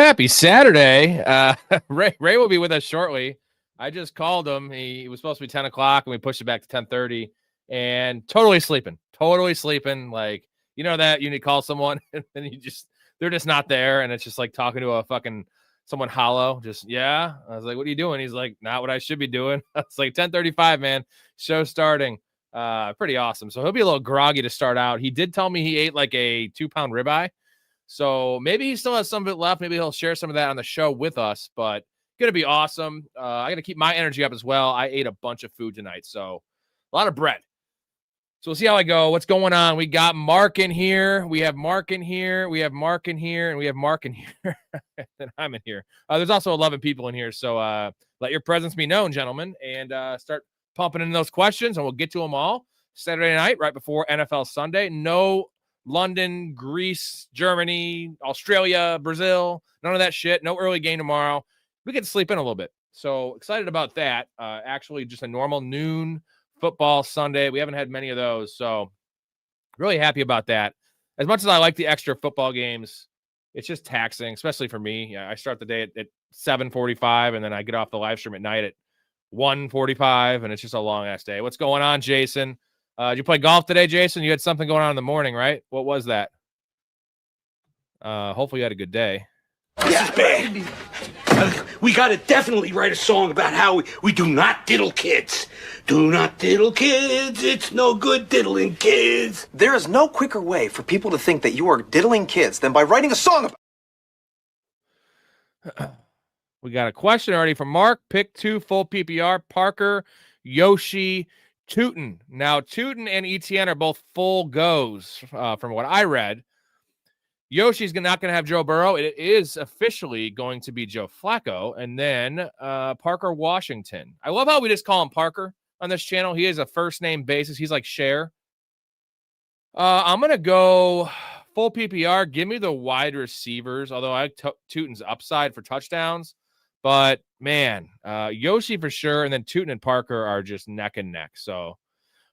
Happy Saturday. Ray will be with us shortly. I just called him. He was supposed to be 10 o'clock, and we pushed it back to 10:30. And totally sleeping. Like, you know that you need to call someone, and they're just not there, and it's just like talking to a fucking someone hollow. Just, yeah. I was like, what are you doing? He's like, not what I should be doing. It's like 10:35, man. Show starting. Pretty awesome. So he'll be a little groggy to start out. He did tell me he ate like a 2-pound ribeye. So maybe he still has some of it left. Maybe he'll share some of that on the show with us, but going to be awesome. I got to keep my energy up as well. I ate a bunch of food tonight, so a lot of bread. So we'll see how I go. What's going on? We got Mark in here. We have Mark in here. We have Mark in here, and we have Mark in here. And I'm in here. There's also 11 people in here, so let your presence be known, gentlemen, and start pumping in those questions, and we'll get to them all Saturday night right before NFL Sunday. No London, Greece, Germany, Australia, Brazil, none of that shit. No early game tomorrow. We get to sleep in a little bit. So excited about that. Actually, just a normal noon football Sunday. We haven't had many of those. So really happy about that. As much as I like the extra football games, it's just taxing, especially for me. Yeah, I start the day at 7:45, and then I get off the live stream at night at 1:45, and it's just a long-ass day. What's going on, Jason? Did you play golf today, Jason? You had something going on in the morning, right? What was that? Hopefully you had a good day. This is bad. We got to definitely write a song about how we do not diddle kids. Do not diddle kids. It's no good diddling kids. There is no quicker way for people to think that you are diddling kids than by writing a song about. We got a question already from Mark. Pick 2 full PPR. Parker, Yoshi, Tootin. Now, Tootin and ETN are both full goes from what I read. Yoshi's not going to have Joe Burrow. It is officially going to be Joe Flacco. And then Parker Washington. I love how we just call him Parker on this channel. He is a first-name basis. He's like Cher. I'm going to go full PPR. Give me the wide receivers, although I like Tootin's upside for touchdowns. But, man, Yoshi for sure, and then Tootin and Parker are just neck and neck. So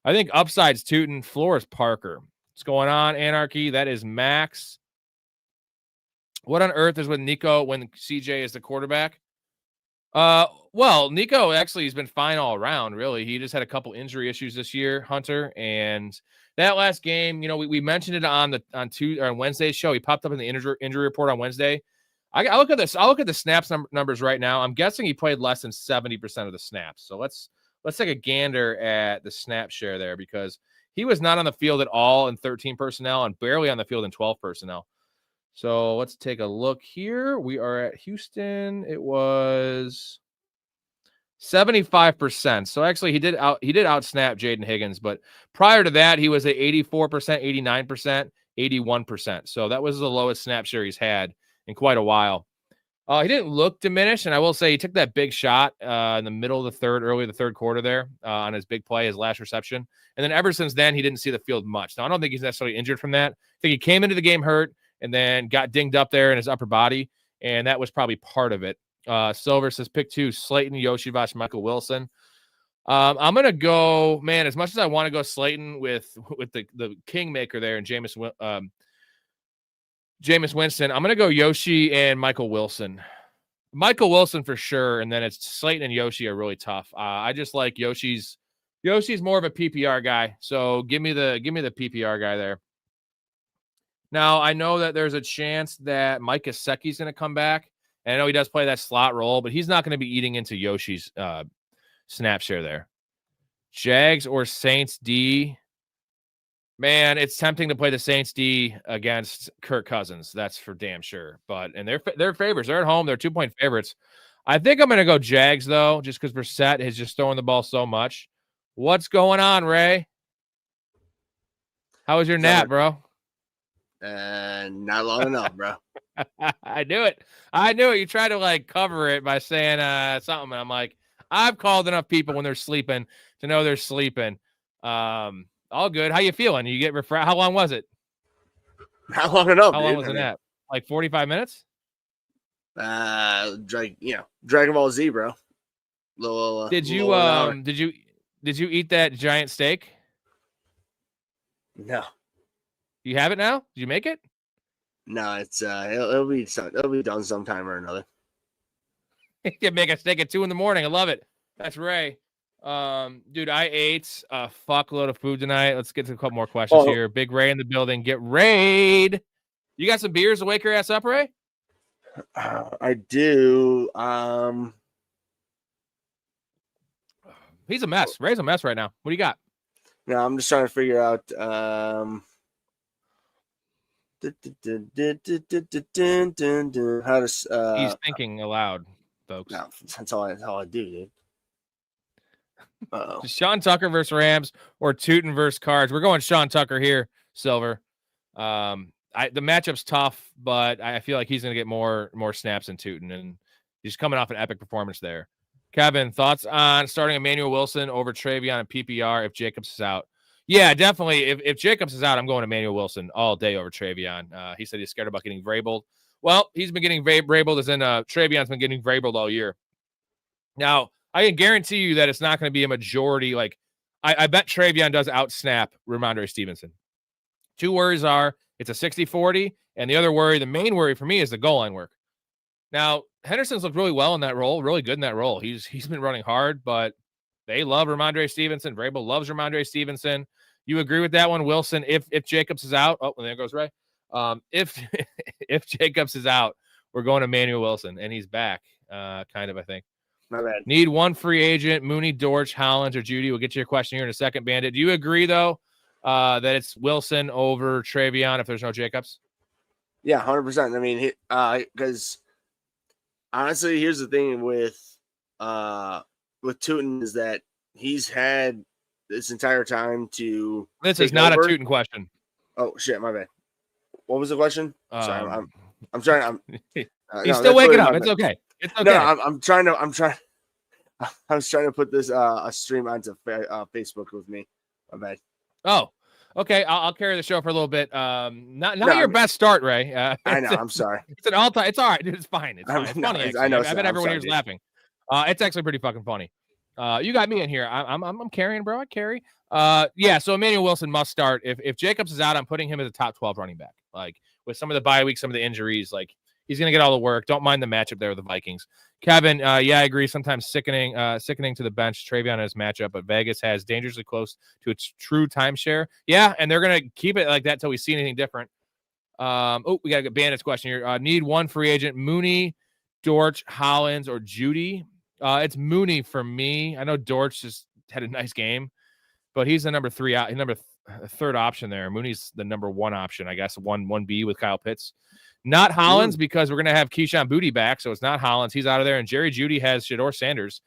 I think upside's Tootin, floor is Parker. What's going on, Anarchy? That is Max. What on earth is with Nico when CJ is the quarterback? Well, Nico actually has been fine all around, really. He just had a couple injury issues this year, Hunter. And that last game, you know, we mentioned it on Wednesday's show. He popped up in the injury report on Wednesday. I look at this. I'll look at the snaps numbers right now. I'm guessing he played less than 70% of the snaps. So let's take a gander at the snap share there, because he was not on the field at all in 13 personnel and barely on the field in 12 personnel. So let's take a look here. We are at Houston. It was 75%. So actually he did out snap Jaden Higgins, but prior to that he was at 84%, 89%, 81%. So that was the lowest snap share he's had in quite a while. He didn't look diminished, and I will say he took that big shot in the middle of the early the third quarter there on his big play, his last reception. And then ever since then, he didn't see the field much. Now, I don't think he's necessarily injured from that. I think he came into the game hurt and then got dinged up there in his upper body, and that was probably part of it. Silver says pick 2, Slayton, Yoshi, Michael Wilson. I'm going to go, man, as much as I want to go Slayton with the kingmaker there and Jameis Winston, I'm going to go Yoshi and Michael Wilson. Michael Wilson for sure, and then it's Slayton and Yoshi are really tough. I just like Yoshi's more of a PPR guy, so give me the PPR guy there. Now, I know that there's a chance that Mike Gesicki's going to come back, and I know he does play that slot role, but he's not going to be eating into Yoshi's snap share there. Jags or Saints D? Man, it's tempting to play the Saints D against Kirk Cousins. That's for damn sure. And they're favorites. They're at home. They're 2-point favorites. I think I'm going to go Jags, though, just because Brissett is just throwing the ball so much. What's going on, Ray? How was your nap, bro? Not long enough, bro. I knew it. You tried to cover it by saying something. And I'm like, I've called enough people when they're sleeping to know they're sleeping. All good. How you feeling? You get refreshed? How long was it? Not long enough. How long was the nap? Like 45 minutes? Dragon Ball Z, bro. Did you eat that giant steak? No. You have it now? Did you make it? No, it's it'll be done sometime or another. You can make us take at 2 a.m. I love it. That's Ray. Dude, I ate a fuckload of food tonight. Let's get to a couple more questions here. Big Ray in the building. Get Rayed. You got some beers to wake your ass up, Ray? I do. He's a mess. Ray's a mess right now. What do you got? No, I'm just trying to figure out. How to? He's thinking aloud, folks. No, that's all I do, dude. Sean Tucker versus Rams or Tootin versus Cards. We're going Sean Tucker here, Silver. The matchup's tough, but I feel like he's going to get more snaps than Tootin, and he's coming off an epic performance there. Kevin, thoughts on starting Emmanuel Wilson over Travion and PPR if Jacobs is out? Yeah, definitely. If Jacobs is out, I'm going Emmanuel Wilson all day over Travion. He said he's scared about getting Vrabeled. Well, he's been getting Vrabeled, as in Travion's been getting Vrabeled all year. Now, I can guarantee you that it's not going to be a majority. Like, I bet Travion does out-snap Ramondre Stevenson. Two worries are it's a 60-40, and the other worry, the main worry for me, is the goal line work. Now, Henderson's looked really well in that role, really good in that role. He's been running hard, but they love Ramondre Stevenson. Vrabel loves Ramondre Stevenson. You agree with that one, Wilson? If Jacobs is out, oh, and there goes Ray. If Jacobs is out, we're going to Emmanuel Wilson, and he's back, kind of, I think. My bad. Need one free agent, Mooney, Dortch, Hollins, or Judy. We'll get to your question here in a second, Bandit. Do you agree, though, that it's Wilson over Travion if there's no Jacobs? Yeah, 100%. I mean, because honestly, here's the thing with Tootin is that he's had this entire time to. This is not over. A Tootin question. Oh shit, my bad. What was the question? Sorry, I'm trying. He's still waking up. It's okay. It's okay. No, I'm trying. I was trying to put this a stream onto Facebook with me. My bad. Oh, okay. I'll carry the show for a little bit. Not your best start, Ray. I know. I'm sorry. It's an all time. It's all right, dude. It's fine. It's fine. It's funny. Actually. I know. I bet everyone here's laughing. It's actually pretty fucking funny. You got me in here. I'm carrying, bro. I carry. Yeah. So Emmanuel Wilson must start. If Jacobs is out, I'm putting him as a top 12 running back. Like with some of the bye weeks, some of the injuries, like he's gonna get all the work. Don't mind the matchup there with the Vikings. Kevin, yeah, I agree. Sometimes sickening to the bench. Travion in his matchup, but Vegas has dangerously close to its true timeshare. Yeah, and they're gonna keep it like that until we see anything different. We gotta get Bandit's question here. Need one free agent: Mooney, Dortch, Hollins, or Judy. It's Mooney for me. I know Dortch just had a nice game, but he's the number third option there. Mooney's the number one option, I guess. 1B with Kyle Pitts. Not Hollins because we're going to have Keyshawn Boutte back, so it's not Hollins. He's out of there. And Jerry Jeudy has Shedeur Sanders.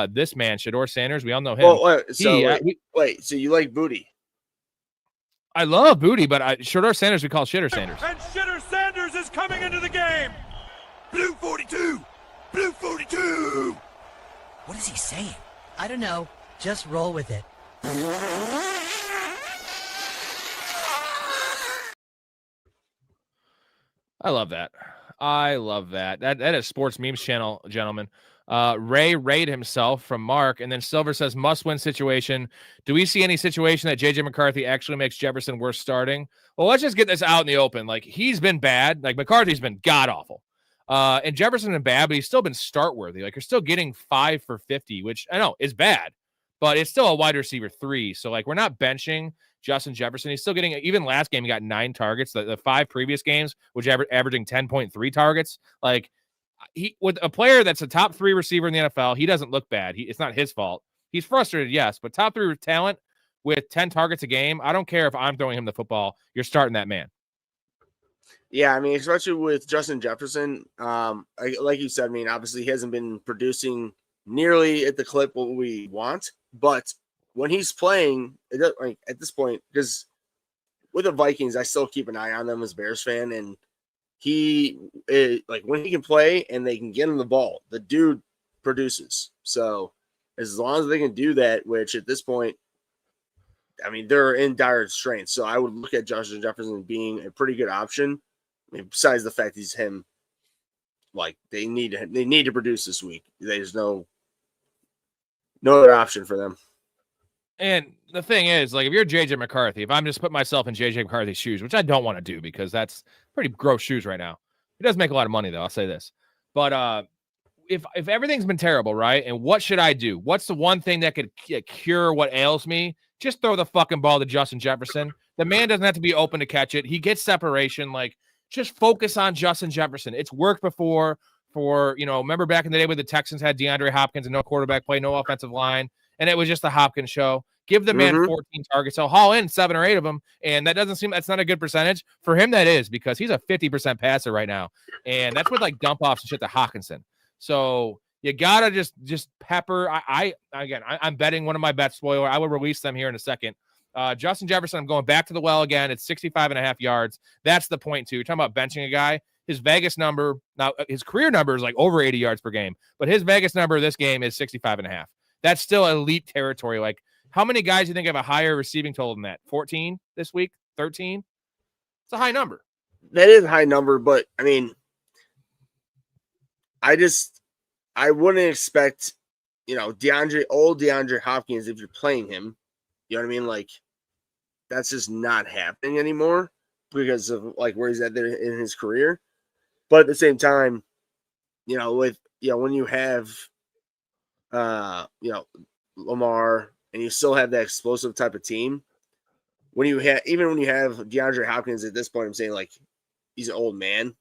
This man, Shedeur Sanders, we all know him. Well, so you like Boutte? I love Boutte, but Shedeur Sanders we call Shitter Sanders. And Shitter Sanders is coming into the game. Blue 42! Blue 42! What is he saying? I don't know. Just roll with it. I love that. That is Sports Memes Channel, gentlemen. Ray raid himself from Mark, and then Silver says must-win situation. Do we see any situation that J.J. McCarthy actually makes Jefferson worth starting? Well, let's just get this out in the open. Like, he's been bad. Like, McCarthy's been god-awful. And Jefferson's been bad, but he's still been start-worthy. Like, you're still getting 5 for 50, which I know is bad, but it's still a wide receiver 3. So, like, we're not benching Justin Jefferson. He's still getting, even last game, he got 9 targets. The 5 previous games, which averaging 10.3 targets. Like, he with a player that's a top 3 receiver in the NFL, he doesn't look bad. It's not his fault. He's frustrated, yes, but top 3 talent with 10 targets a game. I don't care if I'm throwing him the football. You're starting that man. Yeah, I mean, especially with Justin Jefferson, like you said, I mean, obviously he hasn't been producing nearly at the clip what we want, but when he's playing, like at this point, because with the Vikings, I still keep an eye on them as a Bears fan, and like when he can play and they can get him the ball, the dude produces. So as long as they can do that, which at this point, I mean, they're in dire strength. So I would look at Justin Jefferson being a pretty good option. I mean, besides the fact he's him, like they need to produce this week. There's no other option for them. And the thing is, like, if you're JJ McCarthy, if I'm just putting myself in JJ McCarthy's shoes, which I don't want to do because that's pretty gross shoes right now. He does make a lot of money, though. I'll say this. But if everything's been terrible, right? And what should I do? What's the one thing that could cure what ails me? Just throw the fucking ball to Justin Jefferson. The man doesn't have to be open to catch it. He gets separation. Like, just focus on Justin Jefferson. It's worked before for, remember back in the day when the Texans had DeAndre Hopkins and no quarterback play, no offensive line, and it was just the Hopkins show. Give the man 14 targets. So haul in 7 or 8 of them. And that's not a good percentage. For him, that is, because he's a 50% passer right now. And that's with like dump offs and shit to Hawkinson. So you gotta just pepper. I'm betting one of my bets, spoiler. I will release them here in a second. Justin Jefferson, I'm going back to the well again. It's 65.5 yards. That's the point too. You're talking about benching a guy. His Vegas number, now his career number is like over 80 yards per game, but his Vegas number this game is 65.5. That's still elite territory. Like, how many guys do you think have a higher receiving total than that? 14 this week? 13? It's a high number. That is a high number, but I mean, I wouldn't expect, DeAndre Hopkins, if you're playing him, you know what I mean? Like, that's just not happening anymore because of like where he's at there in his career. But at the same time, when you have, Lamar and you still have that explosive type of team, when you have DeAndre Hopkins at this point, I'm saying like he's an old man,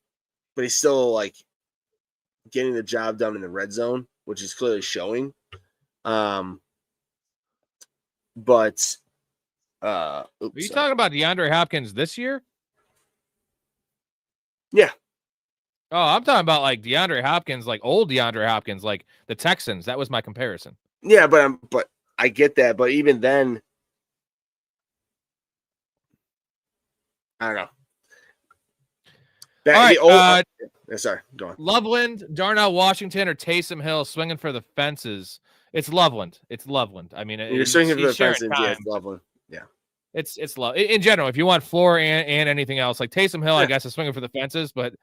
but he's still like getting the job done in the red zone, which is clearly showing. Are you talking about DeAndre Hopkins this year? Yeah. Oh, I'm talking about like DeAndre Hopkins, like old DeAndre Hopkins, like the Texans. That was my comparison. Yeah, but I get that. But even then, I don't know. All right, sorry, go on. Loveland, Darnell Washington, or Taysom Hill swinging for the fences. It's Loveland. I mean, you're swinging for the fences. Yeah, it's Loveland. Yeah, it's love in general. If you want floor and anything else, like Taysom Hill, I guess is swinging for the fences, but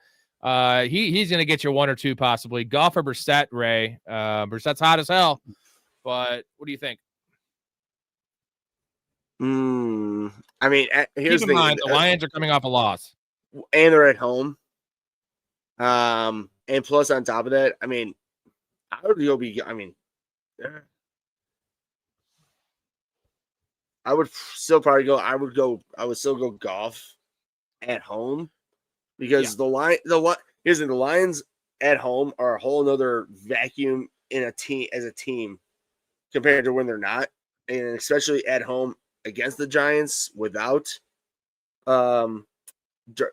he's going to get you 1 or 2 possibly. Goff or Brissett, Ray. Brissett's hot as hell, but what do you think? I mean, here's keep in mind the Lions are coming off a loss, and they're at home. And plus on top of that, I mean, I would still go Goff at home because the Lions at home are a whole nother vacuum in a team compared to when they're not, and especially at home against the Giants without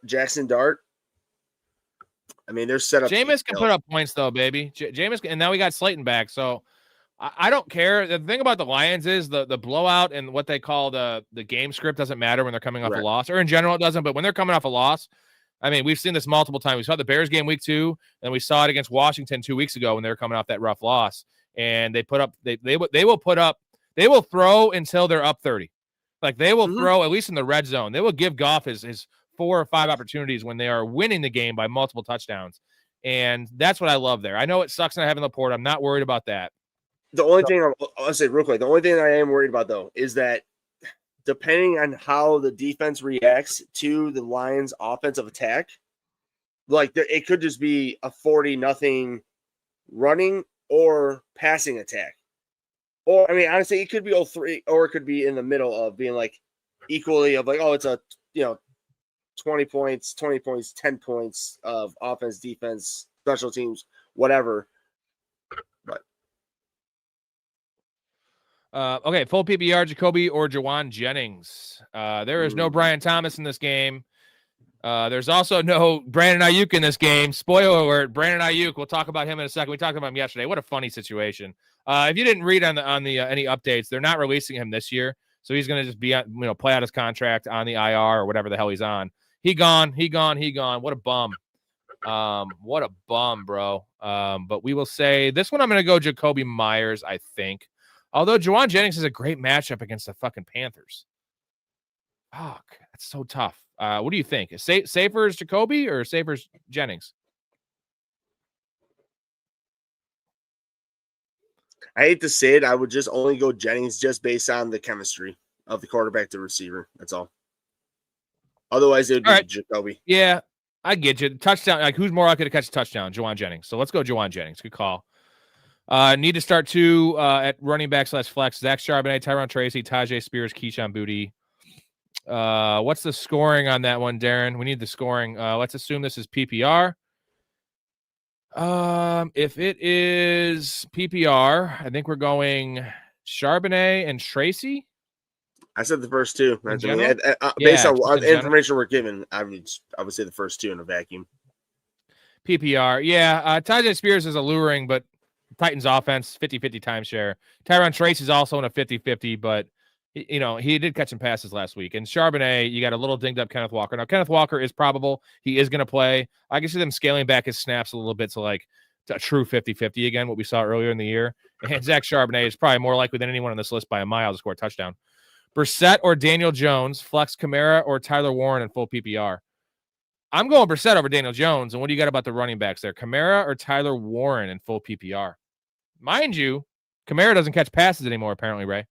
Jackson Dart. I mean, they're set up. Jameis can put up points though, baby. Jameis, and now we got Slayton back, so I don't care. The thing about the Lions is the blowout and what they call the game script doesn't matter when they're coming off a loss, or in general it doesn't. But when they're coming off a loss, I mean, we've seen this multiple times. We saw the Bears game week 2, and we saw it against Washington 2 weeks ago when they were coming off that rough loss, and they put up. They will throw until they're up 30. Like they will throw at least in the red zone. They will give Goff his 4 or 5 opportunities when they are winning the game by multiple touchdowns. And that's what I love there. I know it sucks not having Laporte. I'm not worried about that. The only thing I'll say real quick, the only thing I am worried about though, is that depending on how the defense reacts to the Lions offensive attack, like it could just be a 40-0 running or passing attack. Or, I mean, honestly, it could be 0-3, or it could be in the middle of being like equally of like, oh, it's a, 20 points, 10 points of offense, defense, special teams, whatever. But okay, full PPR, Jacoby or Jawan Jennings. There is no Brian Thomas in this game. There's also no Brandon Ayuk in this game. Spoiler alert, Brandon Ayuk. We'll talk about him in a second. We talked about him yesterday. What a funny situation. If you didn't read on the any updates, they're not releasing him this year, so he's going to just be play out his contract on the IR or whatever the hell he's on. He gone. What a bum. What a bum, bro. But we will say this one. I'm going to go Jacoby Myers, I think. Although Jawan Jennings is a great matchup against the fucking Panthers. Fuck, that's so tough. What do you think? Is safer is Jacoby or safer is Jennings? I hate to say it, I would just only go Jennings just based on the chemistry of the quarterback to receiver. That's all. Otherwise, it would be All right. Jacoby. Yeah, I get you. Touchdown. Like, who's more likely to catch a touchdown? Juwan Jennings. So let's go Juwan Jennings. Good call. Need to start 2 at running back / flex. Zach Charbonnet, Tyron Tracy, Tajay Spears, Keyshawn Booty. What's the scoring on that one, Darren? We need the scoring. Let's assume this is PPR. If it is PPR, I think we're going Charbonnet and Tracy. I said the first 2. Based on the information we're given, I would say the first 2 in a vacuum. PPR, yeah. Tajay Spears is alluring, but Titans offense 50-50 timeshare. Tyron Tracy is also in a 50-50, but he did catch some passes last week. And Charbonnet, you got a little dinged up Kenneth Walker. Now, Kenneth Walker is probable. He is going to play. I can see them scaling back his snaps a little bit to a true 50-50 again, what we saw earlier in the year. And Zach Charbonnet is probably more likely than anyone on this list by a mile to score a touchdown. Brissett or Daniel Jones, flex Kamara or Tyler Warren in full PPR. I'm going Brissett over Daniel Jones. And what do you got about the running backs there? Kamara or Tyler Warren in full PPR? Mind you, Kamara doesn't catch passes anymore, apparently, Ray.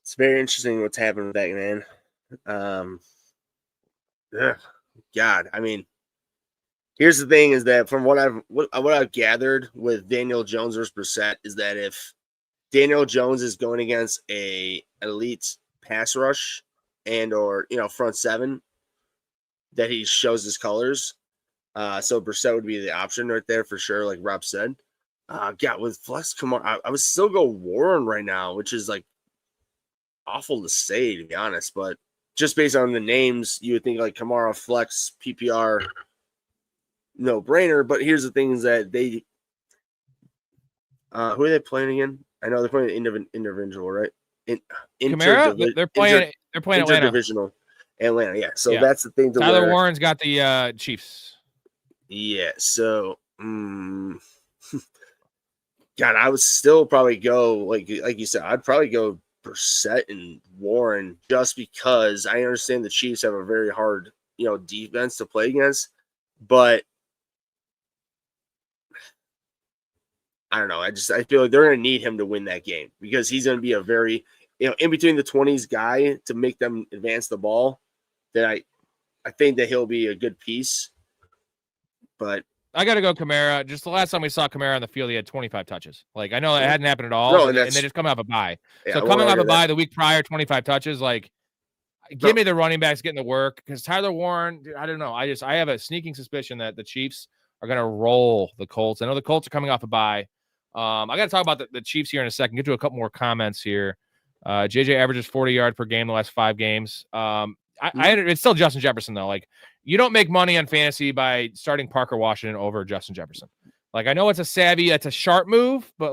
It's very interesting what's happening with that, man. God, I mean, here's the thing: is that from what I've gathered with Daniel Jones versus Brissett is that if Daniel Jones is going against a elite pass rush and or front 7, that he shows his colors. So Brissett would be the option right there for sure, like Rob said. With flex, come on, I would still go Warren right now, which is awful to say, to be honest, but just based on the names, you would think Kamara flex PPR, no brainer. But here's the thing: is that they, who are they playing again? I know they're playing individual, right? Kamara, they're playing Atlanta. Interdivisional Atlanta, yeah. So that's the thing. Tyler Warren's got the Chiefs. Yeah. So, God, I would still probably go like you said. I'd probably go Brissett and Warren just because I understand the Chiefs have a very hard, defense to play against, but I don't know. I feel like they're going to need him to win that game because he's going to be a very, in between the 20s guy to make them advance the ball. That I think that he'll be a good piece, but I got to go Kamara. Just the last time we saw Kamara on the field, he had 25 touches. I know that hadn't happened at all, and they just come off a bye. Yeah, so coming off a bye the week prior, 25 touches, give me the running backs getting the work because Tyler Warren, I don't know. I have a sneaking suspicion that the Chiefs are going to roll the Colts. I know the Colts are coming off a bye. I got to talk about the Chiefs here in a second. Get to a couple more comments here. JJ averages 40 yards per game the last 5 games. It's still Justin Jefferson, though. You don't make money on fantasy by starting Parker Washington over Justin Jefferson. I know it's a sharp move, but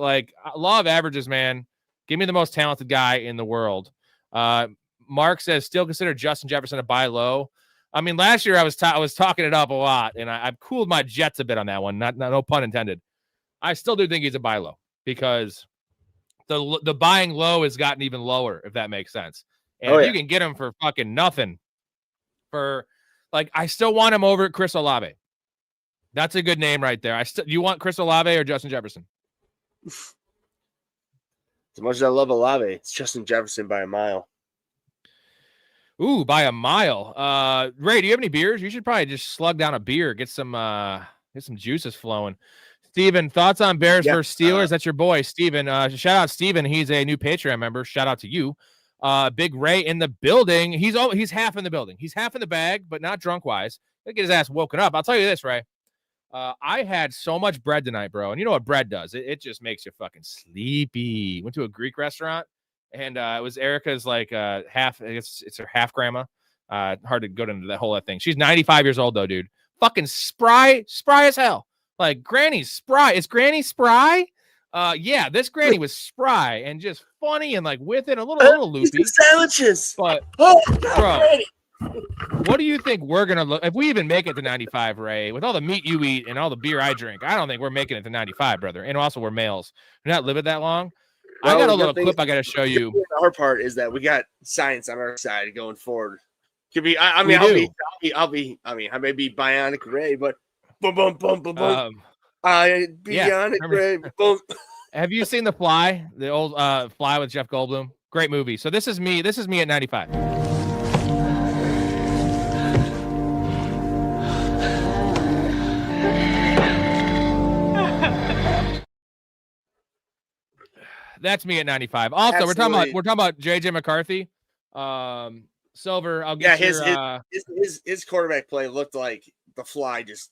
law of averages, man. Give me the most talented guy in the world. Mark says still consider Justin Jefferson a buy low. I mean, last year I was talking it up a lot, and I've cooled my jets a bit on that one. No pun intended. I still do think he's a buy low because the buying low has gotten even lower, if that makes sense. And you can get him for fucking nothing. I still want him over at Chris Olave. That's a good name right there. Do you want Chris Olave or Justin Jefferson? As much as I love Olave, it's Justin Jefferson by a mile. Ooh, by a mile. Ray, do you have any beers? You should probably just slug down a beer, get some juices flowing. Steven, thoughts on Bears versus Steelers? That's your boy, Steven. Shout out Steven. He's a new Patreon member. Shout out to you. Big Ray in the building. He's half in the building. He's half in the bag, but not drunk wise. He'll get his ass woken up. I'll tell you this, Ray. I had so much bread tonight, bro. And you know what bread does? It just makes you fucking sleepy. Went to a Greek restaurant, and it was Erica's half. I guess it's her half grandma. Hard to go into that whole thing. She's 95 years old though, dude. Fucking spry as hell. Granny's spry. Is Granny spry? Yeah, this Granny was spry and just funny and with it a little loopy. Sandwiches. But bro, what do you think we're gonna look if we even make it to 95, Ray? With all the meat you eat and all the beer I drink, I don't think we're making it to 95, brother. And also we're males. We're not living that long. Well, I got a little clip I gotta show you. Our part is that we got science on our side going forward. Could be I may be bionic Ray, but boom. Yeah. Boom. Have you seen The Fly? The old Fly with Jeff Goldblum? Great movie. So this is me. This is me at 95. That's me at 95. Also, Absolutely. we're talking about JJ McCarthy. Silver, I'll get his quarterback play looked like the Fly just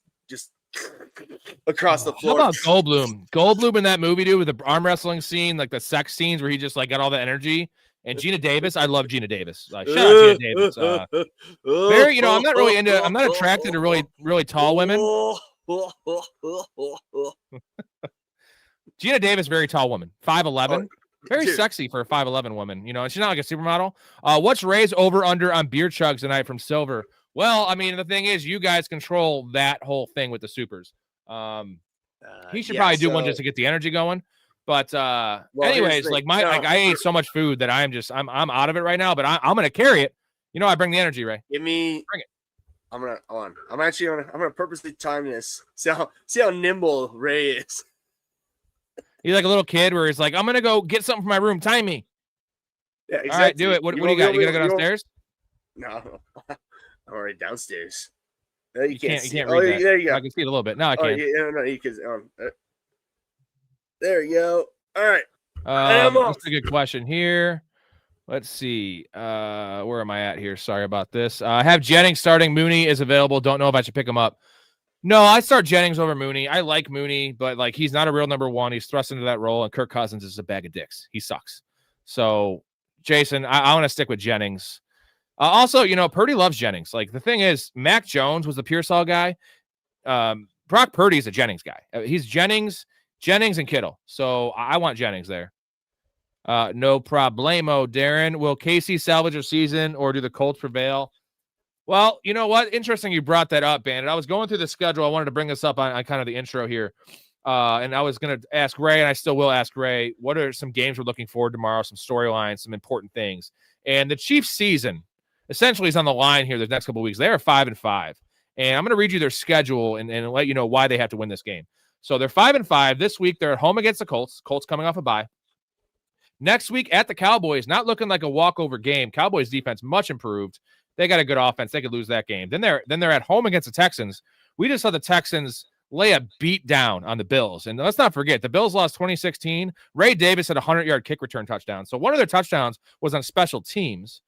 across the floor. How about Goldblum? Goldblum in that movie, dude, with the arm wrestling scene, like the sex scenes where he just like got all the energy. And Gina Davis, I love Gina Davis. Shout out Gina Davis. Very, I'm not attracted to really tall women. Gina Davis, very tall woman, 5'11", very sexy for a 5'11" woman. And she's not like a supermodel. What's Ray's over under on beer chugs tonight from Silver? Well, I mean, the thing is, you guys control that whole thing with the supers. He should probably do one just to get the energy going. But anyways, like I ate so much food that I'm out of it right now. But I'm gonna carry it. I bring the energy, Ray. Bring it. I'm gonna purposely time this. See how nimble Ray is. He's like a little kid where he's like, I'm gonna go get something from my room. Time me. Yeah, exactly. All right, do it. What do you got? You gotta go downstairs? No, I'm already downstairs. No, you can't. You can't read that. There you go. I can see it a little bit. No, I can't. No, you can. There you go. All right. That's a good question here. Let's see. Where am I at here? Sorry about this. I have Jennings starting. Mooney is available. Don't know if I should pick him up. No, I start Jennings over Mooney. I like Mooney, but like he's not a real number one. He's thrust into that role, and Kirk Cousins is a bag of dicks. He sucks. So, Jason, I want to stick with Jennings. Also, Purdy loves Jennings. Like the thing is, Mac Jones was the Pearsall guy. Brock Purdy is a Jennings guy. He's Jennings, and Kittle. So I want Jennings there. No problemo, Darren. Will Casey salvage a season or do the Colts prevail? Well, you know what? Interesting you brought that up, Bandit. I was going through the schedule. I wanted to bring this up on kind of the intro here. And I was going to ask Ray, and I still will ask Ray, what are some games we're looking forward to tomorrow, some storylines, some important things. And the Chiefs season essentially is on the line here the next couple of weeks. They are 5-5. And I'm going to read you their schedule and let you know why they have to win this game. So they're 5-5. This week, they're at home against the Colts. Colts coming off a bye. Next week at the Cowboys, not looking like a walkover game. Cowboys defense much improved. They got a good offense. They could lose that game. Then they're at home against the Texans. We just saw the Texans lay a beat down on the Bills. And let's not forget, the Bills lost 2016. Ray Davis had a 100-yard kick return touchdown. So one of their touchdowns was on special teams.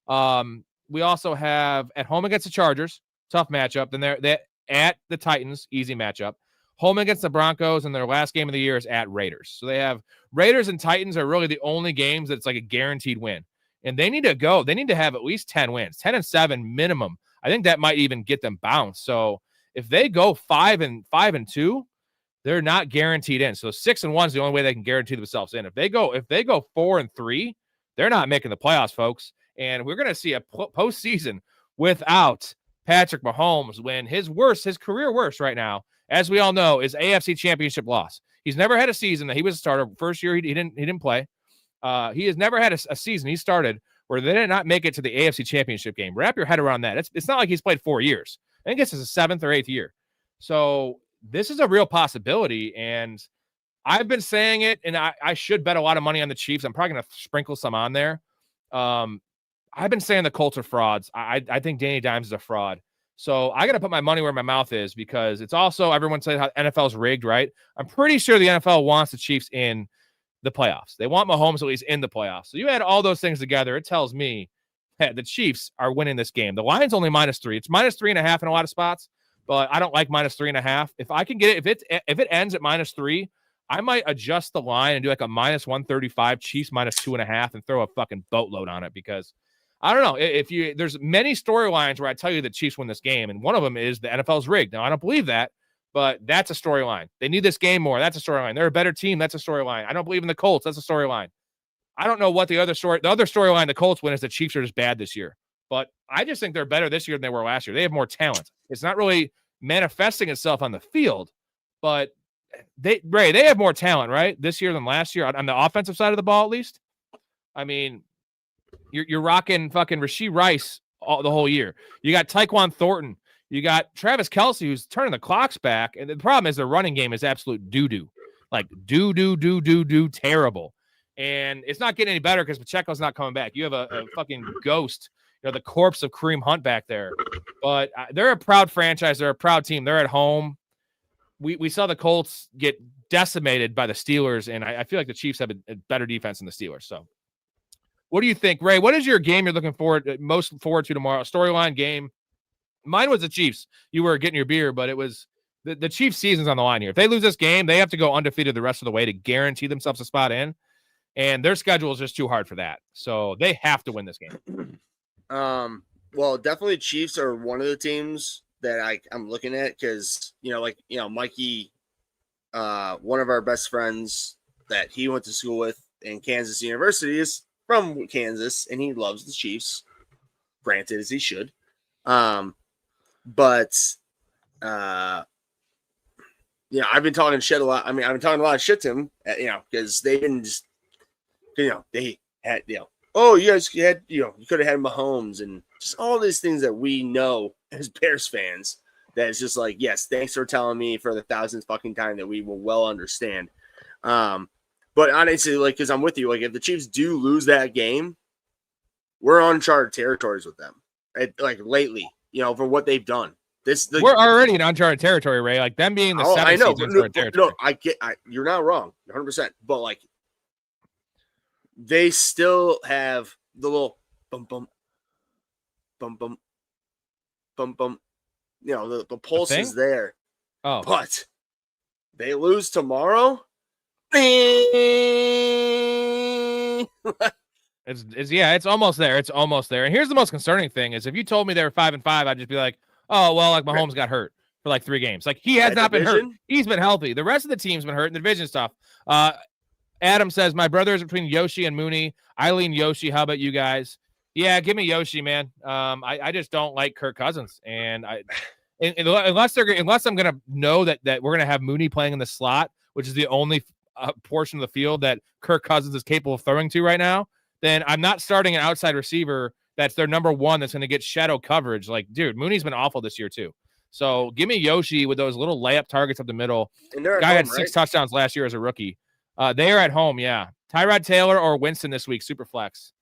We also have at home against the Chargers, tough matchup. Then they're at the Titans, easy matchup. Home against the Broncos, and their last game of the year is at Raiders. So they have Raiders and Titans are really the only games that's like a guaranteed win. And they need to go. They need to have at least 10 wins, 10-7 minimum. I think that might even get them bounced. So if they go 5-2, they're not guaranteed in. So 6-1 is the only way they can guarantee themselves in. If they go 4-3, they're not making the playoffs, folks. And we're going to see a postseason without Patrick Mahomes when his career worst right now, as we all know, is AFC Championship loss. He's never had a season that he was a starter. First year he didn't play. He has never had a season he started where they did not make it to the AFC Championship game. Wrap your head around that. It's not like he's played 4 years. I think this is his 7th or 8th year. So this is a real possibility, and I've been saying it, and I should bet a lot of money on the Chiefs. I'm probably going to sprinkle some on there. I've been saying the Colts are frauds. I think Danny Dimes is a fraud. So I got to put my money where my mouth is because it's also everyone says how NFL's rigged, right? I'm pretty sure the NFL wants the Chiefs in the playoffs. They want Mahomes at least in the playoffs. So you add all those things together, it tells me that the Chiefs are winning this game. The line's only -3. It's -3.5 in a lot of spots, but I don't like -3.5. If I can get it, if it ends at -3, I might adjust the line and do like a -135 Chiefs -2.5 and throw a fucking boatload on it because I don't know there's many storylines where I tell you the Chiefs win this game. And one of them is the NFL's rigged. Now I don't believe that, but that's a storyline. They need this game more. That's a storyline. They're a better team. That's a storyline. I don't believe in the Colts. That's a storyline. I don't know what the other storyline the Colts win is the Chiefs are just bad this year. But I just think they're better this year than they were last year. They have more talent. It's not really manifesting itself on the field, but they have more talent, right? This year than last year on the offensive side of the ball, at least. I mean, you're rocking fucking Rashee Rice the whole year. You got Tyquan Thornton. You got Travis Kelce, who's turning the clocks back. And the problem is the running game is absolute doo-doo. Like doo-doo, terrible. And it's not getting any better because Pacheco's not coming back. You have a fucking ghost, the corpse of Kareem Hunt back there. But they're a proud franchise. They're a proud team. They're at home. We saw the Colts get decimated by the Steelers, and I feel like the Chiefs have a better defense than the Steelers. So what do you think, Ray? What is your game you're looking most forward to tomorrow? Storyline game? Mine was the Chiefs. You were getting your beer, but it was the Chiefs' season's on the line here. If they lose this game, they have to go undefeated the rest of the way to guarantee themselves a spot in, and their schedule is just too hard for that. So they have to win this game. Well, definitely Chiefs are one of the teams that I'm looking at because, Mikey, one of our best friends that he went to school with in Kansas University is from Kansas, and he loves the Chiefs, granted, as he should. But I've been talking shit a lot. I mean, I've been talking a lot of shit to him, because they've been just, they had, oh, you guys had, you could have had Mahomes and just all these things that we know as Bears fans. That it's just like, yes, thanks for telling me for the 1,000th fucking time that we will well understand. But honestly, because I'm with you, if the Chiefs do lose that game, we're on uncharted territories with them. Lately, for what they've done. We're already in uncharted territory, Ray. Like them being the I know. territory. You're not wrong, 100%. But they still have the little bum bum bum bum bum bum. The pulse is there. Oh, but they lose tomorrow. It's almost there. It's almost there. And here's the most concerning thing is if you told me they were 5-5, I'd just be like, oh, well, Mahomes got hurt for 3 games. He has not been hurt. He's been healthy. The rest of the team's been hurt in the division stuff. Adam says, my brother is between Yoshi and Mooney. I lean Yoshi. How about you guys? Yeah, give me Yoshi, man. I just don't like Kirk Cousins. And unless I'm going to know that we're going to have Mooney playing in the slot, which is the only portion of the field that Kirk Cousins is capable of throwing to right now, then I'm not starting an outside receiver that's their number one that's going to get shadow coverage. Dude, Mooney's been awful this year too. So give me Yoshi with those little layup targets up the middle. And guy had 6 touchdowns last year as a rookie. They are at home, yeah. Tyrod Taylor or Winston this week, super flex.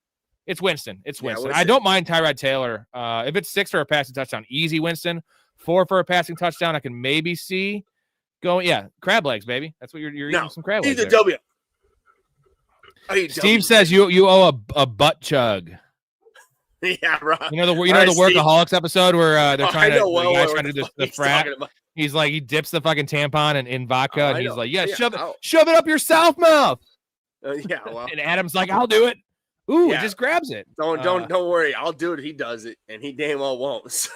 It's Winston. It's Winston. I don't mind Tyrod Taylor. If it's 6 for a passing touchdown, easy Winston. 4 for a passing touchdown, I can maybe see going. Yeah, crab legs, baby. That's what you're eating some crab legs. He's a W. Steve says you owe a butt chug. Yeah, right. The Workaholics episode where they're trying to do the frat. He's like, he dips the fucking tampon in vodka, and he's like, shove it up your south mouth. And Adam's like, I'll do it. Ooh, it just grabs it. Don't worry, I'll do it. He does it, and he damn well won't.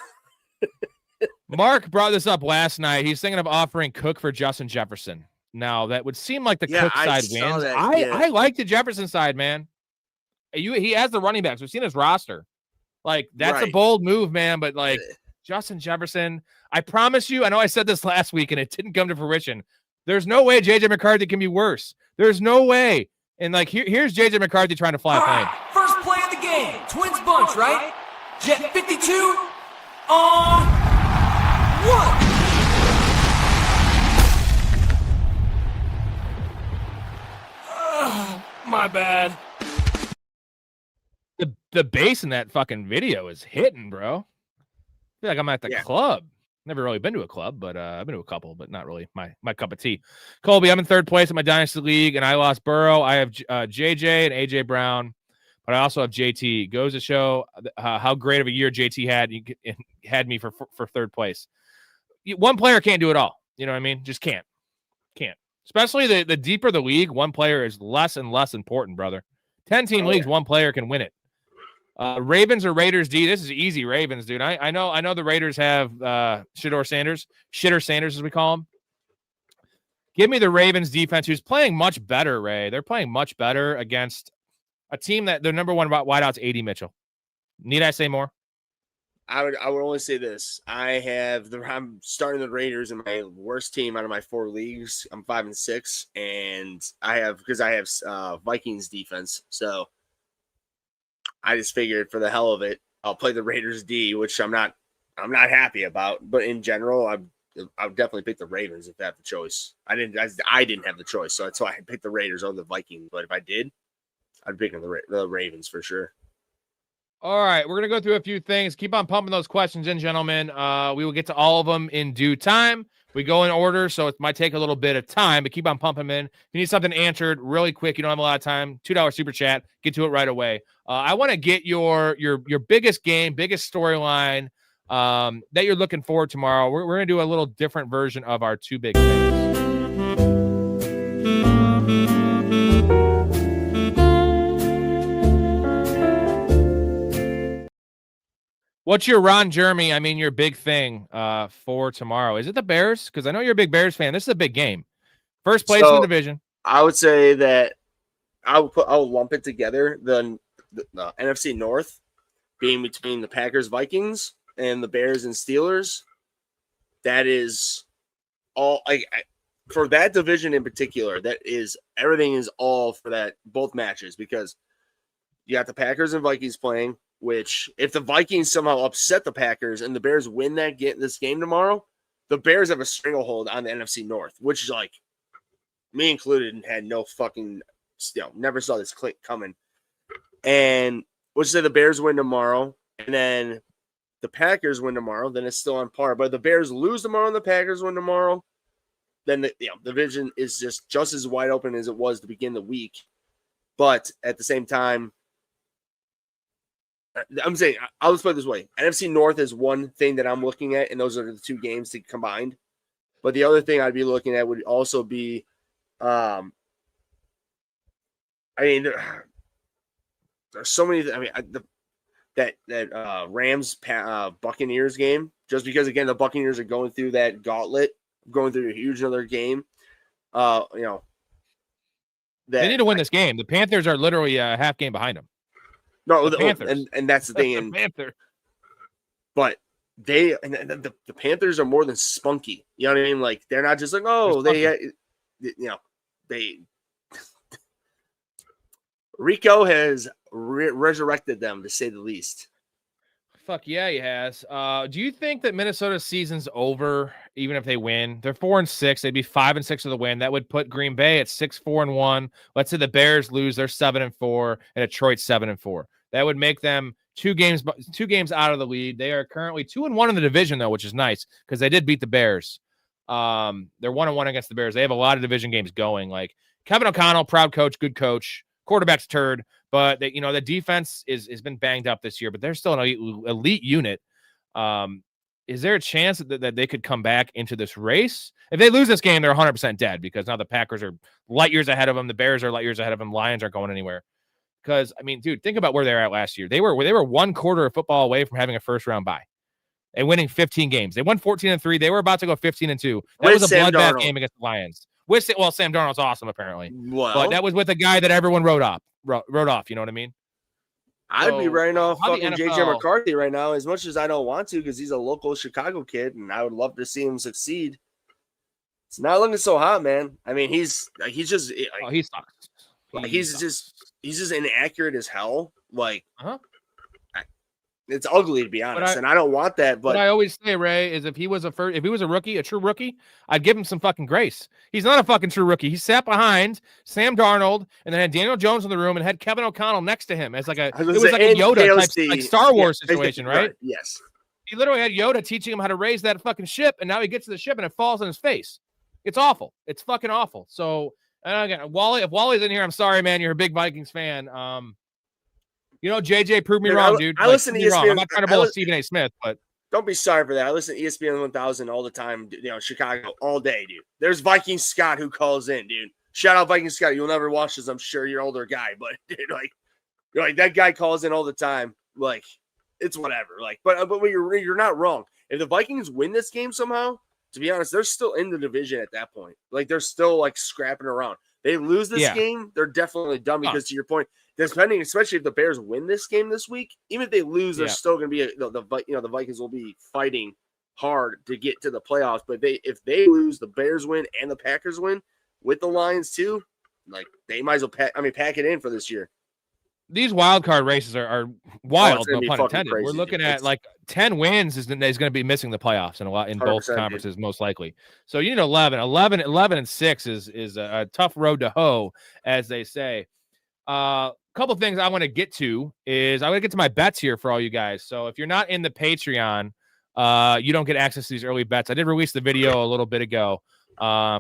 Mark brought this up last night. He's thinking of offering Cook for Justin Jefferson. Now, that would seem like the Cook side wins. I like the Jefferson side, man. He has the running backs. We've seen his roster. That's a bold move, man. But, Justin Jefferson, I promise you, I know I said this last week, and it didn't come to fruition. There's no way J.J. McCarthy can be worse. There's no way. And, here's J.J. McCarthy trying to fly a plane. First play of the game. Twins bunch, right? Jet 52 on 1. My bad. The bass in that fucking video is hitting, bro. I feel like I'm at the club. Never really been to a club, but I've been to a couple, but not really my cup of tea. Colby, I'm in 3rd place in my Dynasty League, and I lost Burrow. I have JJ and AJ Brown, but I also have JT. Goes to show how great of a year JT had me for 3rd place. One player can't do it all. You know what I mean? Just can't. Especially the deeper the league, one player is less and less important, brother. 10-team leagues, one player can win it. Ravens or Raiders D. This is easy, Ravens, dude. I know the Raiders have Shitter Sanders as we call him. Give me the Ravens defense, who's playing much better, Ray. They're playing much better against a team that their number one wideout's A.D. Mitchell. Need I say more? I would only say this. I'm starting the Raiders in my worst team out of my 4 leagues. I'm 5-6, and I have Vikings defense. So I just figured for the hell of it, I'll play the Raiders D, which I'm not I'm not happy about. But in general, I would definitely pick the Ravens if I have the choice. I didn't have the choice, so that's why I picked the Raiders over the Vikings. But if I did, I'd pick the Ravens for sure. All right, we're going to go through a few things. Keep on pumping those questions in, gentlemen. We will get to all of them in due time. We go in order, so it might take a little bit of time, but keep on pumping them in. If you need something answered really quick, you don't have a lot of time, $2 super chat, get to it right away. I want to get your biggest game, biggest storyline that you're looking forward tomorrow. We're going to do a little different version of our two big things. What's your your big thing for tomorrow? Is it the Bears? Because I know you're a big Bears fan. This is a big game. First place in the division. I would say that I'll lump it together. The NFC North being between the Packers, Vikings, and the Bears and Steelers. That is all for that division in particular. That is everything is all for that both matches because you got the Packers and Vikings playing. Which, if the Vikings somehow upset the Packers and the Bears win this game tomorrow, the Bears have a stranglehold on the NFC North, which is like me included, had no fucking, never saw this click coming. And let's say the Bears win tomorrow, and then the Packers win tomorrow, then it's still on par. But if the Bears lose tomorrow and the Packers win tomorrow, then the division is just as wide open as it was to begin the week. But at the same time, I'm saying, I'll just put it this way. NFC North is one thing that I'm looking at, and those are the two games combined. But the other thing I'd be looking at would also be, there's so many. That Rams Buccaneers game, just because again the Buccaneers are going through that gauntlet, going through a huge another game. They need to win this game. The Panthers are literally a half game behind them. No, and that's the thing. But the Panthers are more than spunky. You know what I mean? Like they're not just like, oh, Rico has resurrected them, to say the least. Fuck yeah, he has. Do you think that Minnesota's season's over even if they win? They're 4-6. They'd be 5-6 with a win. That would put Green Bay at 6-4-1. Let's say the Bears lose, they're 7-4, and Detroit's 7-4. That would make them two games out of the lead. They are currently 2-1 in the division, though, which is nice because they did beat the Bears. They're 1-1 against the Bears. They have a lot of division games going. Like Kevin O'Connell, proud coach, good coach. Quarterback's turd, but the defense has been banged up this year, but they're still an elite unit. Is there a chance that they could come back into this race? If they lose this game, they're 100% dead because now the Packers are light years ahead of them. The Bears are light years ahead of them. Lions aren't going anywhere. Because, I mean, dude, think about where they're at last year. They were one quarter of football away from having a first-round bye and winning 15 games. They won 14-3. They were about to go 15-2. That was a bloodbath game against the Lions. Sam Darnold's awesome, apparently. Well, but that was with a guy that everyone wrote off. You know what I mean? I'd be writing off fucking JJ McCarthy right now, as much as I don't want to, because he's a local Chicago kid, and I would love to see him succeed. It's not looking so hot, man. I mean, he sucks. He's just inaccurate as hell. Like, it's ugly, to be honest, and I don't want that. But what I always say, Ray, is if he was a rookie, a true rookie, I'd give him some fucking grace. He's not a fucking true rookie. He sat behind Sam Darnold and then had Daniel Jones in the room and had Kevin O'Connell next to him as a Yoda type, like Star Wars situation, right? Yes. He literally had Yoda teaching him how to raise that fucking ship, and now he gets to the ship and it falls on his face. It's awful. It's fucking awful. So, and again, if Wally's in here, I'm sorry, man. You're a big Vikings fan. JJ proved me wrong, dude. I listen to ESPN. I'm not trying to pull a Stephen A. Smith, but don't be sorry for that. I listen to ESPN 1000 all the time. Chicago all day, dude. There's Viking Scott who calls in, dude. Shout out Viking Scott. You'll never watch this, I'm sure. You're an older guy, but dude, like that guy calls in all the time. Like, it's whatever. Like, but you're not wrong. If the Vikings win this game somehow, to be honest, they're still in the division at that point. Like, they're still like scrapping around. They lose this game, they're definitely done because to your point, especially if the Bears win this game this week, even if they lose, they're still going to be the Vikings will be fighting hard to get to the playoffs. But if they lose, the Bears win and the Packers win with the Lions too, like they might as well pack it in for this year. these wild card races are it's wild, gonna no be pun fucking intended. We're crazy, looking dude. at like 10 wins is going to be missing the playoffs in both 100%, conferences, most likely. So you need 11 and 6 is a tough road to hoe, as they say. Couple things I want to get to is I want to get to my bets here for all you guys. So if you're not in the Patreon, you don't get access to these early bets. I did release the video a little bit ago.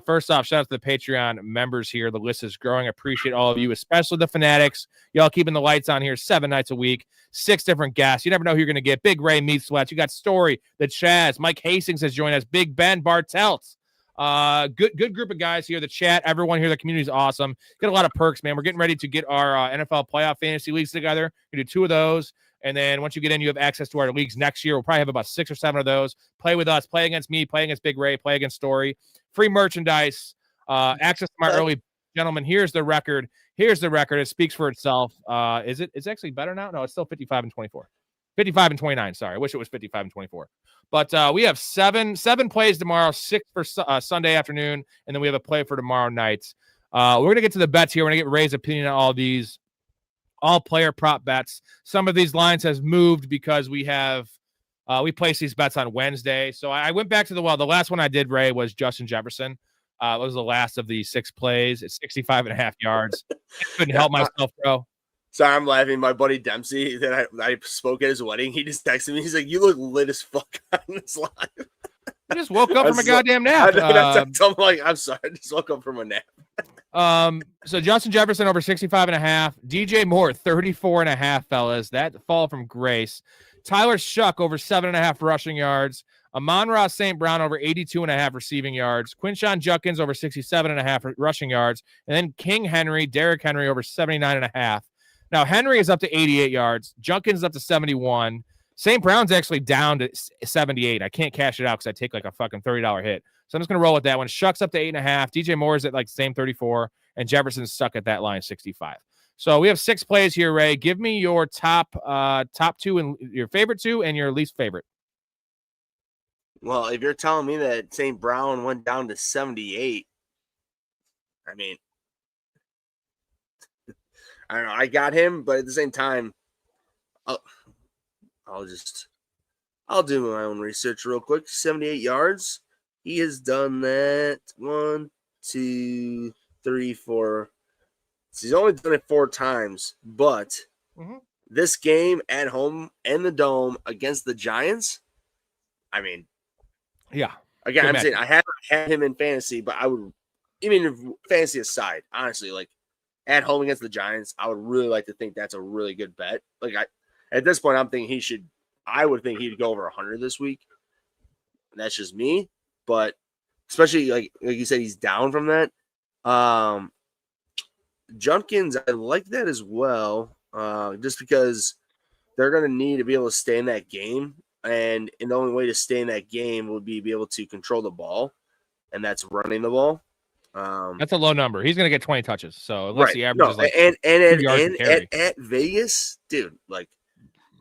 First off, shout out to the Patreon members here. The list is growing. I appreciate all of you, especially the fanatics. Y'all keeping the lights on here 7 nights a week, 6 different guests. You never know who you're going to get. Big Ray, Meat Sweats. You got Storey, the Chaz. Mike Hastings has joined us. Big Ben, Bartelt. Good group of guys here. The chat, everyone here, the community is awesome. Get a lot of perks, man. We're getting ready to get our NFL playoff fantasy leagues together. We do 2 of those. And then once you get in, you have access to our leagues next year. We'll probably have about 6 or 7 of those. Play with us, play against me, play against Big Ray, play against Storey. Free merchandise, access to my early gentlemen. Here's the record. It speaks for itself. It's actually better now? No, it's still 55-24. 55-29. Sorry. I wish it was 55-24. But we have seven plays tomorrow, 6 for Sunday afternoon, and then we have a play for tomorrow night. We're going to get to the bets here. We're going to get Ray's opinion on all these. All player prop bets. Some of these lines has moved because we placed these bets on Wednesday. So I went back to the last one I did, Ray, was Justin Jefferson. It was the last of the 6 plays. It's 65.5 yards. Couldn't help myself, bro. Sorry, I'm laughing. My buddy Dempsey that I spoke at his wedding, he just texted me. He's like, "You look lit as fuck on this live." I just woke up from a goddamn nap. I'm like, I'm sorry. I just woke up from a nap. So Justin Jefferson over 65.5. DJ Moore 34.5, fellas. That fall from grace. Tyler Shuck over 7.5 rushing yards. Amon-Ra St. Brown over 82.5 receiving yards. Quinshon Judkins over 67.5 rushing yards. And then Derrick Henry over 79.5. Now, Henry is up to 88 yards. Judkins is up to 71. St. Brown's actually down to 78. I can't cash it out because I take like a fucking $30 hit. So I'm just going to roll with that one. Shuck's up to 8.5. DJ Moore is at like the same 34. And Jefferson's stuck at that line, 65. So we have 6 plays here, Ray. Give me your top 2 and your favorite 2 and your least favorite. Well, if you're telling me that St. Brown went down to 78, I mean, I don't know. I got him, but at the same time, I'll do my own research real quick. 78 yards. He has done that 1, 2, 3, 4. So he's only done it 4 times, but this game at home in the Dome against the Giants, I mean, yeah. Again, I'm saying I haven't had him in fantasy, but I would, even if fantasy aside, honestly, like at home against the Giants, I would really like to think that's a really good bet. Like at this point, I'm thinking I would think he'd go over 100 this week. That's just me, but especially like you said, he's down from that. Judkins, I like that as well, just because they're going to need to be able to stay in that game. And the only way to stay in that game would be able to control the ball, and that's running the ball. That's a low number. He's going to get 20 touches. So unless the average is like at Vegas, dude, like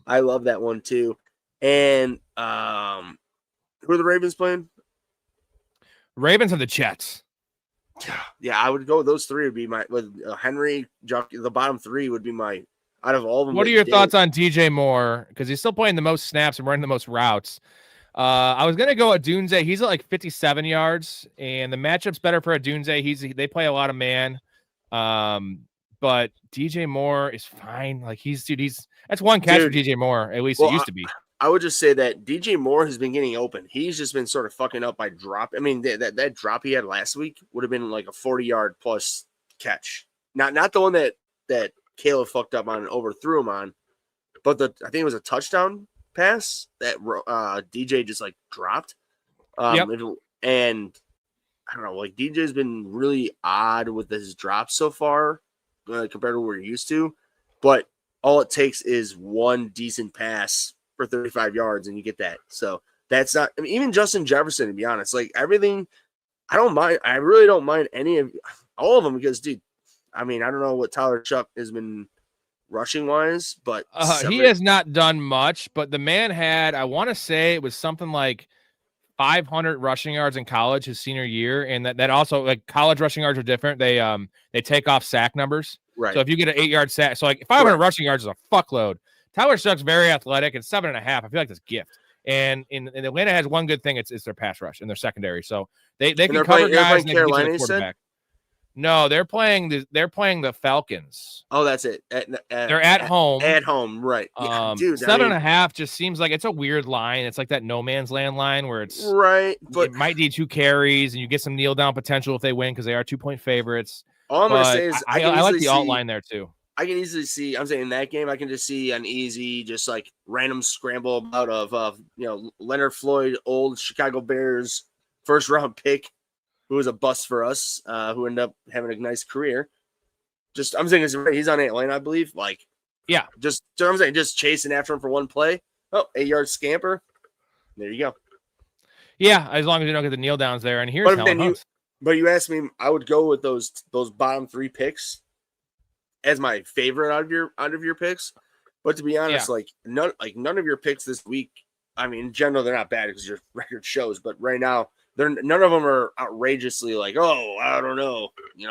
I love that one too. And who are the Ravens playing? Ravens and the Jets. Yeah, I would go with those 3. Would be my Henry, the bottom 3 would be my out of all of them. What are your thoughts on DJ Moore? Because he's still playing the most snaps and running the most routes. I was gonna go at Dunze. He's at like 57 yards, and the matchup's better for a Dunze. They play a lot of man. But DJ Moore is fine. Like that's one catch for DJ Moore. At least it used to be. I would just say that DJ Moore has been getting open. He's just been sort of fucking up by drop. I mean, that drop he had last week would have been like a 40-yard plus catch. Not the one that Caleb fucked up on and overthrew him on, but I think it was a touchdown pass that DJ just like dropped. And I don't know, like DJ's been really odd with his drops so far compared to what we're used to, but all it takes is one decent pass for 35 yards and you get that. So that's not, I mean, even Justin Jefferson, to be honest, like everything, I really don't mind all of them because, dude, I mean, I don't know what Tyler Shuck has been rushing wise, but he has not done much, but the man had, I want to say it was something like 500 rushing yards in college his senior year. And that also, like, college rushing yards are different. They take off sack numbers. Right. So if you get an 8-yard sack, so like 500 rushing yards is a fuckload. Tyler Shuck's very athletic, and 7.5. I feel like that's a gift. And Atlanta has one good thing, it's their pass rush and their secondary. So they can cover guys and they can get to the quarterback. No, they're playing the Falcons. Oh, that's it. They're at home. At home, right? Yeah, dude, 7.5 just seems like it's a weird line. It's like that no man's land line where it's right, but it might need 2 carries and you get some kneel down potential if they win because they are 2-point favorites. All I'm gonna say is I like the alt line there too. I can easily see. I'm saying in that game, I can just see an easy, just like random scramble out of Leonard Floyd, old Chicago Bears first round pick, who was a bust for us, who ended up having a nice career. Just I'm saying he's on Atlanta, I believe. Like, yeah, I'm saying just chasing after him for one play. Oh, 8-yard scamper. There you go. Yeah, as long as you don't get the kneel downs there. And here's but you asked me, I would go with those bottom 3 picks as my favorite out of your picks. But to be honest, none of your picks this week. I mean, in general, they're not bad because your record shows. But right now, none of them are outrageously like, oh, I don't know.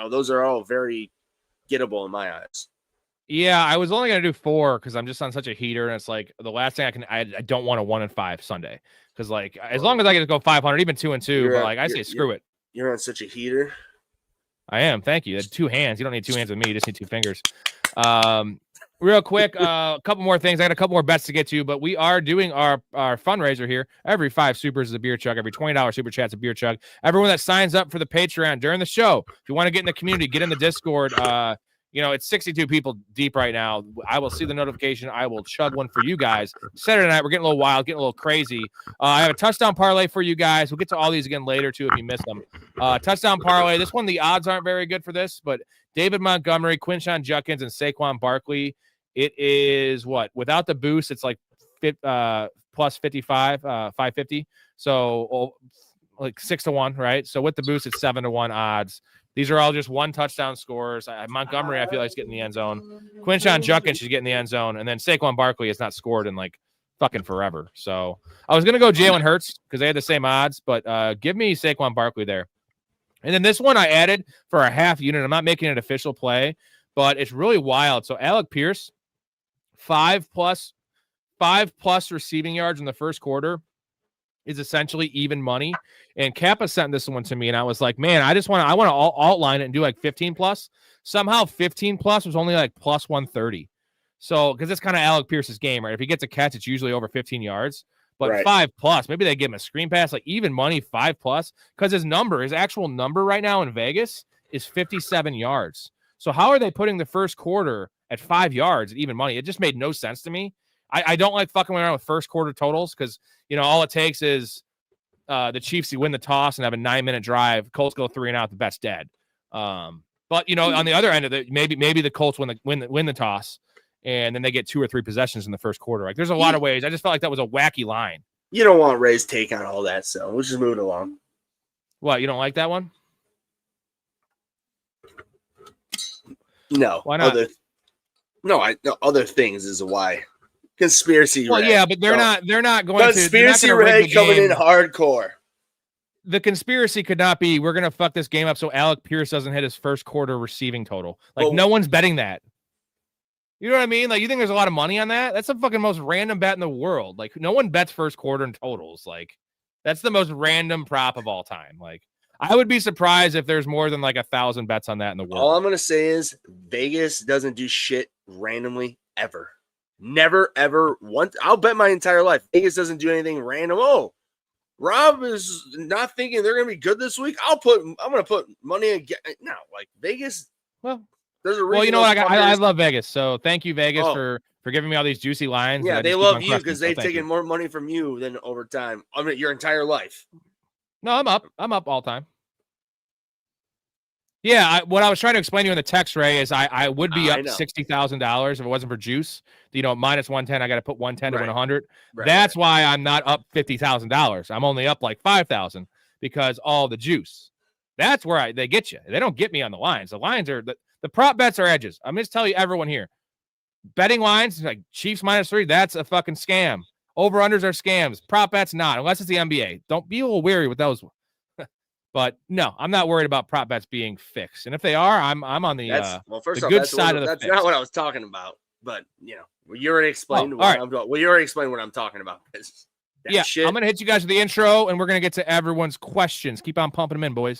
Those are all very gettable in my eyes. Yeah, I was only gonna do 4 because I'm just on such a heater, and it's like the last thing I don't want a 1-5 Sunday because like as long as I get to go 500, even 2-2, but like I say, screw it. You're on such a heater. I am. Thank you. That's 2 hands. You don't need 2 hands with me. You just need 2 fingers. Real quick, a couple more things. I got a couple more bets to get to, but we are doing our fundraiser here. Every 5 supers is a beer chug. Every $20 super chat's a beer chug. Everyone that signs up for the Patreon during the show, if you want to get in the community, get in the Discord. It's 62 people deep right now. I will see the notification. I will chug one for you guys. Saturday night, we're getting a little wild, getting a little crazy. I have a touchdown parlay for you guys. We'll get to all these again later, too, if you missed them. Touchdown parlay. This one, the odds aren't very good for this, but David Montgomery, Quinshon Judkins, and Saquon Barkley. It is what? Without the boost, it's like plus 55, 550. So like 6-1, right? So with the boost, it's 7-1 odds. These are all just one touchdown scores. Montgomery, I feel like, is getting the end zone. Quinshon Judkins should get in the end zone. And then Saquon Barkley has not scored in like fucking forever. So I was going to go Jalen Hurts because they had the same odds, but give me Saquon Barkley there. And then this one I added for a half unit. I'm not making an official play, but it's really wild. So Alec Pierce, 5 plus receiving yards in the first quarter is essentially even money. And Kappa sent this one to me, and I was like, man, I want to alt line it and do like 15 plus. Somehow 15 plus was only like plus 130. So, because it's kind of Alec Pierce's game, right? If he gets a catch, it's usually over 15 yards. But right. 5 plus, maybe they give him a screen pass, like even money 5 plus, because his actual number right now in Vegas is 57 yards. So how are they putting the first quarter at 5 yards at even money? It just made no sense to me. I don't like fucking around with first quarter totals because, all it takes is the Chiefs to win the toss and have a 9-minute drive. Colts go 3 and out, the bet's dead. But, on the other end of it, maybe the Colts win the toss and then they get 2 or 3 possessions in the first quarter. Like there's a lot of ways. I just felt like that was a wacky line. You don't want Ray's take on all that, so we'll just move it along. What, you don't like that one? No. Why not? Other things is why. Conspiracy Ray. Yeah, but they're not going to. Conspiracy Ray coming in hardcore. The conspiracy could not be we're going to fuck this game up so Alec Pierce doesn't hit his first quarter receiving total. Like no one's betting that. You know what I mean? Like you think there's a lot of money on that? That's the fucking most random bet in the world. Like no one bets first quarter in totals. Like that's the most random prop of all time. Like I would be surprised if there's more than like 1,000 bets on that in the world. All I'm going to say is Vegas doesn't do shit randomly ever. Never, ever once. I'll bet my entire life. Vegas doesn't do anything random. Oh, Rob is not thinking they're going to be good this week. I'm going to put money again. No, like Vegas. Well, there's a reason. Well, you know what? I love Vegas. So thank you, Vegas, for giving me all these juicy lines. Yeah, they love you because they've taken more money from you than over time. I mean, your entire life. No, I'm up all time. Yeah, what I was trying to explain to you in the text, Ray, is I would be up $60,000 if it wasn't for juice. Minus 110, I got to put 110 to win 100. Right, That's why I'm not up $50,000. I'm only up like 5,000 because all the juice. That's where they get you. They don't get me on the lines. The lines are the prop bets are edges. I'm just telling you, everyone here, betting lines like Chiefs -3. That's a fucking scam. Over unders are scams. Prop bets not, unless it's the NBA. Don't be a little weary with those. But no, I'm not worried about prop bets being fixed. And if they are, I'm on the first the off, good side of the that's fix. not what I was talking about. But you already explained what you already explained what I'm talking about. Yeah, shit. I'm gonna hit you guys with the intro, and we're gonna get to everyone's questions. Keep on pumping them in, boys.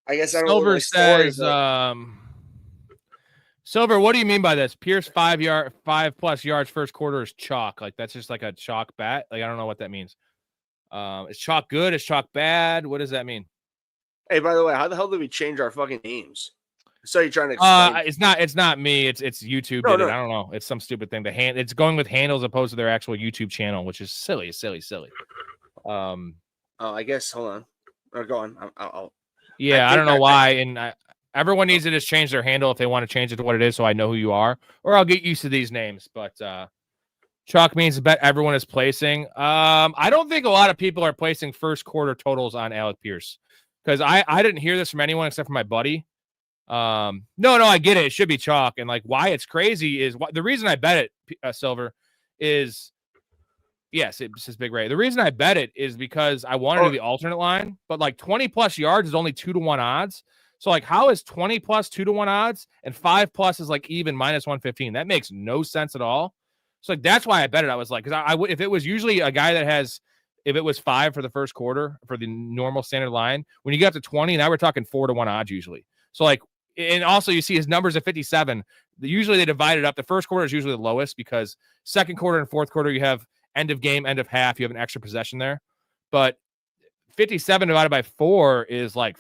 I guess I don't Silver really like stories, says, Silver, what do you mean by this? Pierce 5+ yards first quarter is chalk. Like that's just like a chalk bet. Like I don't know what that means. Is chalk good? Is chalk bad? What does that mean? Hey, by the way, how the hell did we change our fucking names? So you're trying to explain? It's not me. It's YouTube did it. I don't know. It's some stupid thing. It's going with handles opposed to their actual YouTube channel, which is silly. I guess hold on. Or go on. I don't know why. And everyone needs to just change their handle if they want to change it to what it is, so I know who you are, or I'll get used to these names. But chalk means the bet everyone is placing. I don't think a lot of people are placing first quarter totals on Alec Pierce because I didn't hear this from anyone except for my buddy. No, I get it. It should be chalk. And like why it's crazy is the reason I bet it, Silver, is yes, it's just Big Ray. The reason I bet it is because I wanted to do the alternate line, but like 20+ yards is only 2-1 odds. So like how is 20+ 2-1 odds and 5+ is like even -115? That makes no sense at all. So like that's why I bet it. I was like, because I would if it was usually a guy that has if it was 5 for the first quarter for the normal standard line, when you get up to 20, now we're talking 4-1 odds usually. So like, and also you see his numbers at 57. Usually they divide it up. The first quarter is usually the lowest because second quarter and fourth quarter you have end of game, end of half. You have an extra possession there, but 57 divided by 4 is like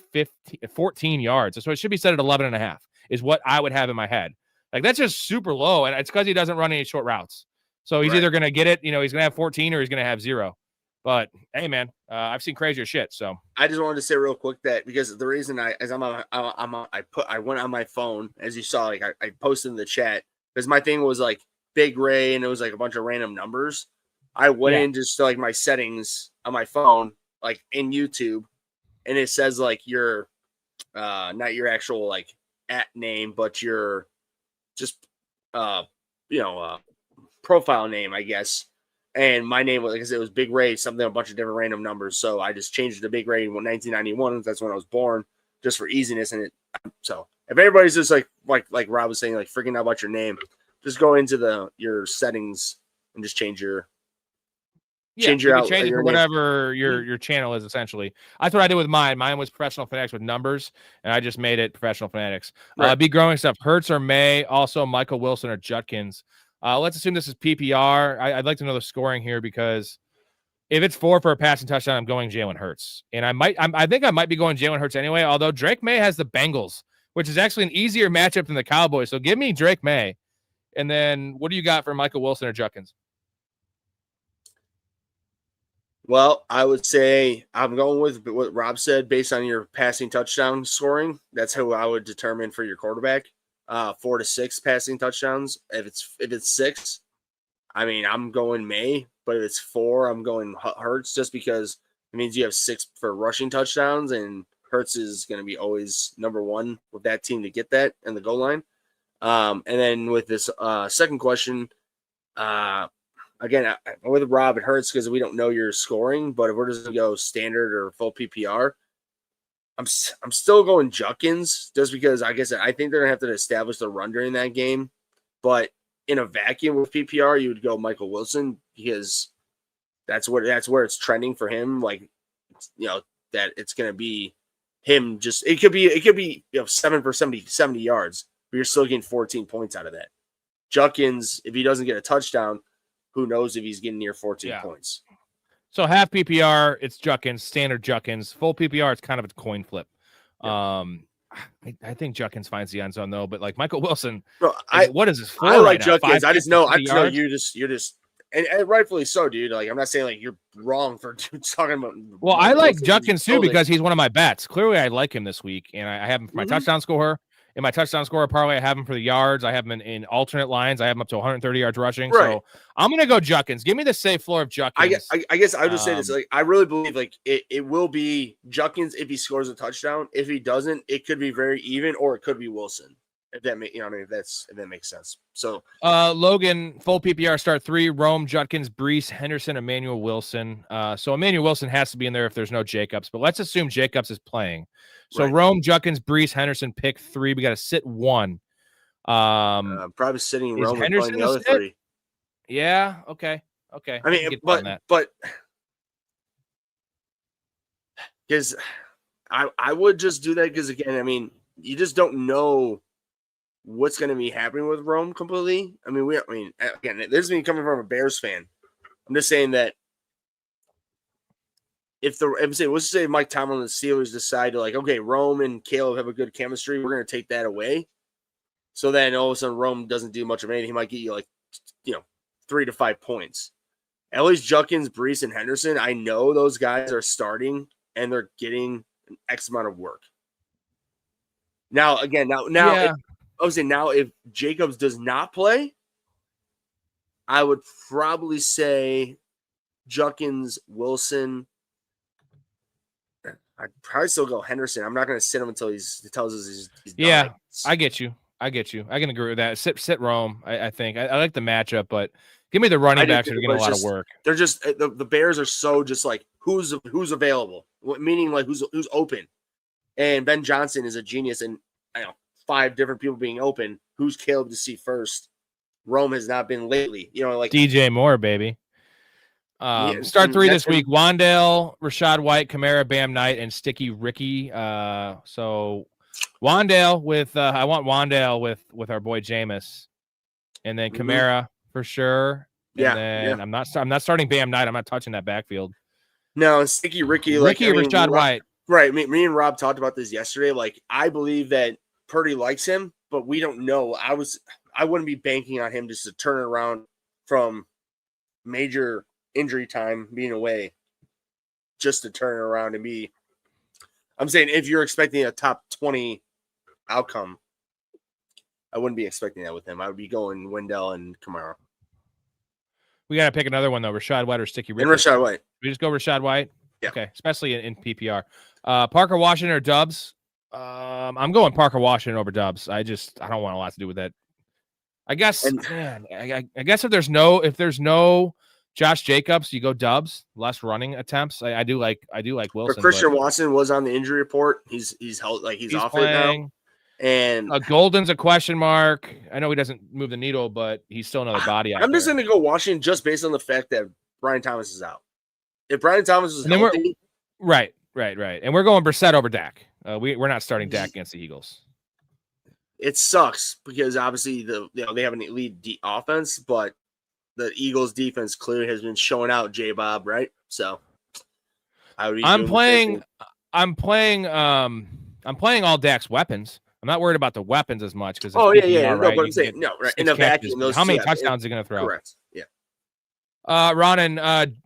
14 yards. So it should be set at 11.5 is what I would have in my head. Like that's just super low, and it's because he doesn't run any short routes. So he's either going to get it, he's going to have 14 or he's going to have 0. But hey, man, I've seen crazier shit. So I just wanted to say real quick that because the reason I went on my phone, as you saw, like I posted in the chat because my thing was like Big Ray and it was like a bunch of random numbers. I went in just to like my settings on my phone, like in YouTube, and it says like your not your actual like at name, but your just profile name, I guess. And my name was, like I said, it was Big Ray, something, a bunch of different random numbers. So I just changed it to Big Ray in 1991. That's when I was born, just for easiness. And so if everybody's just like Rob was saying, like freaking out about your name, just go into your settings and just change your change it for whatever your channel is. Essentially, that's what I did with mine. Mine was Professional Fanatics with numbers, and I just made it Professional Fanatics. Right. Be growing stuff. Hurts or May, also Michael Wilson or Judkins. Let's assume this is PPR. I'd like to know the scoring here because if it's 4 for a passing touchdown, I'm going Jalen Hurts, and I think I might be going Jalen Hurts anyway. Although Drake May has the Bengals, which is actually an easier matchup than the Cowboys. So give me Drake May, and then what do you got for Michael Wilson or Judkins? Well, I would say I'm going with what Rob said based on your passing touchdown scoring. That's who I would determine for your quarterback. 4 to 6 passing touchdowns. If it's 6, I mean, I'm going May, but if it's 4, I'm going Hurts just because it means you have 6 for rushing touchdowns, and Hurts is going to be always number 1 with that team to get that in the goal line. And then with this second question, again, I went with Rob. It hurts because we don't know your scoring, but if we're just going to go standard or full PPR, I'm still going Judkins just because, like I said, I think they're going to have to establish the run during that game. But in a vacuum with PPR, you would go Michael Wilson because that's where it's trending for him. Like, that it's going to be him. Just it could be 7 for 70 yards, but you're still getting 14 points out of that. Judkins, if he doesn't get a touchdown, who knows if he's getting near 14 points. So half PPR, it's Judkins, standard Judkins. Full PPR, it's kind of a coin flip. Yeah. I think Judkins finds the end zone though, but like Michael Wilson, bro, what is this? I like Judkins. I just know you're just and rightfully so, dude. Like, I'm not saying like you're wrong for talking about. Well, I like Wilson Judkins too building. because he's one of my bets. Clearly, I like him this week, and I have him for my touchdown scorer. In my touchdown scorer parlay, I have him for the yards. I have him in alternate lines. I have him up to 130 yards rushing. Right. So I'm going to go Judkins. Give me the safe floor of Judkins. I guess I would just say this. Like, I really believe like it will be Judkins if he scores a touchdown. If he doesn't, it could be very even, or it could be Wilson. If that makes if that makes sense. So Logan, full PPR start 3, Rome, Judkins, Brees, Henderson, Emmanuel Wilson. So Emmanuel Wilson has to be in there if there's no Jacobs, but let's assume Jacobs is playing. So right. Rome, Judkins, Brees, Henderson, pick 3. We got to sit 1. Probably sitting Rome and playing the other 3. Yeah. Okay. I mean, but because I would just do that because again, I mean, you just don't know what's going to be happening with Rome completely. I mean, again, this is me coming from a Bears fan. I'm just saying that let's say Mike Tomlin and the Steelers decide to like, okay, Rome and Caleb have a good chemistry, we're going to take that away. So then all of a sudden Rome doesn't do much of anything. He might get you like, 3 to 5 points. At least Judkins, Brees, and Henderson, I know those guys are starting and they're getting an X amount of work. Now, again, Yeah. Now if Jacobs does not play, I would probably say Judkins, Wilson. I'd probably still go Henderson. I'm not going to sit him until he tells us he's done. Yeah, I get you. I can agree with that. Sit Rome. I think I like the matchup, but give me the running backs that are getting a lot of work. They're just the Bears are so just like who's available, meaning like who's open. And Ben Johnson is a genius, and 5 different people being open. Who's Caleb to see first? Rome has not been lately. Like DJ Moore, baby. Start 3 this week. Wandale, Rashad White, Kamara, Bam Knight, and Sticky Ricky. So Wandale with I want Wandale with our boy Jameis, and then Kamara for sure. And then I'm not starting Bam Knight. I'm not touching that backfield. No, Sticky Ricky, Rashad White. Right. Me and Rob talked about this yesterday. Like, I believe that Purdy likes him, but we don't know. I wouldn't be banking on him just to turn it around from major injury time being away just to turn it around and be. I'm saying if you're expecting a top 20 outcome, I wouldn't be expecting that with him. I would be going Wendell and Kamara. We got to pick another one, though. Rashad White or Sticky Ricky? And Rashad White. We just go Rashad White? Yeah. Okay, especially in PPR. Parker Washington or Dubs? I'm going Parker Washington over Dubs. I don't want a lot to do with that. I guess, I guess if there's no Josh Jacobs, you go Dubs, less running attempts. I do like Wilson. But Christian Watson was on the injury report. He's held, like he's off playing. it now. And Golden's a question mark. I know he doesn't move the needle, but he's still another body. I'm just going to go Washington just based on the fact that Brian Thomas is out. If Brian Thomas is healthy, right, and we're going Brissett over Dak. We're not starting Dak against the Eagles. It sucks because obviously they have an elite offense, but the Eagles defense clearly has been showing out J-Bob, right? So I'm playing all Dak's weapons. I'm not worried about the weapons as much because but I'm saying right in the vacuum. How many touchdowns are going to throw? Correct. Yeah. Ronan,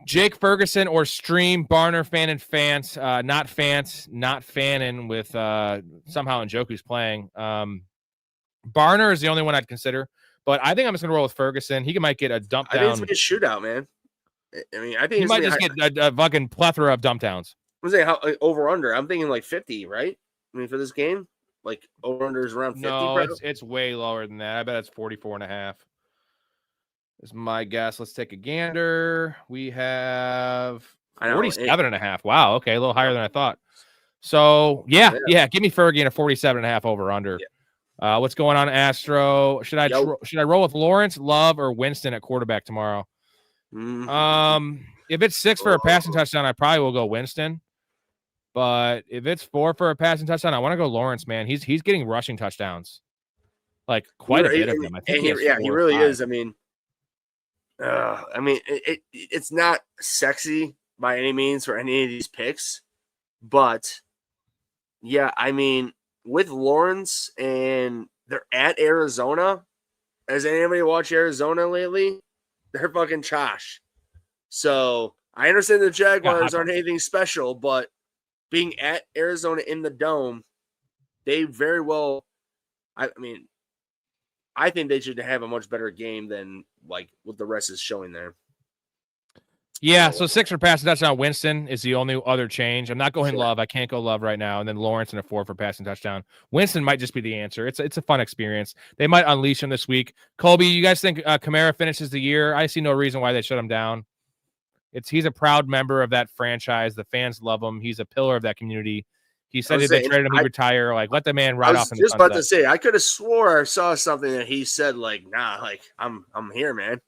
Jake Ferguson or Stream, Barner, Fannin, Fant, not Fant, not Fannin with somehow Njoku's playing. Barner is the only one I'd consider, but I think I'm just going to roll with Ferguson. He might get a dump down. I think it's going to be a shootout, man. I mean, I think he might just get a fucking plethora of dump downs. I'm saying over under. I'm thinking like 50, right? I mean, for this game, like over under is around 50. No, it's way lower than that. I bet it's 44.5. Is my guess. Let's take a gander. We have 47.5. Wow. Okay. A little higher than I thought. So yeah. Give me Fergie and a 47.5 over under. Yeah. What's going on, Astro? Should I roll with Lawrence, Love, or Winston at quarterback tomorrow? Mm-hmm. If it's 6 for a passing touchdown, I probably will go Winston. But if it's 4 for a passing touchdown, I want to go Lawrence, man. He's getting rushing touchdowns. Like quite a bit of them. I think he really is. I mean, it's not sexy by any means for any of these picks, but yeah, I mean, with Lawrence and they're at Arizona. Has anybody watched Arizona lately? they're fucking trash. So I understand the Jaguars aren't anything special, but being at Arizona in the Dome, they very well. I mean, I think they should have a much better game than like what the rest is showing there. Yeah, so 6 for passing touchdown. Winston is the only other change. I'm not going Love. I can't go Love right now. And then Lawrence and a 4 for passing touchdown. Winston might just be the answer. It's a fun experience. They might unleash him this week. Colby, you guys think Kamara finishes the year? I see no reason why they shut him down. He's a proud member of that franchise. The fans love him. He's a pillar of that community. He said if they traded him, he'd retire. Like, let the man ride off. I was just about to say, I could have swore I saw something that he said, like, nah, like, I'm here, man.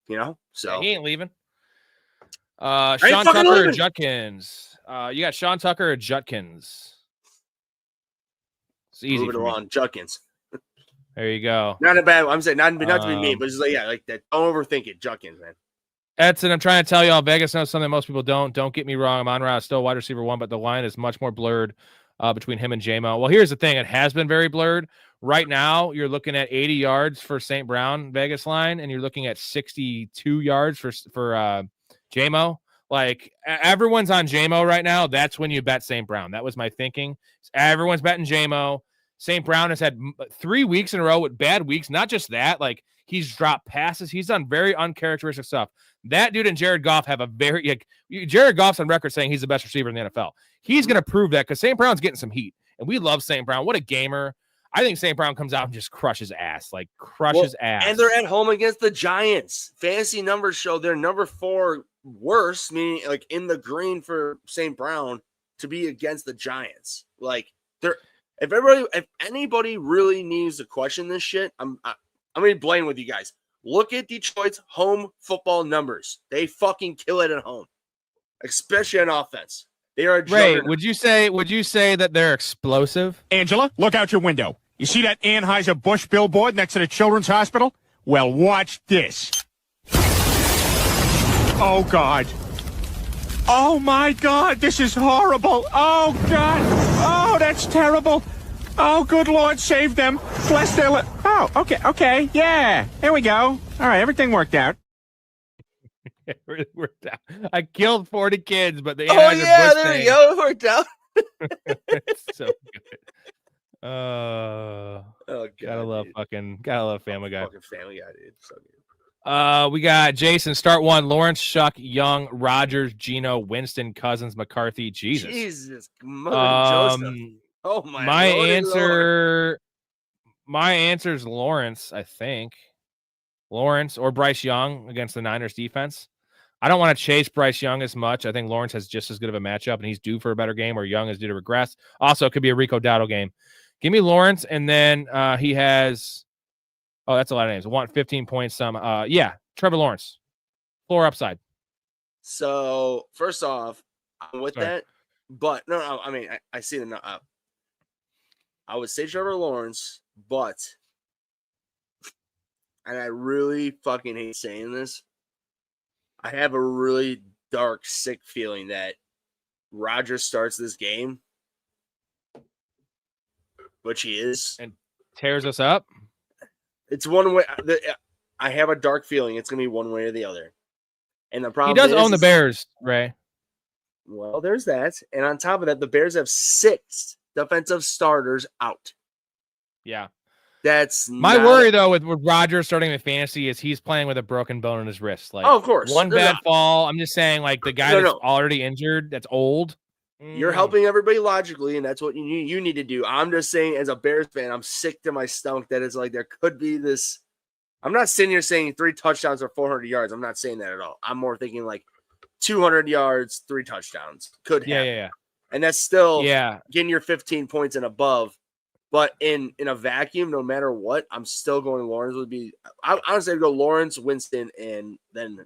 You know? So yeah, he ain't leaving. Sean Tucker or Judkins? You got Sean Tucker or Judkins? It's easy. Move it along, Judkins. There you go. Not a bad. I'm saying not to be mean, but just like like that. Don't overthink it, Judkins, man. Edson, I'm trying to tell y'all, Vegas knows something most people don't. Don't get me wrong. Amon-Ra is still wide receiver 1, but the line is much more blurred between him and J-Mo. Well, here's the thing. It has been very blurred. Right now, you're looking at 80 yards for St. Brown Vegas line, and you're looking at 62 yards for J-Mo. Like, everyone's on J-Mo right now. That's when you bet St. Brown. That was my thinking. Everyone's betting J-Mo. St. Brown has had 3 weeks in a row with bad weeks. Not just that, like, he's dropped passes. He's done very uncharacteristic stuff. That dude and Jared Goff have a very Jared Goff's on record saying he's the best receiver in the NFL. He's going to prove that because St. Brown's getting some heat, and we love St. Brown. What a gamer. I think St. Brown comes out and just crushes ass. And they're at home against the Giants. Fantasy numbers show they're number 4 worse, meaning like in the green for St. Brown to be against the Giants. Like, if anybody really needs to question this shit, I'm going to be blamed with you guys. Look at Detroit's home football numbers. They fucking kill it at home, especially on offense. They are Ray, would you say that they're explosive? Angela, look out your window. You see that Anheuser-Busch billboard next to the Children's Hospital? Well, watch this. Oh, God. Oh, my God. This is horrible. Oh, God. Oh, that's terrible. Oh, good Lord, save them. Bless their Oh, okay. Yeah. There we go. All right, everything worked out. It really worked out. I killed 40 kids, but the there you go. It worked out. It's so good. Oh, God, gotta love Family Guy. Fucking Family Guy, dude. So good. We got Jason, start 1, Lawrence, Shuck, Young, Rogers, Gino, Winston, Cousins, McCarthy, Jesus. Joseph. Oh my! My answer is Lawrence. I think Lawrence or Bryce Young against the Niners defense. I don't want to chase Bryce Young as much. I think Lawrence has just as good of a matchup, and he's due for a better game, or Young is due to regress. Also, it could be a Rico Dowdle game. Give me Lawrence, and then he has. Oh, that's a lot of names. I want 15 points. Trevor Lawrence, floor upside. So first off, I'm with that, but no. I mean, I see them. I would say Trevor Lawrence, but, and I really fucking hate saying this, I have a really dark, sick feeling that Rodgers starts this game, which he is, and tears us up. It's one way. I have a dark feeling it's going to be one way or the other. And the problem he does own the Bears, Ray. Well, there's that. And on top of that, the Bears have 6 defensive starters out. Yeah. That's my worry, though, with Rodgers starting with fantasy is he's playing with a broken bone in his wrist. Like, of course. One bad fall. I'm just saying, like, the guy that's already injured, that's old. You're helping everybody logically, and that's what you need to do. I'm just saying, as a Bears fan, I'm sick to my stomach that it's like there could be this. I'm not sitting here saying 3 touchdowns or 400 yards. I'm not saying that at all. I'm more thinking like 200 yards, 3 touchdowns could happen. Yeah. And that's still getting your 15 points and above. But in a vacuum, no matter what, I'm still going Lawrence would be – I honestly I'd go Lawrence, Winston, and then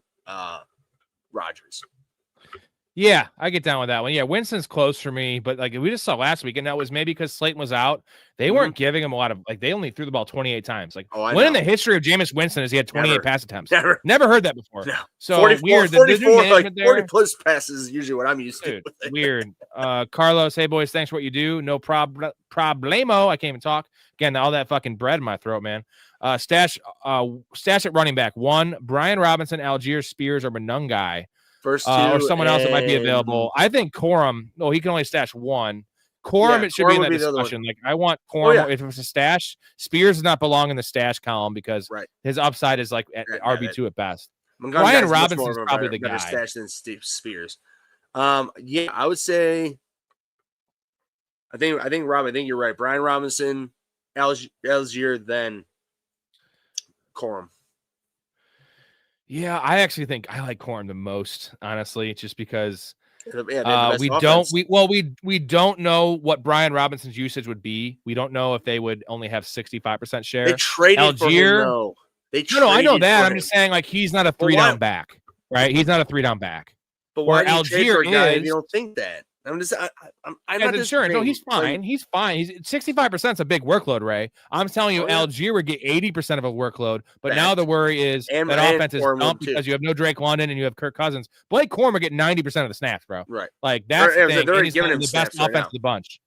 Rodgers. Yeah, I get down with that one. Yeah, Winston's close for me, but like we just saw last week, and that was maybe because Slayton was out. They weren't giving him a lot of they only threw the ball 28 times. Like when in the history of Jameis Winston has he had 28 pass attempts? Never heard that before. No. So 44, weird. 44 like 40 plus passes is usually what I'm used to. Weird. Carlos, hey boys, thanks for what you do. No problemo. I can't even talk. Again, all that fucking bread in my throat, man. Stash at running back. 1, Brian Robinson, Algier, Spears, or Monungai. First 2, or someone else that might be available. I think Corum. No, he can only stash 1. Corum, it should be in that discussion. Like I want Corum. If it's a stash, Spears does not belong in the stash column because his upside is like at RB2 at best. Brian Robinson is probably the guy. Stash than Steve Spears. Yeah, I would say. I think Rob. I think you're right. Brian Robinson, Algier, then Corum. Yeah, I actually think I like Corum the most, honestly, just because we don't know what Brian Robinson's usage would be. We don't know if they would only have 65% share. They traded Algier. For him, no. No, I know that. I'm just saying, like, he's not a 3-down back, right? He's not a 3-down back. But why Algier is? You don't think that? I'm just. I'm not insurance. No, he's fine. He's fine. He's 65% is a big workload, Ray. I'm telling you, Algier would get 80% of a workload. But now the worry is that offense is dumped because you have no Drake London and you have Kirk Cousins. Blake Corum would get 90% of the snaps, bro. Right. Like that's the thing. They're he's giving him the best offense of the bunch.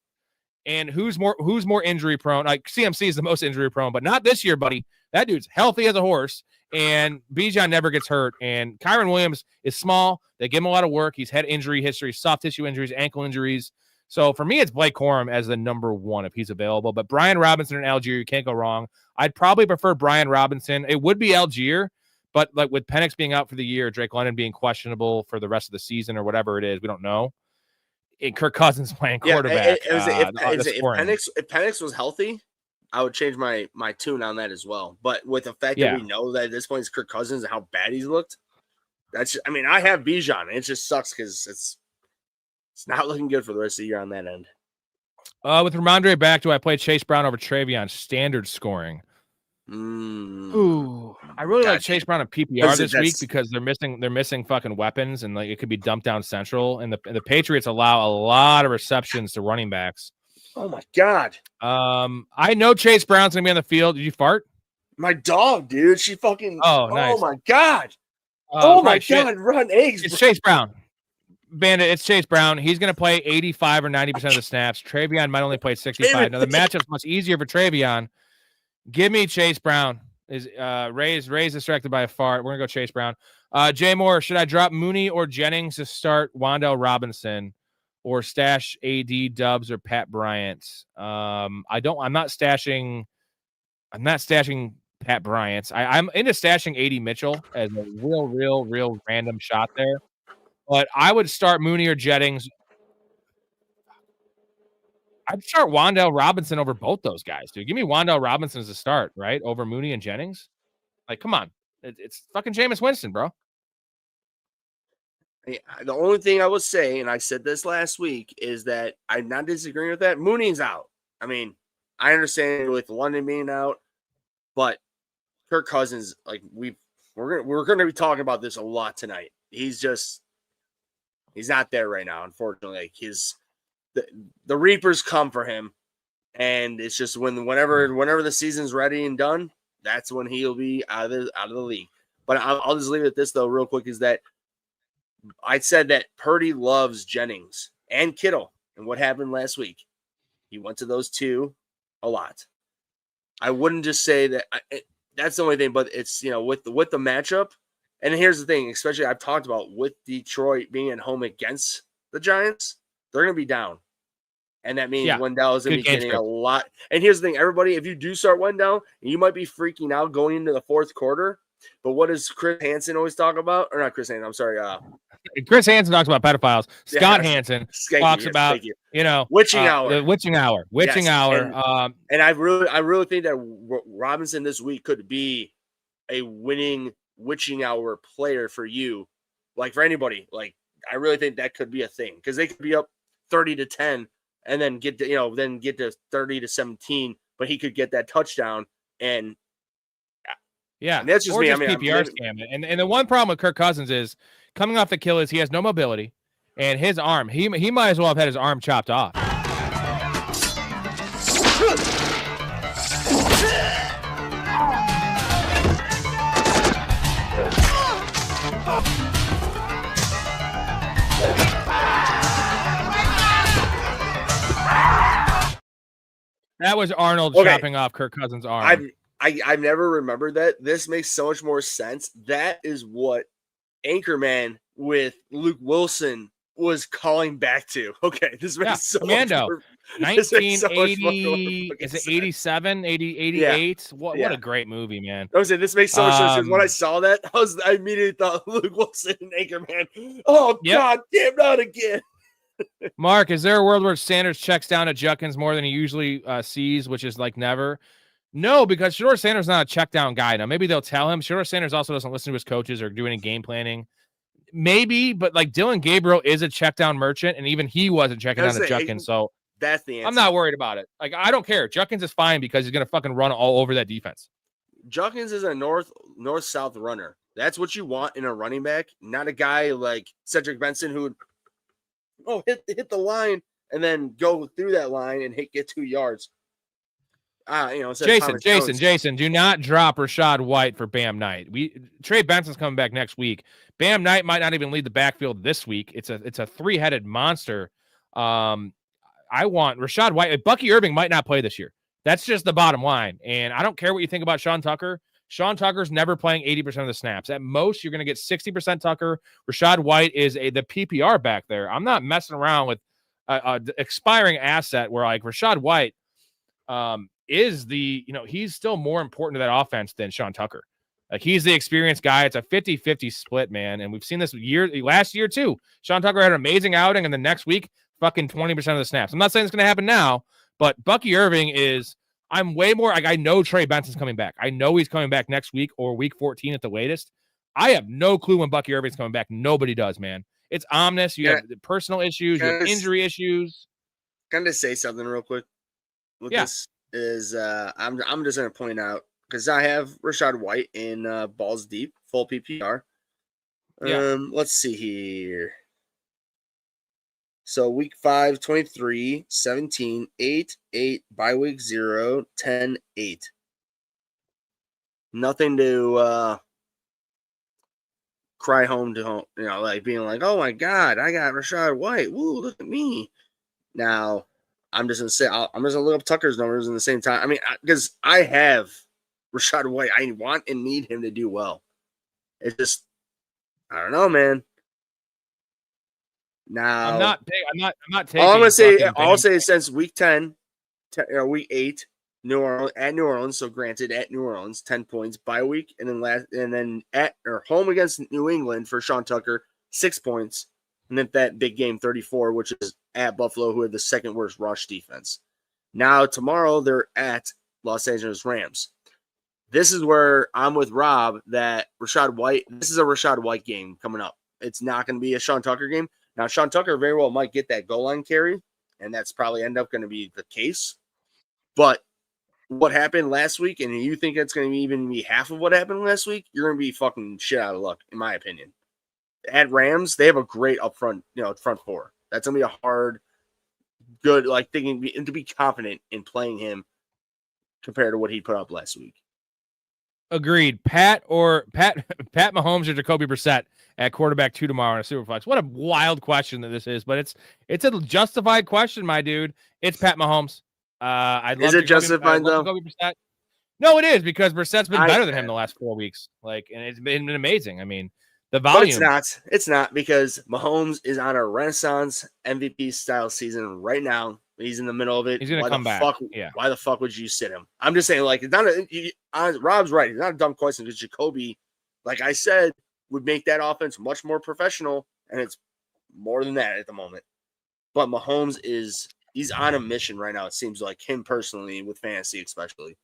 And who's more injury prone? Like CMC is the most injury prone, but not this year, buddy. That dude's healthy as a horse. And Bijan never gets hurt. And Kyron Williams is small. They give him a lot of work. He's had injury history, soft tissue injuries, ankle injuries. So for me, it's Blake Corum as the number 1 if he's available. But Brian Robinson and Algier, you can't go wrong. I'd probably prefer Brian Robinson. It would be Algier, but like with Penix being out for the year, Drake London being questionable for the rest of the season or whatever it is, we don't know. And Kirk Cousins playing quarterback. If Penix was healthy, I would change my tune on that as well. But with the fact that we know that at this point it's Kirk Cousins and how bad he's looked, I have Bijan. It just sucks because it's not looking good for the rest of the year on that end. With Ramondre back, do I play Chase Brown over Travion standard scoring? Ooh, I really like Chase Brown and PPR this week because they're missing fucking weapons and like it could be dumped down central. And the Patriots allow a lot of receptions to running backs. Oh my God. I know Chase Brown's gonna be on the field. Did you fart? My dog, dude. She fucking. Oh, nice. Oh my God. Oh my God. Run eggs. It's Chase Brown. Bandit, it's Chase Brown. He's going to play 85 or 90% of the snaps. Travion might only play 65. Now, the matchup's much easier for Travion. Give me Chase Brown. Ray's distracted by a fart. We're going to go Chase Brown. Jay Moore, should I drop Mooney or Jennings to start Wan'Dale Robinson or stash AD Dubs or Pat Bryant? I'm not stashing Pat Bryant. I'm into stashing AD Mitchell as a real random shot there. But I would start Mooney or Jennings. I'd start Wan'Dale Robinson over both those guys, dude. Give me Wan'Dale Robinson as a start, right? Over Mooney and Jennings. Like, come on. It's fucking Jameis Winston, bro. The only thing I will say, and I said this last week, is that I'm not disagreeing with that. Mooney's out. I mean, I understand with London being out, but Kirk Cousins, like we're going to be talking about this a lot tonight. He's not there right now, unfortunately. Like the Reapers come for him, and it's just whenever the season's ready and done, that's when he'll be out of the league. But I'll just leave it at this though, real quick, is that I said that Purdy loves Jennings and Kittle, and what happened last week? He went to those two a lot. I wouldn't just say that. That's the only thing, but it's with the matchup. And here's the thing, especially I've talked about with Detroit being at home against the Giants, they're going to be down. And that means Wendell is going to be getting a lot. And here's the thing, everybody, if you do start Wendell, you might be freaking out going into the fourth quarter. But what does Chris Hansen always talk about? Or not Chris Hansen, I'm sorry. Chris Hansen talks about pedophiles. Scott Hansen talks about, witching hour. The witching hour. And I really think that Robinson this week could be a winning witching hour player for you, like for anybody. Like I really think that could be a thing because they could be up 30-10 and then get to 30-17, but he could get that touchdown and that's just me. PPR scam. And the one problem with Kirk Cousins is coming off the Achilles, he has no mobility And his arm, he might as well have had his arm chopped off. That was Arnold chopping off Kirk Cousins' arm. I've never remembered that. This makes so much more sense. That is what Anchorman with Luke Wilson was calling back to. Okay, this makes so much more 1980, is it 87, 88? What a great movie, man. I was saying, this makes so much sense. When I saw that, I immediately thought Luke Wilson and Anchorman. Oh, God damn, not again. Mark, is there a world where Sanders checks down at Judkins more than he usually sees, which is like never? No, because Shedeur Sanders is not a check down guy. Now, maybe they'll tell him. Shedeur Sanders also doesn't listen to his coaches or do any game planning. Maybe, but like Dylan Gabriel is a check down merchant, and even he wasn't checking down at Judkins. So that's the answer. I'm not worried about it. Like, I don't care. Judkins is fine because he's going to fucking run all over that defense. Judkins is a north-south runner. That's what you want in a running back, not a guy like Cedric Benson who would hit the line and then go through that line and get 2 yards. Jason, do not drop Rachaad White for Bam Knight. Trey Benson's coming back next week. Bam Knight might not even lead the backfield this week. It's a three-headed monster. I want Rachaad White. Bucky Irving might not play this year. That's just the bottom line. And I don't care what you think about Sean Tucker. Sean Tucker's never playing 80% of the snaps. At most, you're going to get 60% Tucker. Rachaad White is the PPR back there. I'm not messing around with an expiring asset where like Rachaad White is he's still more important to that offense than Sean Tucker. Like, he's the experienced guy. It's a 50-50 split, man. And we've seen this last year too. Sean Tucker had an amazing outing, and the next week, fucking 20% of the snaps. I'm not saying it's going to happen now, but Bucky Irving I'm way more like, I know Trey Benson's coming back. I know he's coming back next week or week 14 at the latest. I have no clue when Bucky Irving's coming back. Nobody does, man. It's ominous. You have personal issues, you have injury issues. Can I just say something real quick? This is I'm just going to point out, because I have Rachaad White in balls deep, full PPR. Let's see here. So week 5, 23, 17, 8, 8, bye week 0, 10, 8. Nothing to cry home to home, like being like, oh my God, I got Rachaad White. Woo, look at me. Now, I'm just going to say, I'm just going to look up Tucker's numbers in the same time. I mean, because I have Rachaad White. I want and need him to do well. It's just, I don't know, man. Now, I'm not taking. I'll say since week 10, week 8, New Orleans. So granted, at New Orleans, 10 points bye week, and then at or home against New England for Sean Tucker, 6 points, and then that big game 34, which is at Buffalo, who had the second worst rush defense. Now tomorrow they're at Los Angeles Rams. This is where I'm with Rob that Rachaad White. This is a Rachaad White game coming up. It's not going to be a Sean Tucker game. Now, Sean Tucker very well might get that goal line carry, and that's probably end up going to be the case. But what happened last week, and you think it's going to even be half of what happened last week, you're going to be fucking shit out of luck, in my opinion. At Rams, they have a great front four. That's going to be a hard, good, like thinking and to be confident in playing him compared to what he put up last week. Agreed. Pat Mahomes or Jacoby Brissett at quarterback 2 tomorrow in a Superflex. What a wild question that this is, but it's a justified question, my dude. It's Pat Mahomes. Is it justified though? No, it is, because Brissett's been better than him the last 4 weeks. Like, and it's been amazing. I mean, the volume. But it's not because Mahomes is on a Renaissance MVP style season right now. He's in the middle of it. He's going to come back. Why the fuck would you sit him? I'm just saying, like, it's not Rob's right. It's not a dumb question because Jacoby, like I said, would make that offense much more professional, and it's more than that at the moment. But Mahomes he's on a mission right now. It seems like him personally with fantasy, especially.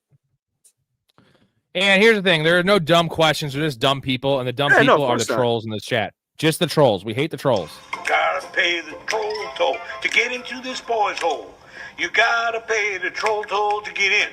And here's the thing: there are no dumb questions. They're just dumb people, and the dumb people are the trolls in this chat. Just the trolls. We hate the trolls. Gotta pay the troll toll to get into this boy's hole. You gotta pay the troll toll to get in.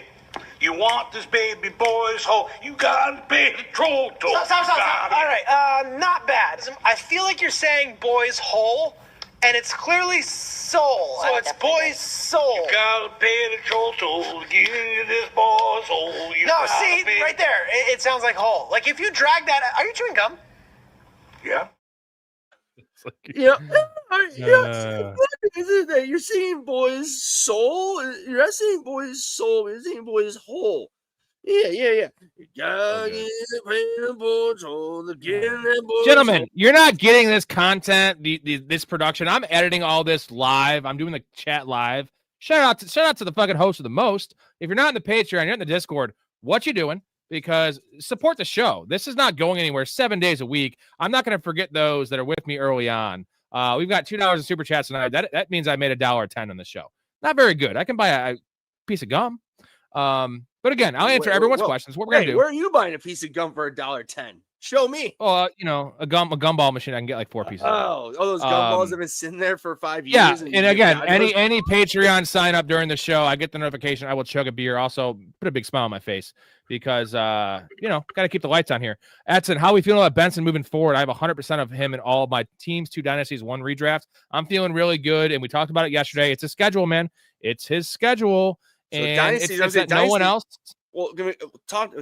You want this baby boy's hole, you gotta pay the troll toll. Stop. All right, not bad. I feel like you're saying boy's hole, And it's clearly soul. So it's boys' soul. You gotta pay the troll toll to get into this boy's hole. No, see, right there. It sounds like hole. Like if you drag that, are you chewing gum? Yeah. Yeah. You're seeing boys' soul. You're not seeing boys' soul. You're seeing boys' hole. Yeah. Gentlemen, you're not getting this content, this production. I'm editing all this live. I'm doing the chat live. Shout out to the fucking host of the most. If you're not in the Patreon, you're in the Discord. What you doing? Because support the show. This is not going anywhere 7 days a week. I'm not going to forget those that are with me early on. We've got $2 in super chats tonight. That means I made $1.10 on the show. Not very good. I can buy a piece of gum. But again, I'll answer everyone's questions. What we're gonna do? Where are you buying a piece of gum for $1.10? Show me. Oh, a gumball machine. I can get like 4 pieces. Those gumballs have been sitting there for 5 years. Yeah, and again, any Patreon sign up during the show, I get the notification. I will chug a beer. Also, put a big smile on my face because got to keep the lights on here. Edson, how are we feeling about Benson moving forward? I have 100% of him in all of my teams, 2 dynasties, 1 redraft. I'm feeling really good, and we talked about it yesterday. It's a schedule, man. It's his schedule. So and dynasties, it's that no one else. Well,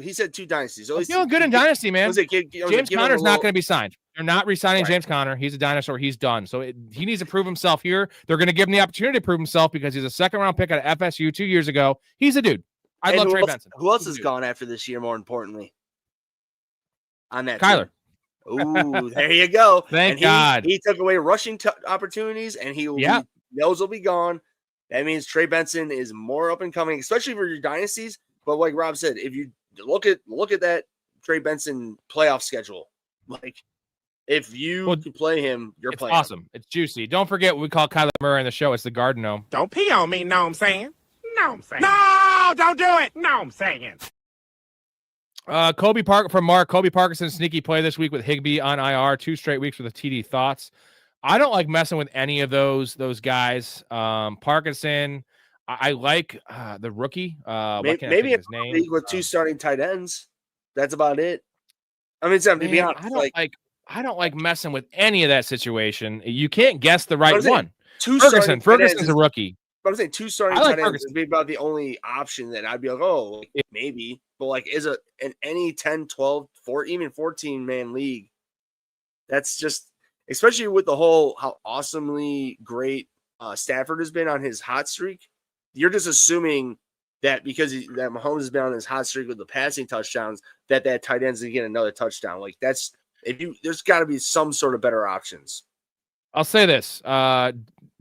he said 2 dynasties. So I'm feeling good in dynasty, man. James Conner's not going to be signed. They're not re-signing James Conner. He's a dinosaur. He's done. So he needs to prove himself here. They're going to give him the opportunity to prove himself because he's a second-round pick out of FSU 2 years ago. He's a dude. I love Trey Benson. Who else has gone after this year, more importantly? On that Kyler. Ooh, there you go. Thank God. He took away rushing opportunities, and he knows will be gone. That means Trey Benson is more up and coming, especially for your dynasties. But like Rob said, if you look at that Trey Benson playoff schedule, like if you can play him, you're playing. Awesome. Him. It's juicy. Don't forget what we call Kyler Murray in the show. It's the Garden Gnome. Don't pee on me, know what I'm saying? No, don't do it. No, I'm saying. Kobe Parkinson sneaky play this week with Higbee on IR. 2 straight weeks with a TD thoughts. I don't like messing with any of those guys. Parkinson, I like the rookie. Maybe his name with 2 starting tight ends. That's about it. I mean, to be honest, I don't like messing with any of that situation. You can't guess the right one. Ferguson's a rookie. But I'm saying 2 starting tight ends would be about the only option that I'd be like, maybe. But like, is in any 10, 12, 14-man league, that's just, especially with the whole how awesomely great Stafford has been on his hot streak. You're just assuming that because that Mahomes has been on his hot streak with the passing touchdowns, that tight end's gonna get another touchdown. Like there's got to be some sort of better options. I'll say this: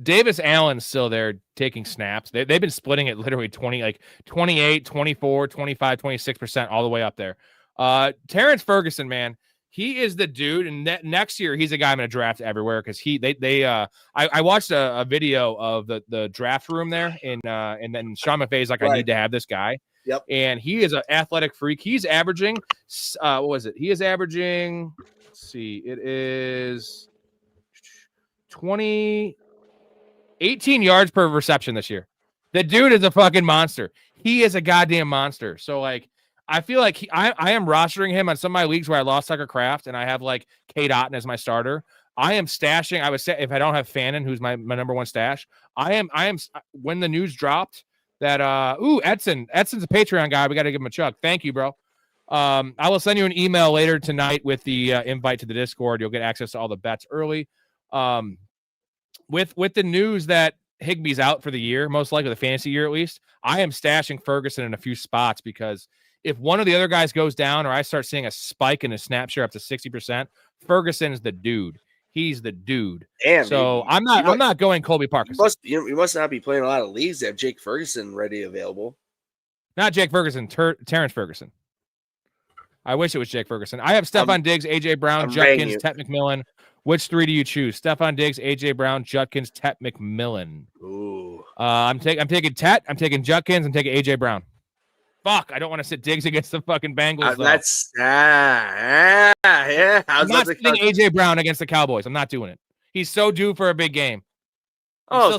Davis Allen's still there taking snaps. They've been splitting it literally 28, 24, 25, 26% all the way up there. Terrence Ferguson, man. He is the dude, and next year he's a guy I'm going to draft everywhere because I watched a video of the draft room there, and then Sean McVay's like, I need to have this guy. Yep. And he is an athletic freak. He's averaging, what was it? He is averaging, let's see, it is 18 yards per reception this year. The dude is a fucking monster. He is a goddamn monster. So like, I feel like I am rostering him on some of my leagues where I lost Tucker Kraft and I have like Kate Otten as my starter. I am stashing. I would say if I don't have Fannin, who's my number 1 stash, I am when the news dropped that Edson's a Patreon guy. We got to give him a chug. Thank you, bro. I will send you an email later tonight with the invite to the Discord. You'll get access to all the bets early. With the news that Higbee's out for the year, most likely the fantasy year at least, I am stashing Ferguson in a few spots because if one of the other guys goes down or I start seeing a spike in his snap share up to 60%, Ferguson is the dude. He's the dude. Damn, so I'm not going Colby Parkinson. You must not be playing a lot of leagues that have Jake Ferguson ready available. Not Jake Ferguson, Terrence Ferguson. I wish it was Jake Ferguson. I have Stephon Diggs, AJ Brown, Judkins, Tet McMillan. Which 3 do you choose? Stephon Diggs, AJ Brown, Judkins, Tet McMillan. Ooh. I'm taking Tet. I'm taking Judkins. I'm taking AJ Brown. Fuck, I don't want to sit Diggs against the fucking Bengals. Yeah. I'm not sitting AJ Brown against the Cowboys. I'm not doing it. He's so due for a big game. So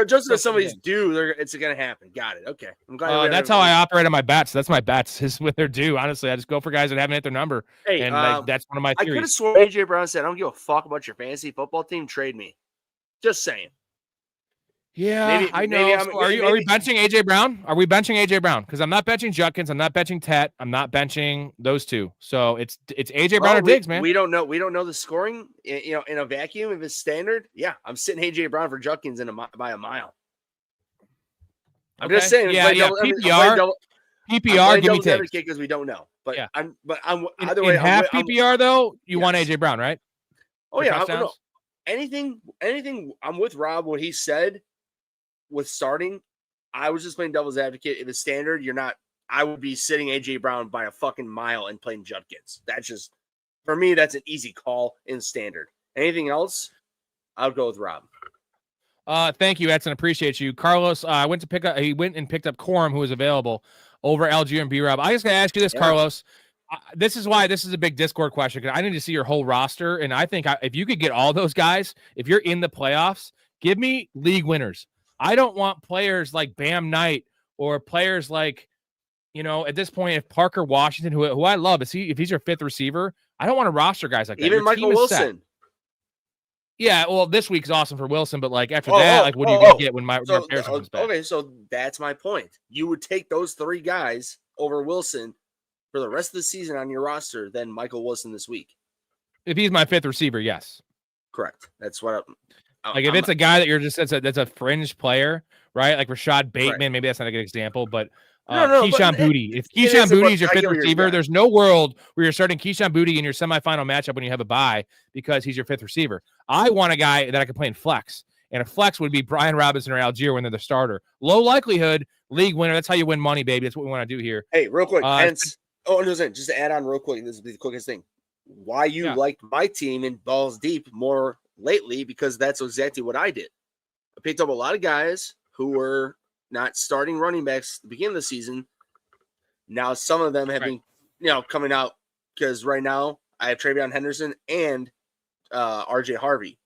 just as somebody's due, it's going to happen. Got it. Okay. I'm glad. That's how I operate on my bets. That's my bets is when they're due. Honestly, I just go for guys that haven't hit their number. Hey, and that's one of my theories. I could have sworn AJ Brown said, "I don't give a fuck about your fantasy football team. Trade me." Just saying. Yeah, I know. So are we benching AJ Brown? Are we benching AJ Brown? Because I'm not benching Judkins. I'm not benching Tet. I'm not benching those two. So it's AJ Brown or Diggs, man. We don't know. We don't know the scoring. In a vacuum, if it's standard, yeah, I'm sitting AJ Brown for Judkins by a mile. I'm just saying. Yeah. PPR, give me Diggs because we don't know. But yeah. I'm either way. In half PPR though, you want AJ Brown, right? Oh yeah. No, anything. I'm with Rob. What he said with starting, I was just playing devil's advocate. If it's standard, you're not. I would be sitting AJ Brown by a fucking mile and playing Judkins. That's just for me. That's an easy call in standard. Anything else, I'll go with Rob. Thank you, Edson. Appreciate you. Carlos, he went and picked up Quorum, who was available over Algier and B-Rob. I just got to ask you this, Carlos. This is why this is a big Discord question, because I need to see your whole roster. And I think if you could get all those guys, if you're in the playoffs, give me league winners. I don't want players like Bam Knight or players like, at this point, if Parker Washington, who I love, if he's your fifth receiver, I don't want to roster guys like that. Even Michael Wilson. Yeah, well, this week's awesome for Wilson, but like after that, what are you gonna get when Mark Harrison comes back? Okay, so that's my point. You would take those three guys over Wilson for the rest of the season on your roster than Michael Wilson this week. If he's my fifth receiver, yes, correct. That's what. If it's a guy that you're just that's a fringe player, right? Like Rashad Bateman, right. Maybe that's not a good example, but. Keyshawn Boutte. If Keyshawn Boutte is your fifth receiver, there's no world where you're starting Keyshawn Boutte in your semifinal matchup when you have a bye because he's your fifth receiver. I want a guy that I can play in flex, and a flex would be Brian Robinson or Algier when they're the starter. Low likelihood league winner. That's how you win money, baby. That's what we want to do here. Hey, real quick, just to add on real quick. This is the quickest thing. Why you liked my team in balls deep more lately? Because that's exactly what I did. I picked up a lot of guys who were not starting running backs at the beginning of the season. Now some of them have been, coming out because right now I have Travion Henderson and RJ Harvey.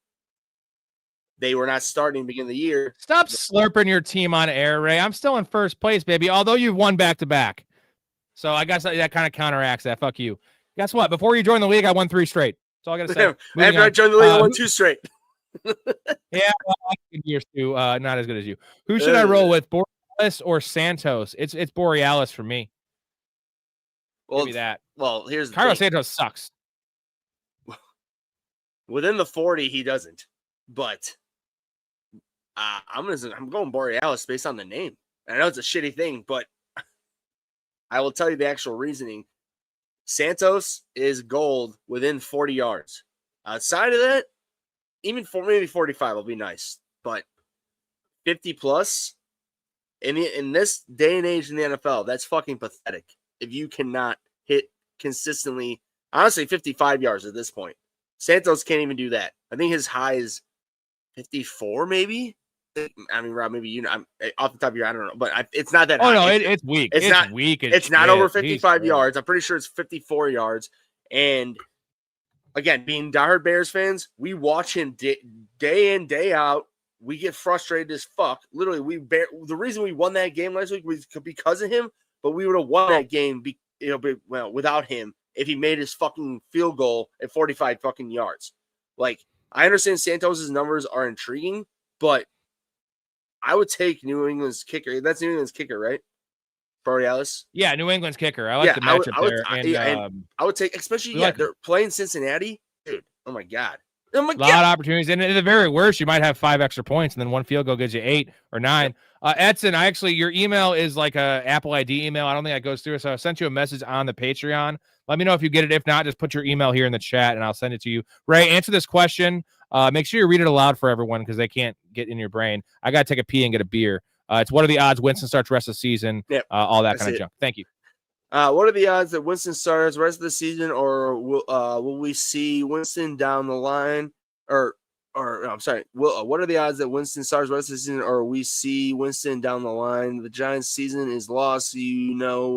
They were not starting at the beginning of the year. Stop slurping your team on air, Ray. I'm still in first place, baby, although you've won back-to-back. So I guess that kind of counteracts that. Fuck you. Guess what? Before you joined the league, I won 3 straight. That's all I got to say. After I joined the league, I won 2 straight. Yeah, years too. Not as good as you. Who should I roll with, Borealis or Santos? It's Borealis for me. Well, give me that. Well, here's the Carlos thing. Santos sucks. Within the 40, he doesn't. But I'm going Borealis based on the name. I know it's a shitty thing, but I will tell you the actual reasoning. Santos is gold within 40 yards. Outside of that, even maybe 45 will be nice, but 50 plus in this day and age in the NFL, that's fucking pathetic. If you cannot hit consistently, honestly, 55 yards at this point, Santos can't even do that. I think his high is 54, maybe. I mean, Rob, maybe I'm off the top of your, I don't know, but it's not that. Oh high. No, it's weak. It's not weak. It's not over 55 yards. I'm pretty sure it's 54 yards, and. Again, being diehard Bears fans, we watch him day in, day out. We get frustrated as fuck. Literally, the reason we won that game last week was because of him, but we would have won that game without him if he made his fucking field goal at 45 fucking yards. Like, I understand Santos's numbers are intriguing, but I would take New England's kicker. That's New England's kicker, right? Borealis. Yeah, New England's kicker. I like the matchup there. And I would take, especially they're playing Cincinnati, dude. Oh my god, a lot of opportunities, and at the very worst, you might have 5 extra points, and then one field goal gives you 8 or 9. Edson, your email is like a Apple ID email. I don't think that goes through, so I sent you a message on the Patreon. Let me know if you get it. If not, just put your email here in the chat, and I'll send it to you. Ray, answer this question. Make sure you read it aloud for everyone because they can't get in your brain. I got to take a pee and get a beer. It's what are the odds Winston starts the rest of the season? Yep, all that kind of junk. Thank you. What are the odds that Winston starts the rest of the season, or will we see Winston down the line? What are the odds that Winston starts the rest of the season, or we see Winston down the line? The Giants' season is lost. You know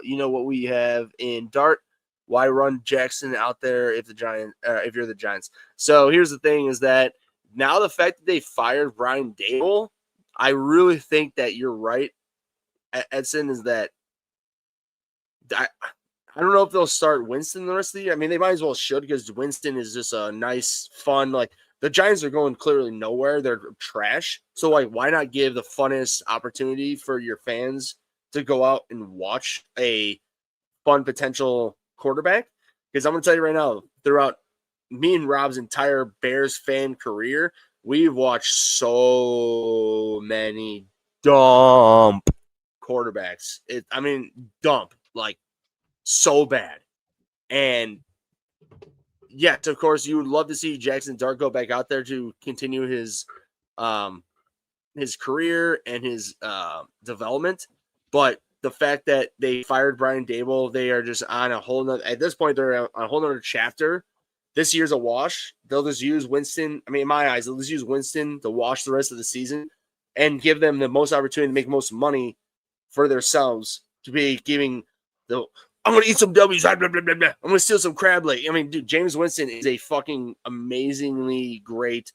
what we have in Dart. Why run Jackson out there if you're the Giants? So here's the thing: is that now the fact that they fired Brian Daboll. I really think that you're right, Edson, is that I don't know if they'll start Winston the rest of the year. I mean, they might as well should because Winston is just a nice, fun, like The Giants are going clearly nowhere. They're trash. So, like, why not give the funnest opportunity for your fans to go out and watch a fun potential quarterback? Because I'm going to tell you right now, throughout me and Rob's entire Bears fan career, we've watched so many dump quarterbacks. Dump, like, so bad. And yes, of course, you would love to see Jackson Dart go back out there to continue his career and his development. But the fact that they fired Brian Daboll, they are just on a whole nother, at this point, they're on a whole nother chapter. This year's a wash. They'll just use Winston. I mean, in my eyes, they'll just use Winston to wash the rest of the season and give them the most opportunity to make most money for themselves to be giving the, I'm going to eat some W's. Blah, blah, blah, blah. I'm going to steal some crab leg. I mean, dude, Jameis Winston is a fucking amazingly great,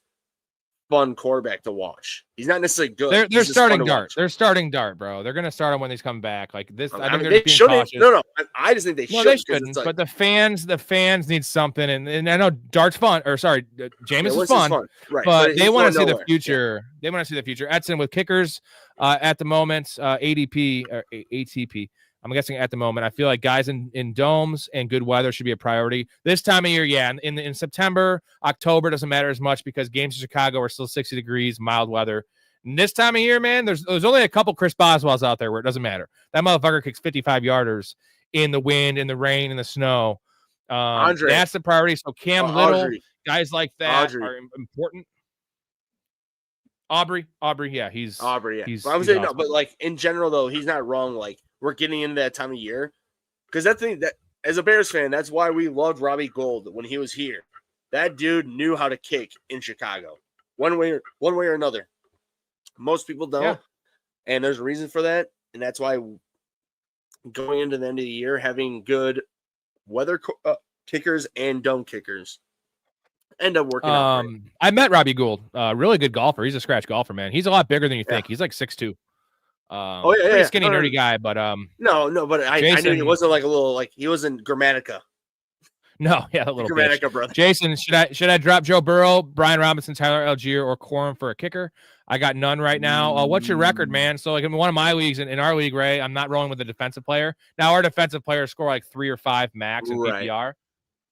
fun quarterback to watch. He's not necessarily good. They're starting Dart. They're starting Dart, bro. They're going to start him when he's come back. Like this, I think they shouldn't. No. I just think they should. No, they shouldn't. Like, but the fans need something. And I know Dart's fun. Or sorry, Jameis is fun. Right? But they want to see the future. Yeah. They want to see the future. Edson with kickers at the moment. ADP or ATP. I'm guessing at the moment. I feel like guys in domes and good weather should be a priority. This time of year, yeah. In September, October doesn't matter as much because games in Chicago are still 60 degrees, mild weather. And this time of year, man, there's only a couple Chris Boswells out there where it doesn't matter. That motherfucker kicks 55-yarders in the wind, in the rain, in the snow. That's the priority. So Cam Little, guys like that are important. Aubrey, yeah, he's Aubrey. Yeah, he's, I was he's saying awesome. no, but like in general though, he's not wrong. Like we're getting into that time of year because that as a Bears fan, that's why we loved Robbie Gould when he was here. That dude knew how to kick in Chicago, one way or another. Most people don't, and there's a reason for that, and that's why going into the end of the year having good weather kickers and dome kickers end up working out great. I met Robbie Gould, really good golfer. He's a scratch golfer, man. He's a lot bigger than you think. He's like 6'2". Pretty skinny, nerdy guy, but no, but I knew he wasn't like a little like he wasn't Grammatica. No, yeah, a little Grammatica, brother. Jason, should I drop Joe Burrow, Brian Robinson, Tyler Algier, or Corum for a kicker? I got none right now. What's your record, man? So like in one of my leagues, in our league, Ray, I'm not rolling with a defensive player. Now our defensive players score like 3 or 5 max in PPR,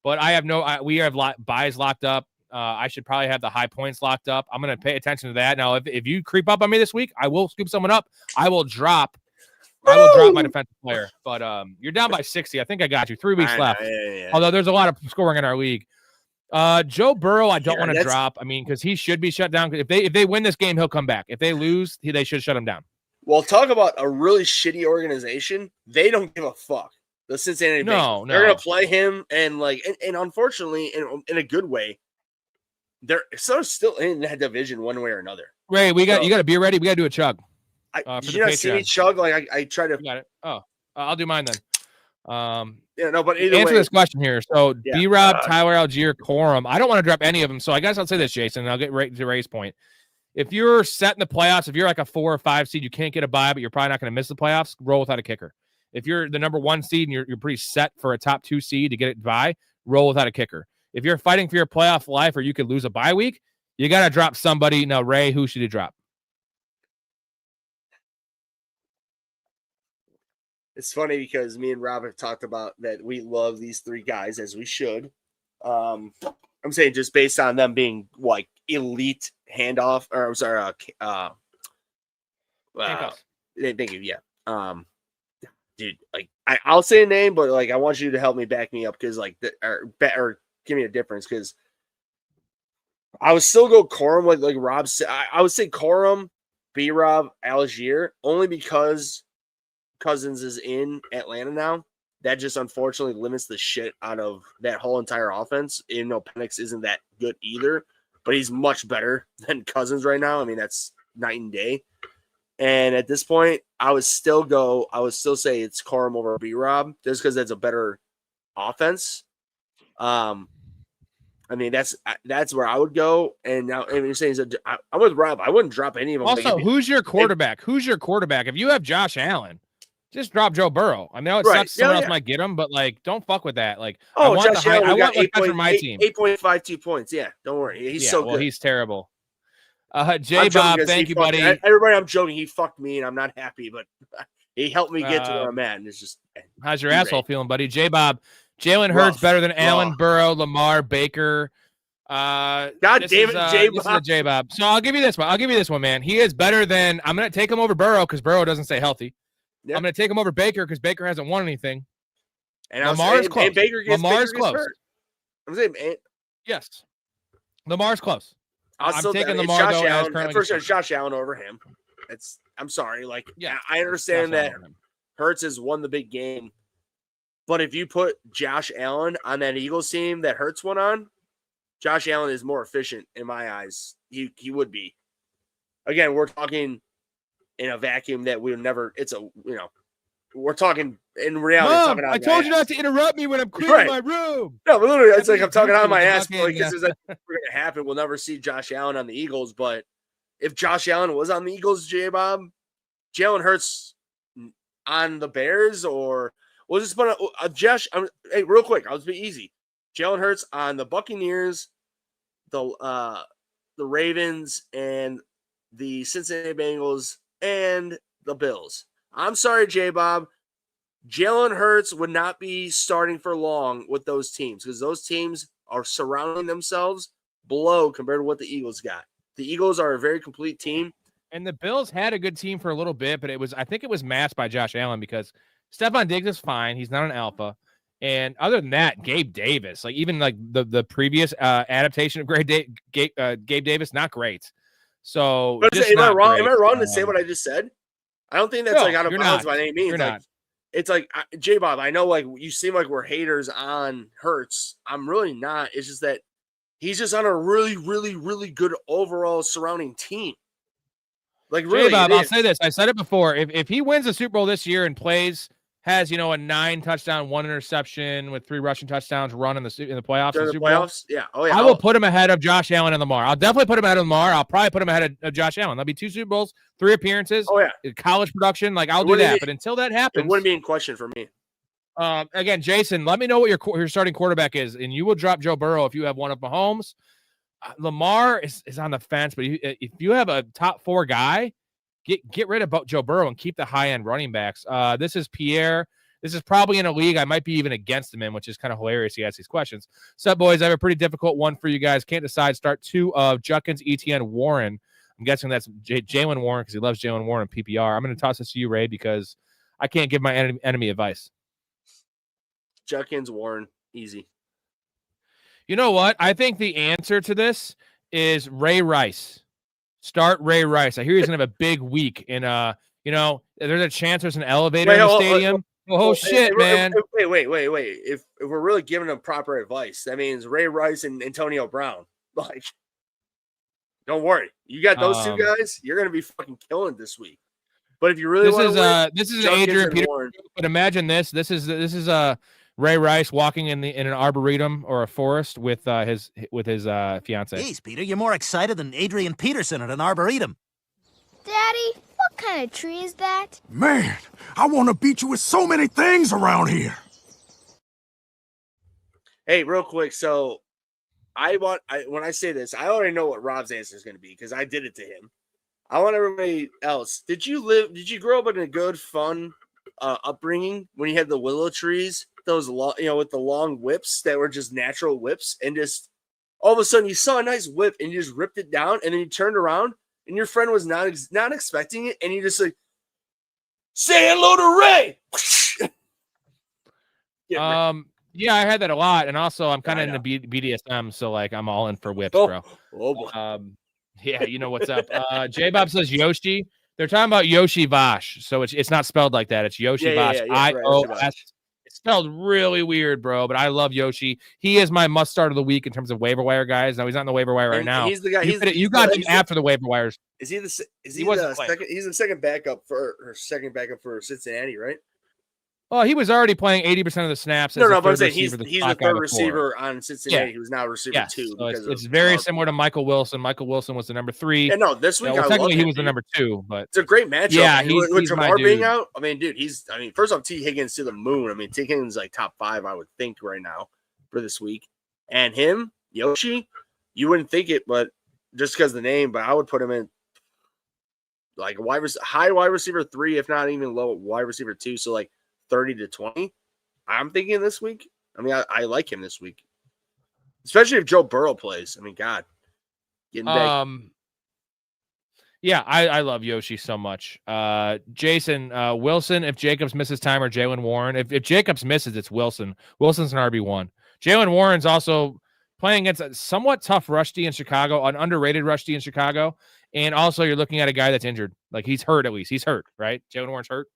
but I have we have buys locked up. I should probably have the high points locked up. I'm going to pay attention to that. Now, if you creep up on me this week, I will scoop someone up. I will drop my defensive player. But you're down by 60. I think I got you. 3 weeks left. Yeah. Although there's a lot of scoring in our league. Joe Burrow, I don't want to drop. I mean, because he should be shut down. If they win this game, he'll come back. If they lose, they should shut him down. Well, talk about a really shitty organization. They don't give a fuck. The Cincinnati Bengals. They're going to play him, and unfortunately, in a good way, they're still in that division one way or another. Ray, you got to be ready. We got to do a chug. Did you not see me chug? Like I try to. Got it. Oh, I'll do mine then. But either answer way, this question here. So B-Rob, Tyler Algier, Corum. I don't want to drop any of them. So I guess I'll say this, Jason, and I'll get right to Ray's point. If you're set in the playoffs, if you're like a 4 or 5 seed, you can't get a bye, but you're probably not going to miss the playoffs. Roll without a kicker. If you're the number 1 seed and you're pretty set for a top 2 seed to get it bye, roll without a kicker. If you're fighting for your playoff life or you could lose a bye week, you got to drop somebody. Now, Ray, who should you drop? It's funny because me and Rob have talked about that we love these 3 guys, as we should. I'm saying just based on them being like elite handoff, or I'm sorry, thank you. Yeah. Dude, like I'll say a name, but like I want you to help me back me up because like or give me a difference because I would still go Corum like Rob said. I would say Corum, B-Rob, Algier, only because Cousins is in Atlanta now. That just unfortunately limits the shit out of that whole entire offense. Even though Penix isn't that good either, but he's much better than Cousins right now. I mean, that's night and day. And at this point, I would still say it's Corum over B-Rob just because that's a better offense. I mean, that's where I would go. And now, if you're saying I'm with Rob, I wouldn't drop any of them. Also, who's your quarterback? Who's your quarterback? If you have Josh Allen, just drop Joe Burrow. I know it Right. sucks someone Yeah, else yeah. might get him, but like, don't fuck with that. Like, I Oh, want Josh the high, Allen, I we got want what's best for my team. 8.52 points. Yeah, don't worry. He's so well, good. he's terrible. I'm J joking Bob, 'cause thank he you, fucked- buddy. Everybody, I'm joking. He fucked me, and I'm not happy, but he helped me get to where I'm at. And it's just How's your great. asshole feeling, buddy? J Bob, Jalen Hurts Rough. better than Allen, Rough. Burrow, Lamar, Baker. God damn it, J This is a J Bob. So I'll give you this one. Man. He is better than. I'm gonna take him over Burrow because Burrow doesn't stay healthy. Yep. I'm gonna take him over Baker because Baker hasn't won anything. And Lamar's close. And Baker gets close. hurt. I'm saying, Yes, Lamar's close. I'm taking it's Lamar Josh though. Allen. At first, it's Josh Allen over him. I'm sorry. Like, Yeah, I understand Josh that Allen over him. Hurts has won the big game, but if you put Josh Allen on that Eagles team that Hurts won on, Josh Allen is more efficient in my eyes. He would be. Again, we're talking in a vacuum that we would never. We're talking in reality. Mom, talking out I of my told you ass. not to interrupt me when I'm cleaning Right. my room. No, but literally, it's I like mean, I'm talking out of my the ass fucking, because it's never going to happen. We'll never see Josh Allen on the Eagles. But if Josh Allen was on the Eagles, J-Bob, Jalen Hurts on the Bears, or we'll just put Josh. Hey, real quick, I'll just be easy. Jalen Hurts on the Buccaneers, the Ravens, and the Cincinnati Bengals, and the Bills. I'm sorry, J-Bob. Jalen Hurts would not be starting for long with those teams because those teams are surrounding themselves below compared to what the Eagles got. The Eagles are a very complete team. And the Bills had a good team for a little bit, but I think it was masked by Josh Allen because Stephon Diggs is fine. He's not an alpha. And other than that, Gabe Davis, like even like the previous adaptation of Gabe Davis, not great. So But just am I not wrong? great. Am I wrong to say what I just said? I don't think that's No, like out of you're bounds not. by any means. You're Like, not. it's like J-Bob, I know like you seem like we're haters on Hurts. I'm really not. It's just that he's just on a really, really, really good overall surrounding team. Like really, J-Bob, I'll say this. I said it before. If he wins the Super Bowl this year and plays, has a 9 touchdown, 1 interception with 3 rushing touchdowns run in the playoffs. during the Super Bowl, playoffs, yeah. Oh yeah, I will put him ahead of Josh Allen and Lamar. I'll definitely put him ahead of Lamar. I'll probably put him ahead of Josh Allen. There'll be 2 Super Bowls, 3 appearances. Oh yeah, College production. Like I'll do that. But until that happens, it wouldn't be in question for me. Again, Jason, let me know what your starting quarterback is, and you will drop Joe Burrow if you have one of Mahomes. Lamar is on the fence, but if you have a top 4 guy, get rid of Joe Burrow and keep the high end running backs. This is Pierre. This is probably in a league I might be even against him in, which is kind of hilarious. He asks these questions. So, boys, I have a pretty difficult one for you guys. Can't decide. Start 2 of Judkins, Etienne, Warren. I'm guessing that's Jalen Warren because he loves Jalen Warren in PPR. I'm going to toss this to you, Ray, because I can't give my enemy advice. Judkins, Warren, easy. You know what? I think the answer to this is Ray Rice. Start Ray Rice. I hear he's going to have a big week in there's a chance there's an elevator in the stadium. Shit, man. Wait. If we're really giving him proper advice, that means Ray Rice and Antonio Brown. Like, don't worry. You got those 2 guys, you're going to be fucking killing this week. But if you really want to this is Adrian Peterson. But imagine this. This is Ray Rice walking in an arboretum or a forest with his fiance. Jeez, Peter, you're more excited than Adrian Peterson at an arboretum. Daddy, what kind of tree is that? Man, I want to beat you with so many things around here. Hey, real quick. So when I say this, I already know what Rob's answer is going to be because I did it to him. I want everybody else. Did you grow up in a good, fun upbringing when you had the willow trees, those with the long whips that were just natural whips, and just all of a sudden you saw a nice whip and you just ripped it down, and then you turned around and your friend was not expecting it, and you just like, say hello to Ray. Yeah, I had that a lot, and also I'm kind of into BDSM, so like I'm all in for whips, bro. Oh boy. Yeah, you know what's up. J Bob says Yoshi. They're talking about Yoshi Vosh, so it's not spelled like that. It's Yoshi Vosh. IOS. It's spelled really weird, bro. But I love Yoshi. He is my must start of the week in terms of waiver wire guys. Now he's not in the waiver wire right now. He's the guy. You got him after the waiver wires. Is he the second? He's the second backup for Cincinnati, right? Well, he was already playing 80% of the snaps. No, as but a I'm third saying receiver he's slot the guy third before. receiver on Cincinnati. Yeah. He was now receiver Yes, 2. so Because it's very similar to Michael Wilson. Michael Wilson was the number 3. And no, this week I love technically him, he was the dude. number 2, but It's a great matchup. Yeah, and he's with my Jamar being dude. out, I mean, dude, first off, T. Higgins to the moon. I mean, T. Higgins like top 5, I would think, right now for this week. And him, Yoshi, you wouldn't think it, but just because the name, but I would put him in like high wide receiver 3, if not even low wide receiver 2. So like 30 to 20. I'm thinking this week. I mean, I like him this week, especially if Joe Burrow plays. I mean, God, getting back. Yeah, I love Yoshi so much. Jason, Wilson, if Jacobs misses time, or Jalen Warren. If Jacobs misses, it's Wilson. Wilson's an RB1. Jalen Warren's also playing against a somewhat tough rush D in Chicago, an underrated rush D in Chicago. And also you're looking at a guy that's injured. Like he's hurt at least. He's hurt, right? Jalen Warren's hurt.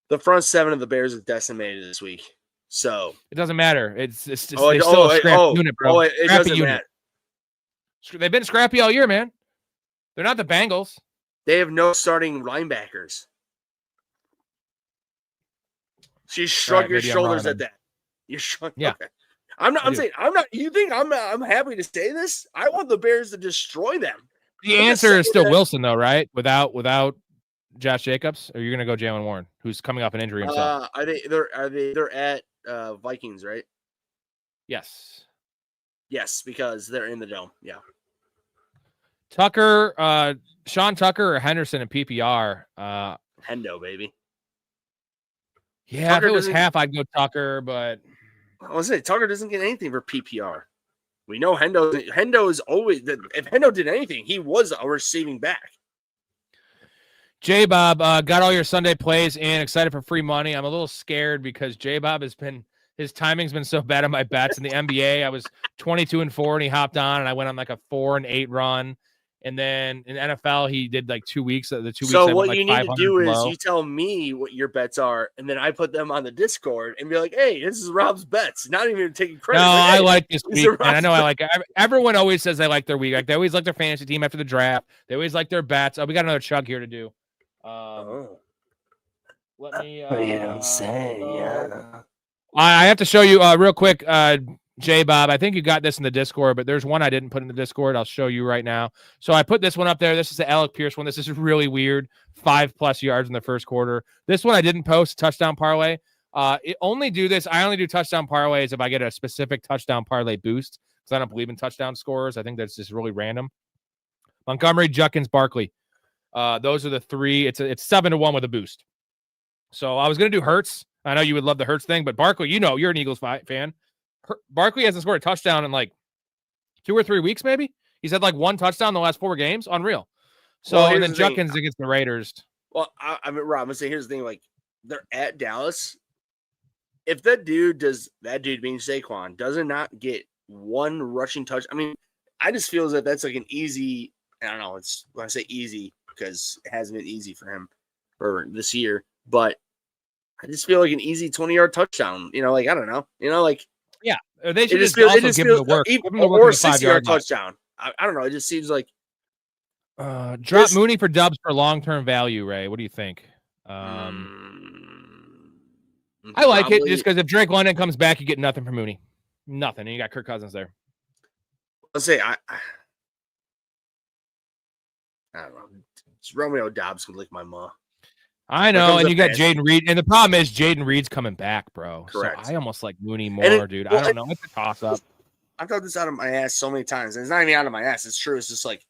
The front 7 of the Bears is decimated this week. So it doesn't matter. It's still a scrappy unit, bro. It doesn't matter. They've been scrappy all year, man. They're not the Bengals. They have no starting linebackers. So you shrug your shoulders at that. You shrug. Yeah. Okay. I'm not. You think I'm happy to say this? I want the Bears to destroy them. The answer is still Wilson, though, right? Without Josh Jacobs, or you're gonna go Jalen Warren, who's coming off an injury himself? They're at Vikings, right? Yes. Yes, because they're in the dome. Yeah. Tucker, Sean Tucker or Henderson in PPR? Hendo, baby. Yeah, Tucker, if it was half, I'd go Tucker, but I was saying Tucker doesn't get anything for PPR. We know Hendo is always, if Hendo did anything, he was a receiving back. J-Bob, got all your Sunday plays in, excited for free money. I'm a little scared because J-Bob his timing's been so bad on my bets. In the NBA, I was 22-4 and he hopped on and I went on like a 4-8 run. And then in NFL, he did like 2 weeks. The 2 weeks. So I what went, you like, need to do is below. you tell me what your bets are, and then I put them on the Discord and be like, "Hey, this is Rob's bets." Not even taking credit. No, I like this week, and I know I like. Everyone always says they like their week. Like they always like their fantasy team after the draft. They always like their bets. Oh, we got another chug here to do. Let me. I have to show you real quick, J-Bob. I think you got this in the Discord, but there's one I didn't put in the Discord. I'll show you right now. So I put this one up there. This is the Alec Pierce one. This is really weird. 5+ yards in the first quarter. This one I didn't post. Touchdown parlay. I only do touchdown parlays if I get a specific touchdown parlay boost, because I don't believe in touchdown scorers. I think that's just really random. Montgomery, Judkins, Barkley. Those are the 3. It's 7-1 with a boost. So I was going to do Hurts. I know you would love the Hurts thing, but Barkley, you're an Eagles fan. Barkley hasn't scored a touchdown in like 2 or 3 weeks, maybe. He's had like 1 touchdown in the last 4 games. Unreal. So, and then Judkins against the Raiders. Well, I mean, Rob, I'm going to say, here's the thing. Like, they're at Dallas. If that dude being Saquon, does not get 1 rushing touch, I mean, I just feel as if that's like an easy, I don't know, it's when I say easy, because it hasn't been easy for him for this year, but I just feel like an easy 20-yard touchdown. Like, I don't know. Like, yeah, they should just give him the work. Or a 60-yard touchdown. I don't know. It just seems like drop Mooney for Dubs for long-term value, Ray. What do you think? I like it just because if Drake London comes back, you get nothing for Mooney. Nothing. And you got Kirk Cousins there. Let's say I don't know. Romeo Dobbs could lick my maw. I know, and you got Jaden Reed, and the problem is Jaden Reed's coming back, bro. Correct. So I almost like Mooney more, dude. I don't know. It's a toss-up. I've thought this out of my ass so many times, and it's not even out of my ass. It's true. It's just like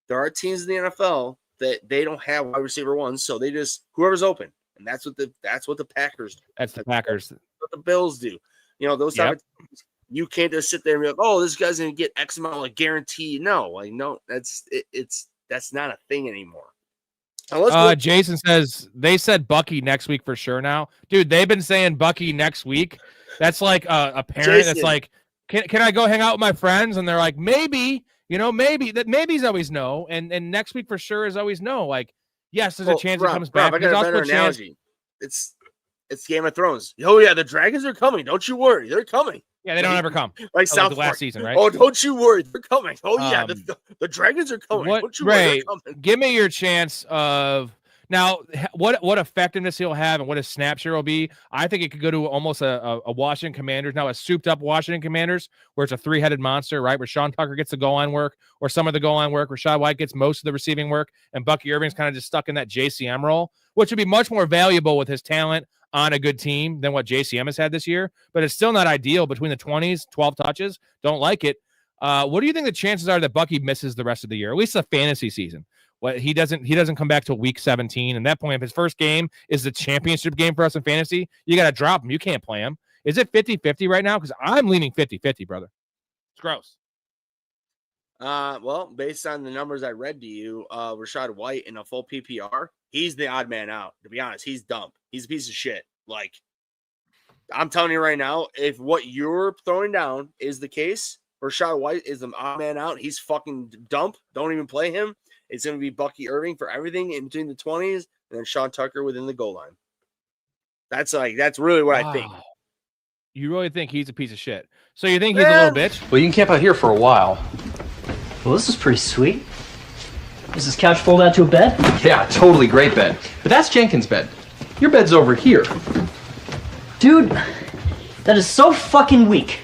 there are teams in the NFL that they don't have wide receiver 1, so they just whoever's open, and that's what the Packers do. That's the Packers. That's what the Bills do. Those type of teams, you can't just sit there and be like, "Oh, this guy's gonna get X amount like guaranteed." No, that's not a thing anymore. Jason says they said Bucky next week for sure now. Dude, they've been saying Bucky next week. That's like a parent Jason. That's like, can I go hang out with my friends? And they're like, maybe, maybe's always no. And next week for sure is always no. Like, yes, there's a chance he comes back. I got a better analogy. It's Game of Thrones. Oh yeah, the dragons are coming. Don't you worry. They're coming. Yeah, they don't ever come. Like South the last season, right? Oh, don't you worry. They're coming. Oh, yeah. The dragons are coming. Don't you worry. Ray, give me your chance of Now, what effectiveness he'll have and what his snap share will be, I think it could go to almost a Washington Commanders, now a souped-up Washington Commanders, where it's a three-headed monster, right, where Sean Tucker gets the goal line work or some of the goal line work, Rachaad White gets most of the receiving work, and Bucky Irving's kind of just stuck in that JCM role, which would be much more valuable with his talent on a good team than what JCM has had this year, but it's still not ideal between the 20s, 12 touches. Don't like it. What do you think the chances are that Bucky misses the rest of the year, at least the fantasy season? Well, he doesn't come back till week 17. And that point, if his first game is the championship game for us in fantasy, you got to drop him. You can't play him. Is it 50-50 right now? Because I'm leaning 50-50, brother. It's gross. Well, based on the numbers I read to you, Rachaad White in a full PPR, he's the odd man out. To be honest, he's dumb. He's a piece of shit. Like, I'm telling you right now, if what you're throwing down is the case, Rachaad White is the odd man out. He's fucking dump. Don't even play him. It's going to be Bucky Irving for everything in between the 20s, and then Sean Tucker within the goal line. That's really what I think. You really think he's a piece of shit? So you think he's a little bitch? Well, you can camp out here for a while. Well, this is pretty sweet. Is this couch fold out to a bed? Yeah, totally great bed. But that's Jenkins' bed. Your bed's over here. Dude, that is so fucking weak.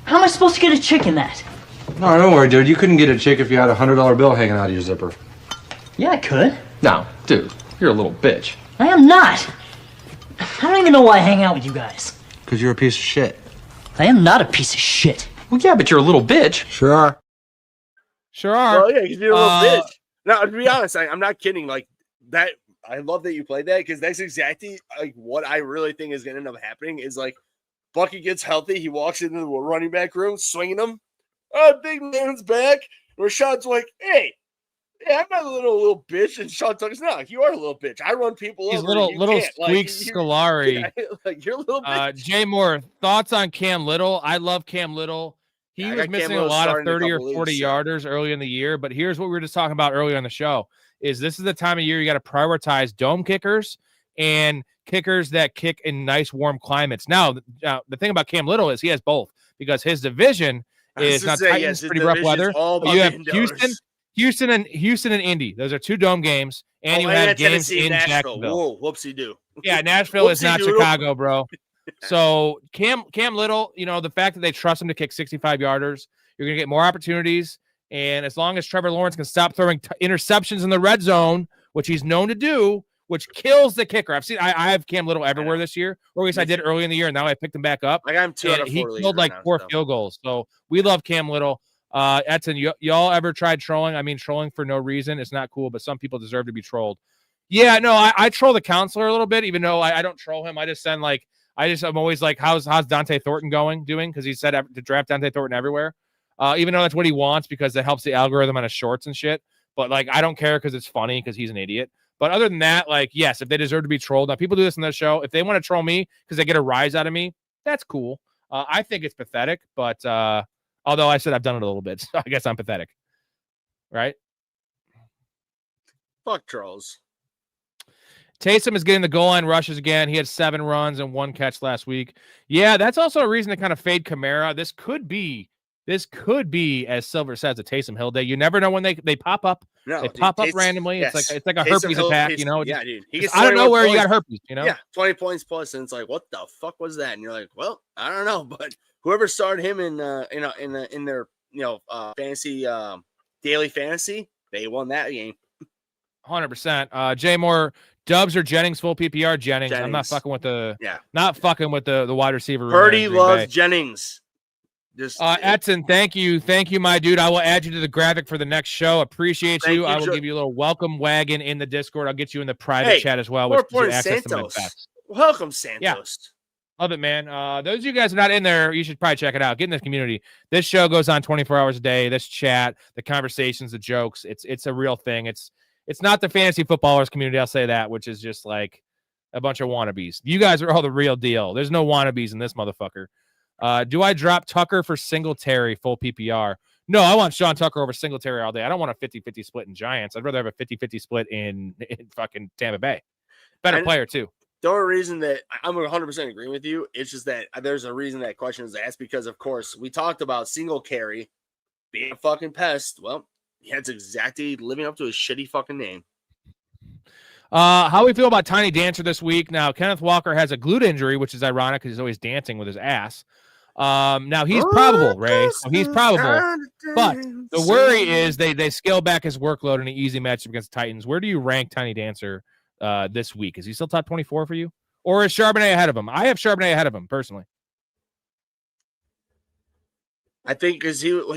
How am I supposed to get a chick in that? No, don't worry, dude. You couldn't get a chick if you had a $100 bill hanging out of your zipper. Yeah, I could. No, dude, you're a little bitch. I am not. I don't even know why I hang out with you guys. Because you're a piece of shit. I am not a piece of shit. Well, yeah, but you're a little bitch. Sure are. Well, yeah, because you're a little bitch. Now, to be honest, I'm not kidding. Like, that, I love that you played that, because that's exactly like what I really think is going to end up happening is like Bucky gets healthy. He walks into the running back room, swinging him. Oh, big man's back. Rashaad's like, hey, I'm not a little bitch. And Sean Tucker's no, you are a little bitch. I run people He's over. little squeak Scolari. Like, you're a little bitch. Jay Moore, thoughts on Cam Little? I love Cam Little. He was missing a lot of 30 or 40 yarders early in the year, but here's what we were just talking about earlier on the show is this is the time of year you got to prioritize dome kickers and kickers that kick in nice warm climates. Now, the thing about Cam Little is he has both because his division is not Titans, pretty rough weather. You have Houston and Indy. Those are two dome games, and you have games in Jacksonville. Whoa, whoopsie do. Yeah, Nashville is not Chicago, bro. So Cam Little, the fact that they trust him to kick 65-yarders, you're going to get more opportunities. And as long as Trevor Lawrence can stop throwing interceptions in the red zone, which he's known to do, which kills the kicker. I have Cam Little everywhere this year, or at least I did early in the year, and now I picked him back up. I got him 2 out of 4. He killed like 4 field goals. So we love Cam Little. Edson, y'all ever tried trolling? I mean, trolling for no reason. It's not cool, but some people deserve to be trolled. Yeah, no, I troll the counselor a little bit, even though I don't troll him. I just send I'm always like, how's Dante Thornton doing? Because he said to draft Dante Thornton everywhere. Even though that's what he wants because it helps the algorithm on his shorts and shit. But like, I don't care because it's funny because he's an idiot. But other than that, like, yes, if they deserve to be trolled. Now, people do this in the show. If they want to troll me because they get a rise out of me, that's cool. I think it's pathetic, but although I said I've done it a little bit, so I guess I'm pathetic. Right? Fuck trolls. Taysom is getting the goal line rushes again. He had 7 runs and 1 catch last week. Yeah, that's also a reason to kind of fade Kamara. This could be, as Silver says, a Taysom Hill day. You never know when they pop up. No, they pop up randomly. Yes. It's like a herpes attack, Yeah, dude. I don't know where you got herpes, Yeah, 20 points plus, and it's like, what the fuck was that? And you're like, well, I don't know, but whoever started him in their fantasy daily fantasy, they won that game. 100%. Jay Moore, Dubs or Jennings full PPR? Jennings. I'm not fucking with the wide receiver. Purdy loves Jennings. Edson, thank you, my dude. I will add you to the graphic for the next show. Appreciate you. I will give you a little welcome wagon in the Discord. I'll get you in the private chat as well. More important, Santos. Welcome, Santos. Yeah. Love it, man. Those of you guys who are not in there, you should probably check it out. Get in the community. This show goes on 24 hours a day. This chat, the conversations, the jokes. It's a real thing. It's not the fantasy footballers community, I'll say that, which is just like a bunch of wannabes. You guys are all the real deal. There's no wannabes in this motherfucker. Do I drop Tucker for Singletary full PPR? No, I want Sean Tucker over Singletary all day. I don't want a 50-50 split in Giants. I'd rather have a 50-50 split in fucking Tampa Bay. Better player, too. The only reason that I'm 100% agreeing with you, it's just that there's a reason that question is asked because, of course, we talked about Singletary being a fucking pest. Well, that's exactly living up to his shitty fucking name. How we feel about Tiny Dancer this week? Now, Kenneth Walker has a glute injury, which is ironic because he's always dancing with his ass. Now he's probable, Ray. So he's probable. But the worry is they scale back his workload in an easy matchup against the Titans. Where do you rank Tiny Dancer this week? Is he still top 24 for you? Or is Charbonnet ahead of him? I have Charbonnet ahead of him, personally. I think because he I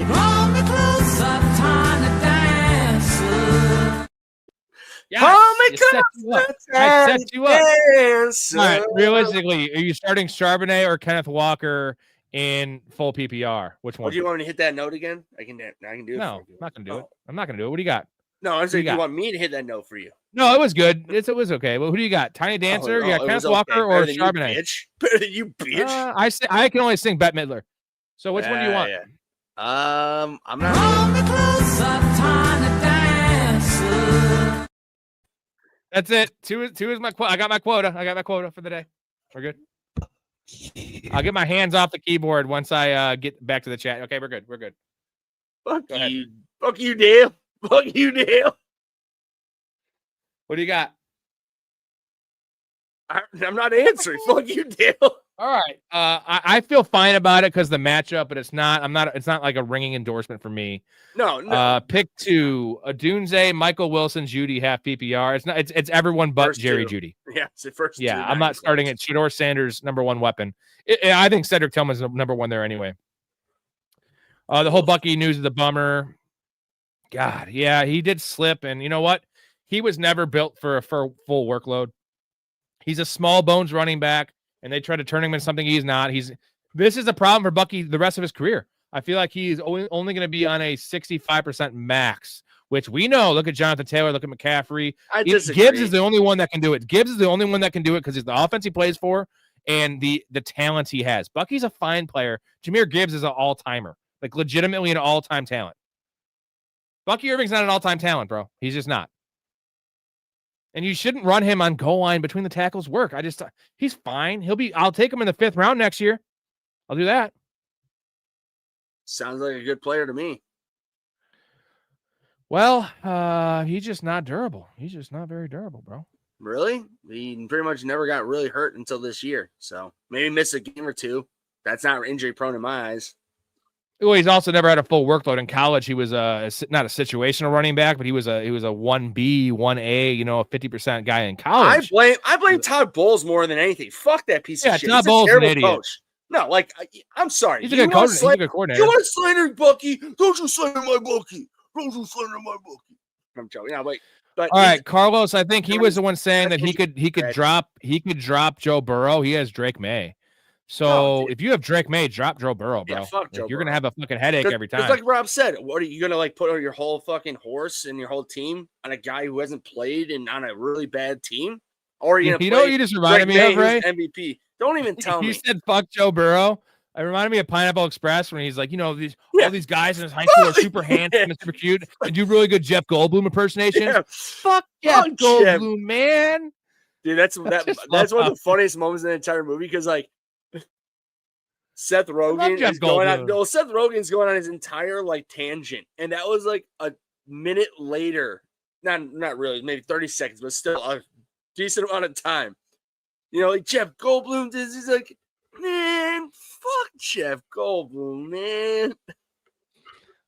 set you up. All right, realistically, are you starting Charbonnet or Kenneth Walker in full PPR? Which one? Do you want me to hit that note again? I can do it. No, I'm not gonna do it. I'm not gonna do it. What do you got? No, I'm saying, do you want me to hit that note for you? No, it was good. It was okay. Well, who do you got? Tiny Dancer? You got Kenneth Walker or Charbonnet? Better than you, bitch. I can only sing Bette Midler. So which one do you want? I'm not. That's it. Two is my quota. I got my quota. For the day. We're good. I'll get my hands off the keyboard once I get back to the chat. Okay, we're good. Fuck you. Fuck you, Dale. Fuck you, Dale. What do you got? I'm not answering. Fuck you, Dale. All right. I feel fine about it because the matchup, but it's not like a ringing endorsement for me. No. Pick 2, Adunze, Michael Wilson, Judy, half PPR. It's everyone but First Jerry 2. Judy. Yeah, it's the first 2. Yeah, I'm not starting at Shedeur Sanders, number 1 weapon. I think Cedric Tillman's number 1 there anyway. The whole Bucky news is a bummer. God, yeah, he did slip, and you know what? He was never built for a full workload. He's a small bones running back, and they try to turn him into something he's not. This is a problem for Bucky the rest of his career. I feel like he's only going to be on a 65% max, which we know. Look at Jonathan Taylor. Look at McCaffrey. Gibbs is the only one that can do it. Gibbs is the only one that can do it because he's the offense he plays for and the talent he has. Bucky's a fine player. Jahmyr Gibbs is an all-timer, like legitimately an all-time talent. Bucky Irving's not an all-time talent, bro. He's just not. And you shouldn't run him on goal line between the tackles work. He's fine. I'll take him in the 5th round next year. I'll do that. Sounds like a good player to me. Well, he's just not durable. He's just not very durable, bro. Really? He pretty much never got really hurt until this year. So maybe miss a game or 2. That's not injury prone in my eyes. Well, he's also never had a full workload in college. He was not a situational running back, but he was a 1B, 1A, a 50% guy in college. I blame Todd Bowles more than anything. Fuck that piece of shit. Todd Bowles is an idiot. Coach. No, I'm sorry. He's a good coordinator. You want to slander Bucky? Don't you slander my Bucky? I'm joking. Yeah, but all right, Carlos. I think he was the one saying that he could drop Joe Burrow. He has Drake May. So if you have Drake May, drop Joe Burrow, bro. Yeah, fuck Joe You're Burrow. Gonna have a fucking headache every time. It's like Rob said. What are you gonna put your whole fucking horse and your whole team on a guy who hasn't played and on a really bad team? Or are you gonna what you just reminded me of, Ray? MVP. Don't even tell me. You said fuck Joe Burrow. It reminded me of Pineapple Express when he's like, all these guys in his high school are super handsome and super cute and do really good Jeff Goldblum impersonation. Yeah. Fuck Jeff Goldblum, man. Dude, that's one of the funniest moments in the entire movie because Seth Rogen is going on. No, Seth Rogen's going on his entire tangent, and that was a minute later. Not really, maybe 30 seconds, but still a decent amount of time. Jeff Goldblum. He's like, man, fuck Jeff Goldblum, man.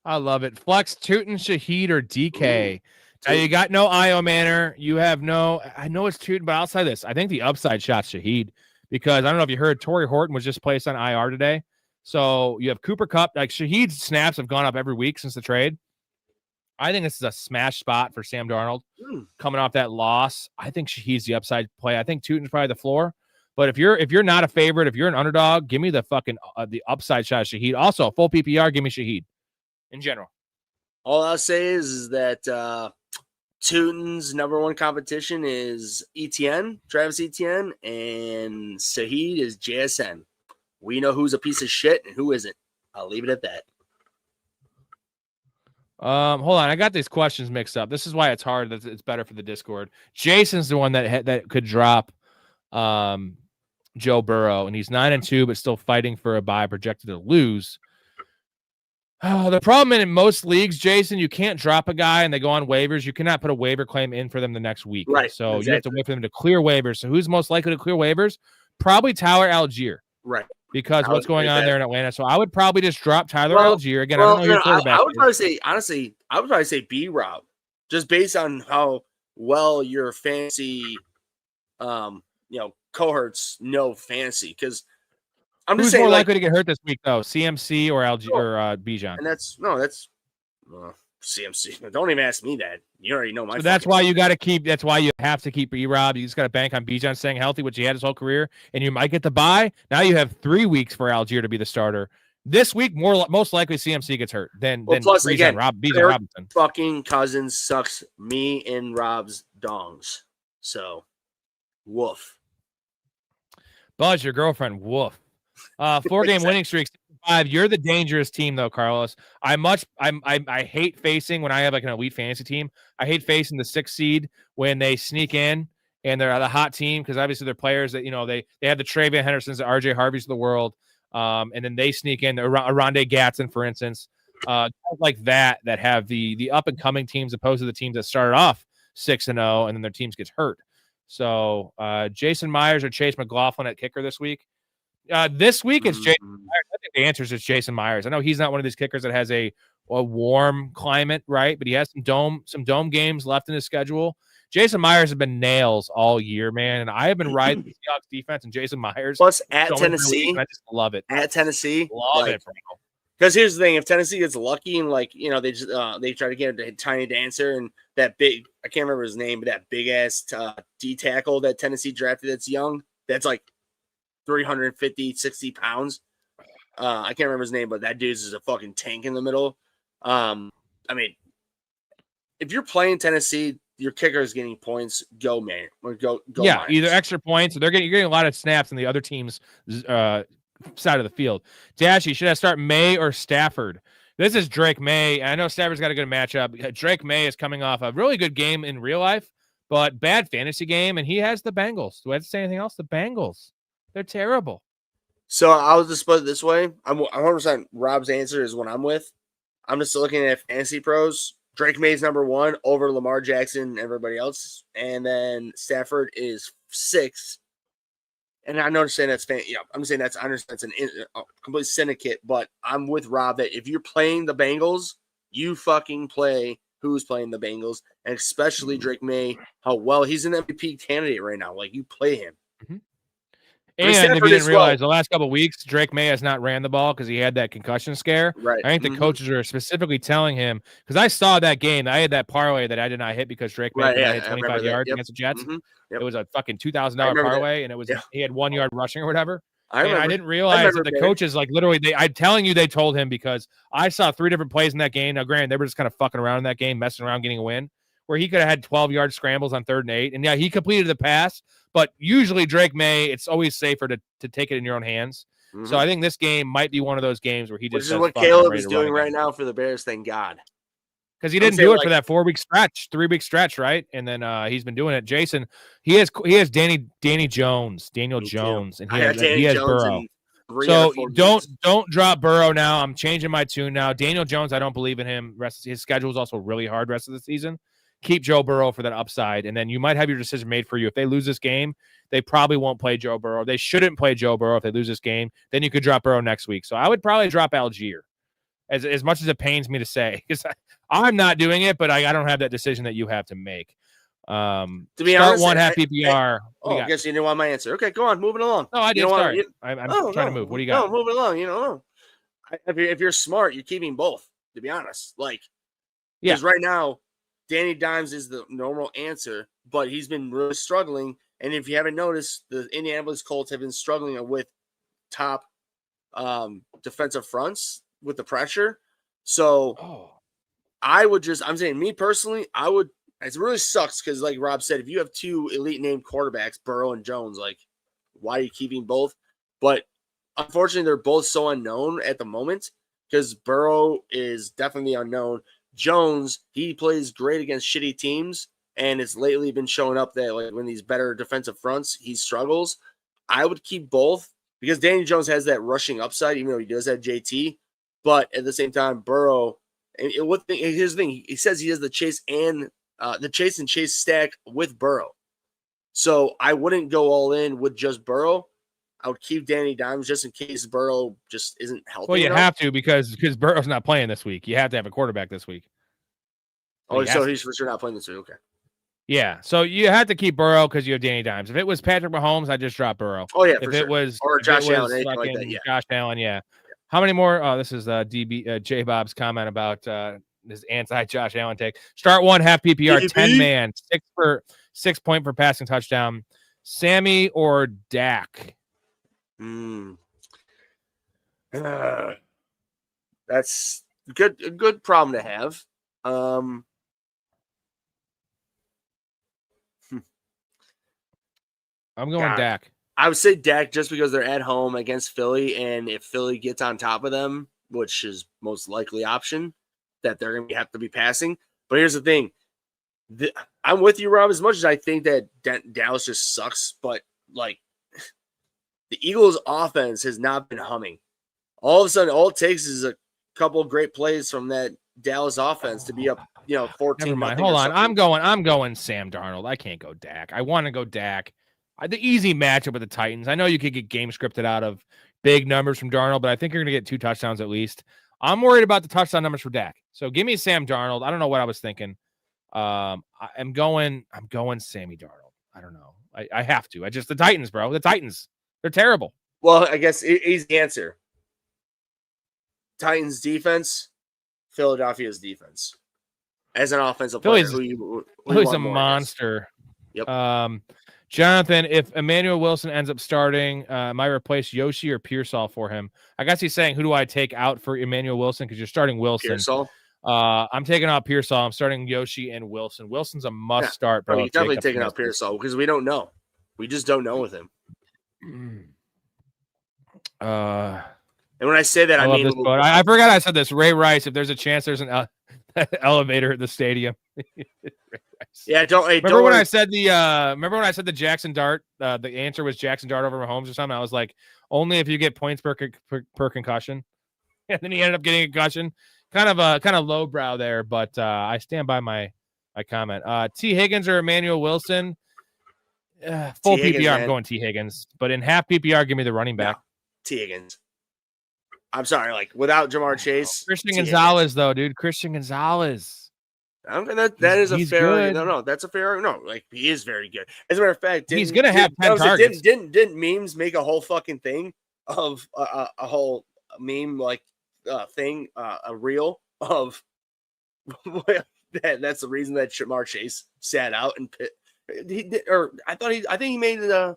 I love it. Flex, Tootin, Shaheed, or DK. Now you got no Io Manor. You have no. I know it's Tootin, but outside this, I think the upside shot's Shaheed. Because I don't know if you heard, Torrey Horton was just placed on IR today. So you have Cooper Kupp. Shaheed's snaps have gone up every week since the trade. I think this is a smash spot for Sam Darnold coming off that loss. I think Shaheed's the upside play. I think Tootin's probably the floor. But if you're not a favorite, if you're an underdog, give me the fucking the upside shot of Shaheed. Also, full PPR, give me Shaheed in general. All I'll say is that Tootin's number 1 competition is Etienne, Travis Etienne, and Shaheed is JSN. We know who's a piece of shit and who isn't. I'll leave it at that. Hold on, I got these questions mixed up. This is why it's hard. It's better for the Discord. Jason's the one that could drop Joe Burrow, and he's 9-2, but still fighting for a bye, projected to lose. The problem in most leagues, Jason, you can't drop a guy and they go on waivers. You cannot put a waiver claim in for them the next week. Right. So you have to wait for them to clear waivers. So who's most likely to clear waivers? Probably Tyler Algier. Right. Because what's going on there in Atlanta. So I would probably just drop Tyler Algier. Again, I don't know your quarterback. I would probably say, honestly, B-Rob, just based on how well your fantasy, cohorts know fantasy. Because I'm just saying, more likely to get hurt this week, though? CMC or Bijan? And that's CMC. Don't even ask me that. You already know my. So that's why you got to keep. That's why you have to keep B-Rob. You just got to bank on Bijan staying healthy, which he had his whole career, and you might get the bye. Now you have 3 weeks for Algier to be the starter. This week, most likely CMC gets hurt. Then plus again, Bijan Robinson. Fucking Cousins sucks me and Rob's dongs. So, woof. Buzz, your girlfriend, woof. 4-game winning streak. 5. You're the dangerous team, though, Carlos. I hate facing when I have like an elite fantasy team. I hate facing the 6th seed when they sneak in and they're the hot team because obviously they're players that they have the Travion Hendersons, the RJ Harveys of the world, and then they sneak in Rondé Gatson, for instance, like that have the up and coming teams opposed to the teams that started off 6-0 and then their teams gets hurt. So Jason Myers or Chase McLaughlin at kicker this week. This week it's Jason Myers. I think the answer is Jason Myers. I know he's not one of these kickers that has a warm climate, right? But he has some dome games left in his schedule. Jason Myers has been nails all year, man, and I have been riding the Seahawks defense and Jason Myers. Plus at Tennessee, I just love it. At Tennessee, love it. Because here's the thing: if Tennessee gets lucky and they try to get a tiny dancer and that big, I can't remember his name, but that big ass D tackle that Tennessee drafted that's young, that's like 350, 60 pounds. I can't remember his name, but that dude's is a fucking tank in the middle. I mean, if you're playing Tennessee, your kicker is getting points. Go, man. Go. Yeah, Myers. Either extra points or you're getting a lot of snaps on the other team's side of the field. Dashy, should I start May or Stafford? This is Drake May. I know Stafford's got a good matchup. Drake May is coming off a really good game in real life, but bad fantasy game, and he has the Bengals. Do I have to say anything else? The Bengals. They're terrible. So I'll just put it this way. I'm 100% Rob's answer is what I'm with. I'm just looking at fantasy pros. Drake May's number 1 over Lamar Jackson and everybody else. And then Stafford is 6. And I understand that's I'm saying I understand that's a complete syndicate, but I'm with Rob that if you're playing the Bengals, you fucking play who's playing the Bengals, and especially Drake May, how well he's an MVP candidate right now. Like, you play him. Mm-hmm. And if you didn't realize, the last couple of weeks, Drake May has not ran the ball because he had that concussion scare. Right. I think the coaches are specifically telling him, because I saw that game. I had that parlay that I did not hit because Drake May had 25 yards against the Jets. Mm-hmm. Yep. It was a fucking $2,000 parlay, and it was he had 1 yard rushing or whatever. I didn't realize that the coaches, like, literally, I'm telling you, they told him, because I saw 3 different plays in that game. Now, granted, they were just kind of fucking around in that game, messing around, getting a win, where he could have had 12-yard scrambles on 3rd and 8. And, yeah, he completed the pass. But usually Drake May, it's always safer to take it in your own hands. Mm-hmm. So I think this game might be one of those games where he just. Which is what Caleb is doing right now for the Bears, thank God. Because he didn't do it for that 4-week stretch, 3-week stretch, right? And then he's been doing it. Jason, he has Daniel Jones, and he has Burrow. So don't drop Burrow now. I'm changing my tune now. Daniel Jones, I don't believe in him. His schedule is also really hard rest of the season. Keep Joe Burrow for that upside, and then you might have your decision made for you. If they lose this game, they probably won't play Joe Burrow. They shouldn't play Joe Burrow if they lose this game. Then you could drop Burrow next week. So I would probably drop Algier, as much as it pains me to say, because I'm not doing it, but I don't have that decision that you have to make. To be honest, one half PPR. I guess you didn't want my answer. Okay, go on, moving along. No, I didn't start. I'm trying to move. What do you got? No, moving along. If you're smart, you're keeping both. To be honest, because right now, Danny Dimes is the normal answer, but he's been really struggling. And if you haven't noticed, the Indianapolis Colts have been struggling with top defensive fronts with the pressure. So I'm saying, me personally, it really sucks because, like Rob said, if you have 2 elite named quarterbacks, Burrow and Jones, why are you keeping both? But unfortunately, they're both so unknown at the moment because Burrow is definitely unknown. Jones, he plays great against shitty teams, and it's lately been showing up that when these better defensive fronts, he struggles. I would keep both because Danny Jones has that rushing upside, even though he does have JT. But at the same time, Burrow, here's the thing. He says he has the Chase and Chase stack with Burrow. So I wouldn't go all in with just Burrow. I would keep Danny Dimes just in case Burrow just isn't healthy. Well, you enough. have to because Burrow's not playing this week. You have to have a quarterback this week. So he's for sure not playing this week. Okay. Yeah, so you have to keep Burrow because you have Danny Dimes. If it was Patrick Mahomes, I'd just drop Burrow. Oh, yeah, if for it sure. was Or Josh Allen, anything like that, yeah. Josh Allen, yeah. How many more? Oh, this is J Bob's comment about his anti-Josh Allen take. Start one, half PPR, 10-man, 6 point for passing touchdown. Sammy or Dak? That's a good problem to have. I'm going Dak. I would say Dak just because they're at home against Philly, and if Philly gets on top of them, which is most likely option, that they're going to have to be passing. But here's the thing. I'm with you, Rob, as much as I think that Dallas just sucks, but like the Eagles' offense has not been humming. All of a sudden, all it takes is a couple of great plays from that Dallas offense to be up, 14. Never mind. Hold on. I'm going Sam Darnold. I can't go Dak. I want to go Dak. The easy matchup with the Titans. I know you could get game scripted out of big numbers from Darnold, but I think you're going to get 2 touchdowns at least. I'm worried about the touchdown numbers for Dak. So give me Sam Darnold. I don't know what I was thinking. I'm going Sammy Darnold. I don't know. I have to. The Titans, bro. The Titans. They're terrible. Well, I guess easy answer. Titans defense, Philadelphia's defense. As an offensive player, Philly's a monster. Yep. Jonathan, if Emmanuel Wilson ends up starting, am I replace Yoshi or Pearsall for him? I guess he's saying, who do I take out for Emmanuel Wilson? Because you're starting Wilson. Pearsall. I'm taking out Pearsall. I'm starting Yoshi and Wilson. Wilson's a must start, bro. He's definitely taking out Pearsall because we don't know. We just don't know with him. And when I say that, I mean, I forgot I said this. Ray Rice, if there's a chance there's an elevator at the stadium. Yeah, remember when I said the Jackson Dart, the answer was Jackson Dart over Mahomes or something. I was like, only if you get points per concussion. And then he ended up getting a concussion. Kind of lowbrow there, but I stand by my comment. T. Higgins or Emmanuel Wilson? Full Higgins, PPR, man. I'm going T. Higgins. But in half PPR, give me the running back. No, T. Higgins. I'm sorry, like without Jamar Chase. Christian Gonzalez, though, dude. Christian Gonzalez. That is a fair. Good. No, that's a fair. No, like he is very good. As a matter of fact, he's gonna have 10 targets. Didn't memes make a whole fucking thing of a whole meme like thing, a reel of that's the reason that Jamar Chase sat out and he did, or I think he made the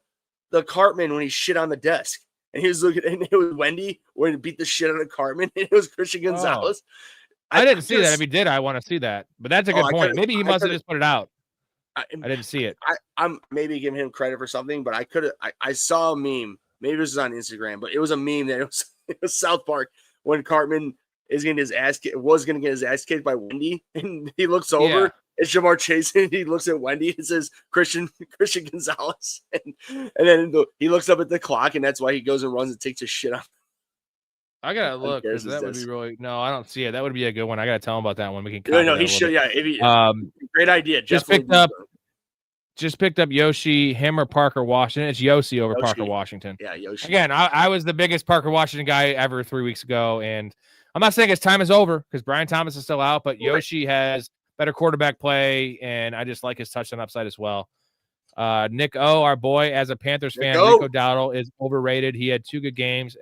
Cartman when he shit on the desk. And he was looking, and it was Wendy when he beat the shit out of Cartman, and it was Christian Gonzalez. I didn't see that. If he did, I want to see that. But that's a good point. Maybe he must have just put it out. I didn't see it. I'm maybe giving him credit for something, but I saw a meme. Maybe this was on Instagram, but it was a meme that it was South Park when Cartman was going to get his ass kicked by Wendy, and he looks over. Yeah. It's Jamar Chase, and he looks at Wendy and says, Christian Gonzalez. And then he looks up at the clock, and that's why he goes and runs and takes his shit off. I got to look, because that would be really – no, I don't see it. That would be a good one. I got to tell him about that one. We can he should. Yeah, great idea. Just picked up Yoshi, him or Parker Washington. It's Yoshi over Parker Washington. Yeah, Yoshi. Again, I was the biggest Parker Washington guy ever 3 weeks ago, and I'm not saying his time is over because Brian Thomas is still out, but Yoshi has – better quarterback play, and I just like his touchdown upside as well. Nick O, our boy, as a Panthers fan, Rico Dowdle is overrated. He had 2 good games.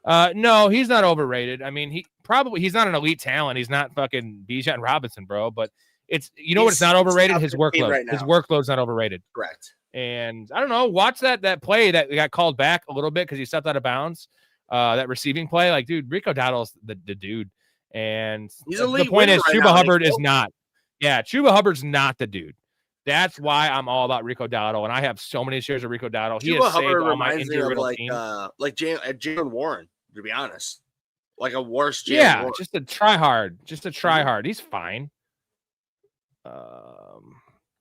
No, he's not overrated. I mean, he's not an elite talent. He's not fucking Bijan Robinson, bro. But it's what's not overrated? His workload. Right, his workload's not overrated. Correct. And I don't know. Watch that play that got called back a little bit because he stepped out of bounds. That receiving play, like, dude, Rico Dowdle's the dude. And the point is, Chuba Hubbard is not. Yeah, Chuba Hubbard's not the dude. That's why I'm all about Rico Dowdle, and I have so many shares of Rico Dowdle. He has saved all my injury-riddled teams. Like Jalen Warren, to be honest. Like a worse Jalen Warren. Just a try hard. He's fine.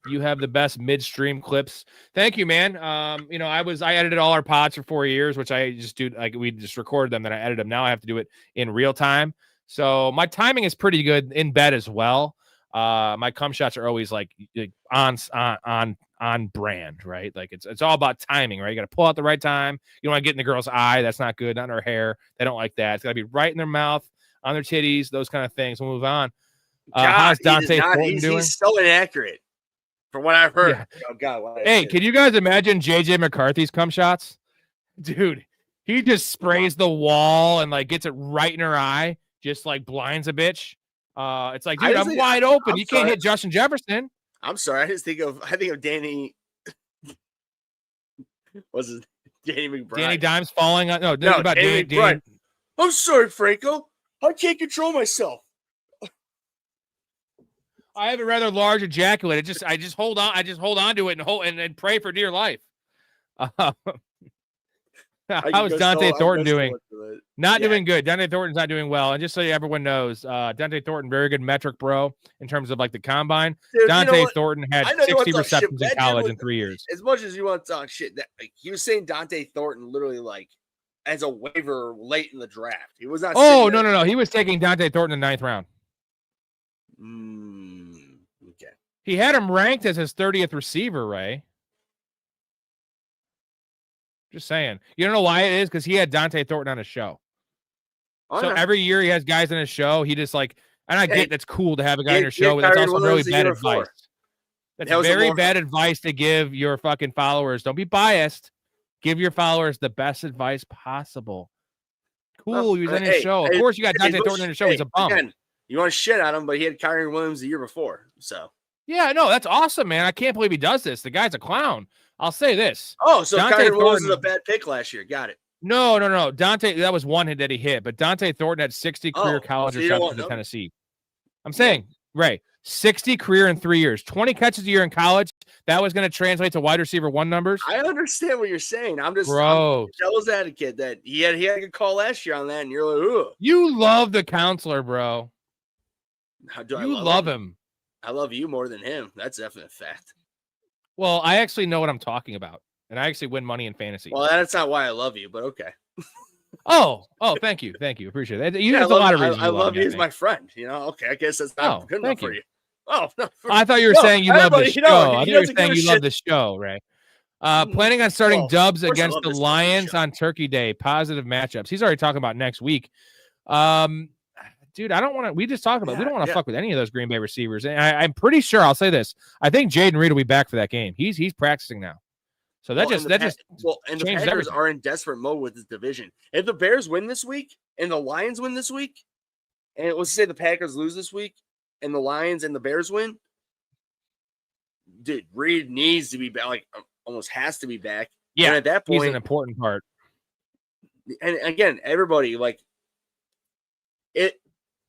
You have the best midstream clips. Thank you, man. I edited all our pods for 4 years, which I just do. Like we just recorded them, then I edit them. Now I have to do it in real time. So my timing is pretty good in bed as well. My cum shots are always like on brand, right? Like it's all about timing, right? You got to pull out the right time. You don't want to get in the girl's eye. That's not good. Not in her hair. They don't like that. It's got to be right in their mouth, on their titties, those kind of things. We'll move on. How's Dante Thornton doing? He's so inaccurate from what I've heard. Yeah. Oh, God, hey, can you guys imagine JJ McCarthy's cum shots? Dude, he just sprays the wall and like gets it right in her eye, just like blinds a bitch. It's like, dude, I'm wide open. You can't hit Justin Jefferson. I'm sorry. I think of Danny. What's his Danny McBride? Danny Dimes falling on. No, about Danny Danny. I'm sorry, Franco. I can't control myself. I have a rather large ejaculate. I just hold on. I just hold on to it and pray for dear life. How's Dante Thornton doing? Not doing good. Dante Thornton's not doing well. And just so everyone knows, Dante Thornton, very good metric bro in terms of like the combine. Dude, Dante Thornton had 60 receptions in college in 3 years. As much as you want to talk shit, he was saying Dante Thornton literally like as a waiver late in the draft. He was not. Oh, no. He was taking Dante Thornton in the 9th round. Okay. He had him ranked as his 30th receiver, Ray. Just saying. You don't know why it is? Because he had Dante Thornton on his show. So every year he has guys on his show. He just like, and I get that's cool to have a guy on your show, but that's also really bad advice. That's very bad advice to give your fucking followers. Don't be biased. Give your followers the best advice possible. Cool. He was on his show. Of course, you got Dante Thornton on your show. He's a bum. Again, you want to shit on him, but he had Kyren Williams the year before. So yeah, no, that's awesome, man. I can't believe he does this. The guy's a clown. I'll say this. Oh, so Kyren Williams was a bad pick last year. Got it. No. Dante, that was one hit that he hit, but Dante Thornton had 60 career college receptions in Tennessee. I'm saying, Ray, 60 career in 3 years, 20 catches a year in college. That was going to translate to wide receiver 1 numbers. I understand what you're saying. I'm devil's advocate that he had a good call last year on that, and you're like, ugh. You love the counselor, bro. You love him. I love you more than him. That's definitely a fact. Well, I actually know what I'm talking about, and I actually win money in fantasy. Well, that's not why I love you, but okay. Oh, thank you. Appreciate that. There's a lot of reasons. I love you as my friend. You know, okay, I guess that's not good enough for you. Oh, no. I thought you were saying you love the show. I thought you were saying you love the show, Ray. Planning on starting Dubs against the Lions on Turkey Day. Positive matchups. He's already talking about next week. Dude, I don't want to. We just talked about. We don't want to fuck with any of those Green Bay receivers. And I'm pretty sure. I'll say this. I think Jaden Reed will be back for that game. He's practicing now. So that just and the Packers are in desperate mode with this division. If the Bears win this week and the Lions win this week, and let's say the Packers lose this week and the Lions and the Bears win, dude, Reed needs to be back. Like almost has to be back. Yeah, and at that point, he's an important part. And again, everybody like it.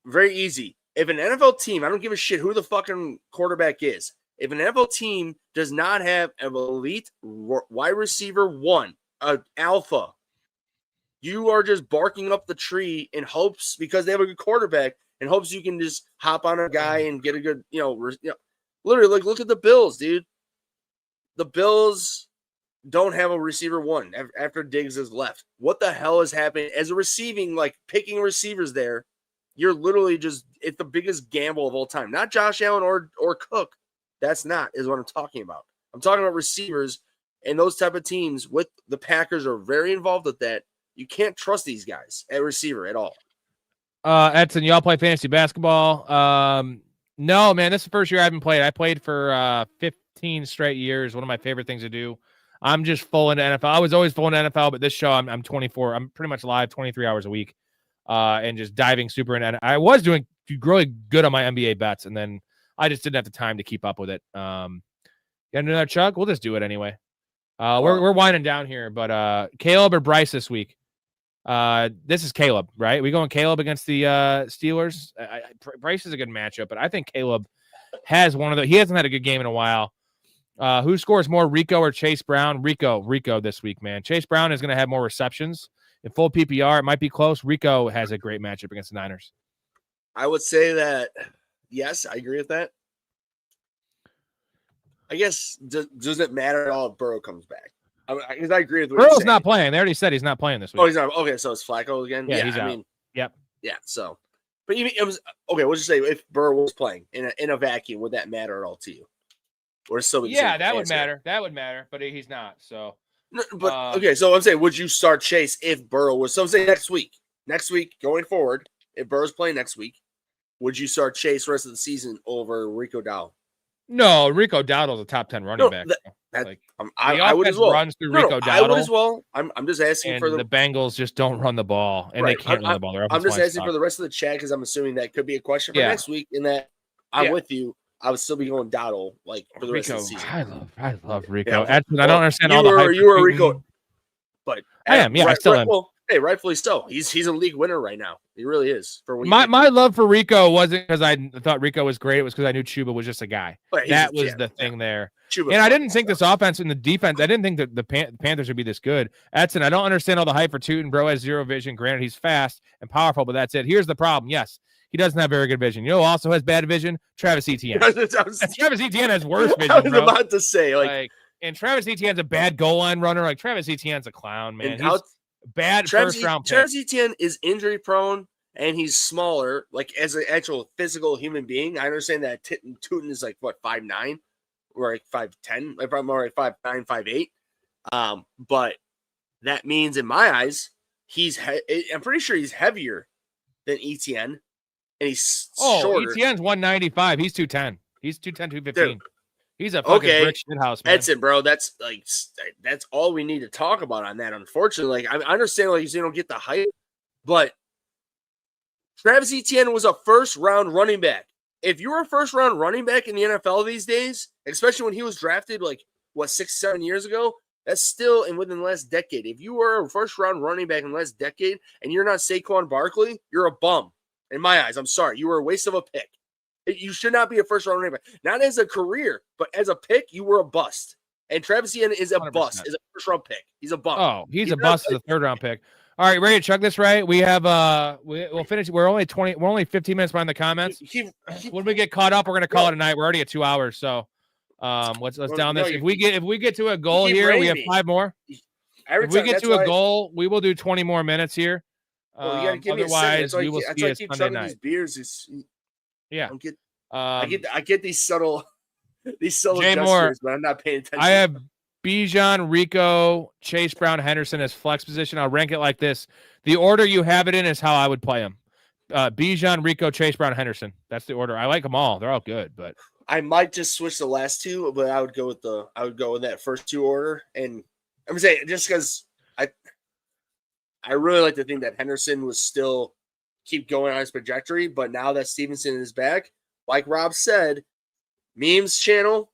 Very easy. If an NFL team, I don't give a shit who the fucking quarterback is. If an NFL team does not have an elite wide receiver 1, an alpha, you are just barking up the tree in hopes because they have a good quarterback in hopes you can just hop on a guy and get a good, literally like look at the Bills, dude. The Bills don't have a receiver 1 after Diggs has left. What the hell is happening as a receiving, like picking receivers there? You're literally it's the biggest gamble of all time. Not Josh Allen or Cook. That's not is what I'm talking about. I'm talking about receivers and those type of teams with the Packers are very involved with that. You can't trust these guys at receiver at all. Edson, y'all play fantasy basketball? No, man, this is the first year I haven't played. I played for 15 straight years. One of my favorite things to do. I'm just full into NFL. I was always full into NFL, but this show I'm 24. I'm pretty much live 23 hours a week. And just diving super in. And I was doing really good on my NBA bets, and then I just didn't have the time to keep up with it. Got another chug? We'll just do it anyway. We're winding down here, but Caleb or Bryce this week? This is Caleb, right? We going Caleb against the Steelers. Bryce is a good matchup, but I think Caleb has he hasn't had a good game in a while. Who scores more, Rico or Chase Brown? Rico this week, man. Chase Brown is going to have more receptions. In full PPR, it might be close. Rico has a great matchup against the Niners. I would say that, yes, I agree with that. I guess does it matter at all if Burrow comes back? Because I agree with what Burrow's you're not playing. They already said he's not playing this week. Oh, he's not. Okay, so it's Flacco again. Yeah, he's I out. mean, Yep. Yeah. So, but even it was okay. We'll just say if Burrow was playing in a vacuum, would that matter at all to you? Or still? Yeah, that would matter. That would matter, but he's not. So, no, but okay. So I'm saying, would you start Chase if Burrow was? So I'm saying next week going forward, if Burrow's playing next week, would you start Chase the rest of the season over Rico Dowdle? No, Rico Dowdle's a top 10 running back. I would as well. Runs through Rico Dowdle. I would as well. I'm just asking for the Bengals just don't run the ball, and they can't run the ball. I'm just asking for the rest of the chat because I'm assuming that could be a question for next week. In that, I'm with you. I would still be going Dowdle for the rest of the season. I love Rico. Yeah, I don't understand all the hype. You were a Rico, but I am. Yeah, I still am. Well, hey, rightfully so. He's a league winner right now. He really is. For my love for Rico wasn't because I thought Rico was great. It was because I knew Chuba was just a guy. That was the thing there. And I didn't think this offense and the defense. I didn't think that the Panthers would be this good. Edson, I don't understand all the hype for Tootin. Bro has zero vision. Granted, he's fast and powerful, but that's it. Here's the problem. Yes, he doesn't have very good vision. You know who also has bad vision? Travis Etienne. Travis Etienne has worse vision. I was about to say, and Travis Etienne's a bad goal line runner. Like Travis Etienne's a clown, man. He's bad first round pick. Travis Etienne is injury prone and he's smaller, like as an actual physical human being. I understand that Tootin is like what 5'9" or like 5'10", like probably more like 5'9", 5'8". But that means in my eyes, I'm pretty sure he's heavier than Etienne. And he's shorter. Etienne's 195. He's 210. He's 210, 215. Dude. He's a fucking brick shit house, man. That's it, bro. That's all we need to talk about on that. Unfortunately, I understand you don't get the hype, but Travis Etienne was a first-round running back. If you were a first-round running back in the NFL these days, especially when he was drafted 6-7 years ago, that's still within the last decade. If you were a first-round running back in the last decade and you're not Saquon Barkley, you're a bum. In my eyes, I'm sorry. You were a waste of a pick. You should not be a first-round running back. Not as a career, but as a pick, you were a bust. And Travis Etienne is a 100%. Bust, is a first-round pick. He's a bum. Oh, he's a bust as a third-round pick. All right, ready to chug this, right? We have we'll finish. We're only 15 minutes behind the comments. When we get caught up, we're gonna call it a night. We're already at 2 hours, so let's down this. If we get to a goal here, we have 5 more. If we get to a goal, we will do 20 more minutes here. Well, you gotta give otherwise, me we will see it Sunday night. These beers. Yeah, I get these subtle Jay gestures, Moore, but I'm not paying attention. I have Bijan, Rico, Chase Brown, Henderson as flex position. I'll rank it like this. The order you have it in is how I would play them. Bijan, Rico, Chase Brown, Henderson. That's the order. I like them all. They're all good, but I might just switch the last two, but I would go with that first two order. And I'm saying just because I really like to think that Henderson was still keep going on his trajectory, but now that Stevenson is back, like Rob said, memes channel,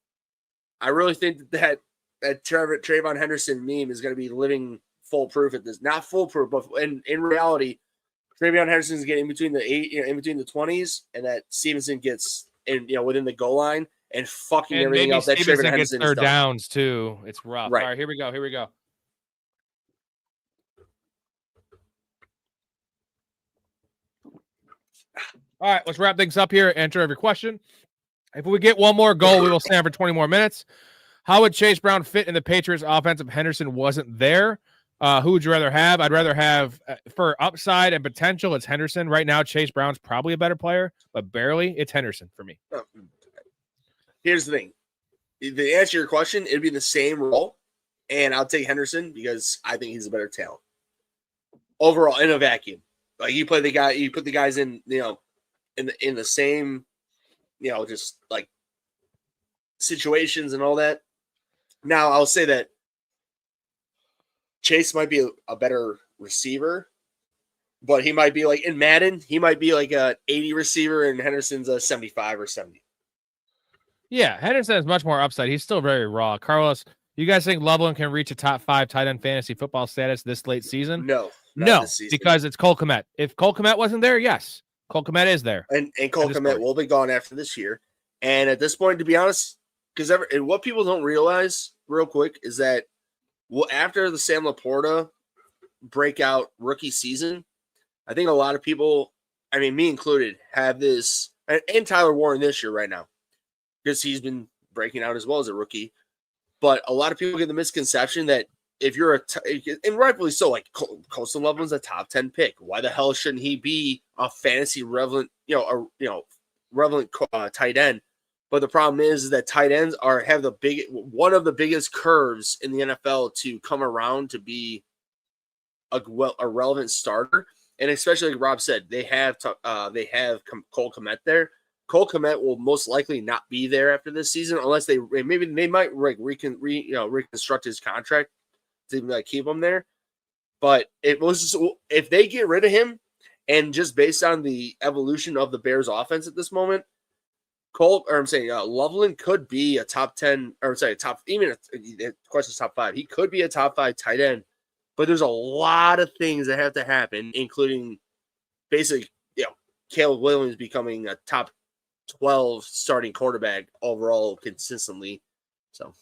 I really think that Trayvon Henderson meme is going to be living foolproof at this. Not foolproof, but in reality, Trayvon Henderson is getting in between the 20s, and that Stevenson gets within the goal line and fucking and everything else. That Stevenson Trayvon gets Henderson third downs too. It's rough. Right. All right, here we go. All right, let's wrap things up here. Enter every question. If we get one more goal, we will stand for 20 more minutes. How would Chase Brown fit in the Patriots offense if Henderson wasn't there? Who would you rather have? I'd rather have for upside and potential, it's Henderson. Right now, Chase Brown's probably a better player, but barely. It's Henderson for me. Here's the thing. To answer your question, it'd be the same role, and I'll take Henderson because I think he's a better talent. Overall, in a vacuum. Like you put the guys in, in the same, just like situations and all that. Now, I'll say that Chase might be a better receiver, but he might be like in Madden, he might be like a 80 receiver and Henderson's a 75 or 70. Yeah, Henderson has much more upside. He's still very raw. Carlos, you guys think Loveland can reach a top 5 tight end fantasy football status this late season? No, because it's Cole Kmet. If Cole Kmet wasn't there, yes. Cole Kmet is there. And Cole Kmet will be gone after this year. And at this point, to be honest, and what people don't realize real quick is that after the Sam Laporta breakout rookie season, I think a lot of people, I mean, me included, have this, and Tyler Warren this year right now, because he's been breaking out as well as a rookie. But a lot of people get the misconception that if you're and rightfully so, like Colston Loveland's a top 10 pick. Why the hell shouldn't he be a fantasy relevant, relevant tight end? But the problem is that tight ends have one of the biggest curves in the NFL to come around to be a relevant starter. And especially like Rob said, they have Cole Kmet there. Cole Kmet will most likely not be there after this season unless they might reconstruct his contract to keep him there. But if they get rid of him, and just based on the evolution of the Bears offense at this moment, Loveland could be a top 10, or top, even the question's top 5. He could be a top 5 tight end, but there's a lot of things that have to happen, including basically, Caleb Williams becoming a top 12 starting quarterback overall consistently. So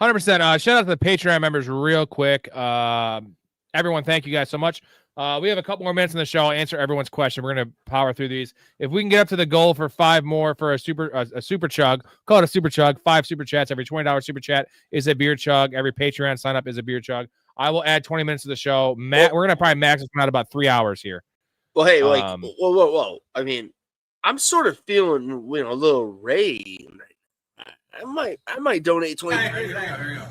100%. Shout out to the Patreon members real quick. Everyone, thank you guys so much. We have a couple more minutes in the show. I'll answer everyone's question. We're going to power through these. If we can get up to the goal for 5 more for a super chug, call it a super chug. 5 super chats. Every $20 super chat is a beer chug. Every Patreon sign up is a beer chug. I will add 20 minutes to the show. We're going to probably max out about 3 hours here. Well, hey, whoa. I mean, I'm sort of feeling, a little Ray. I might donate 20. Here you go.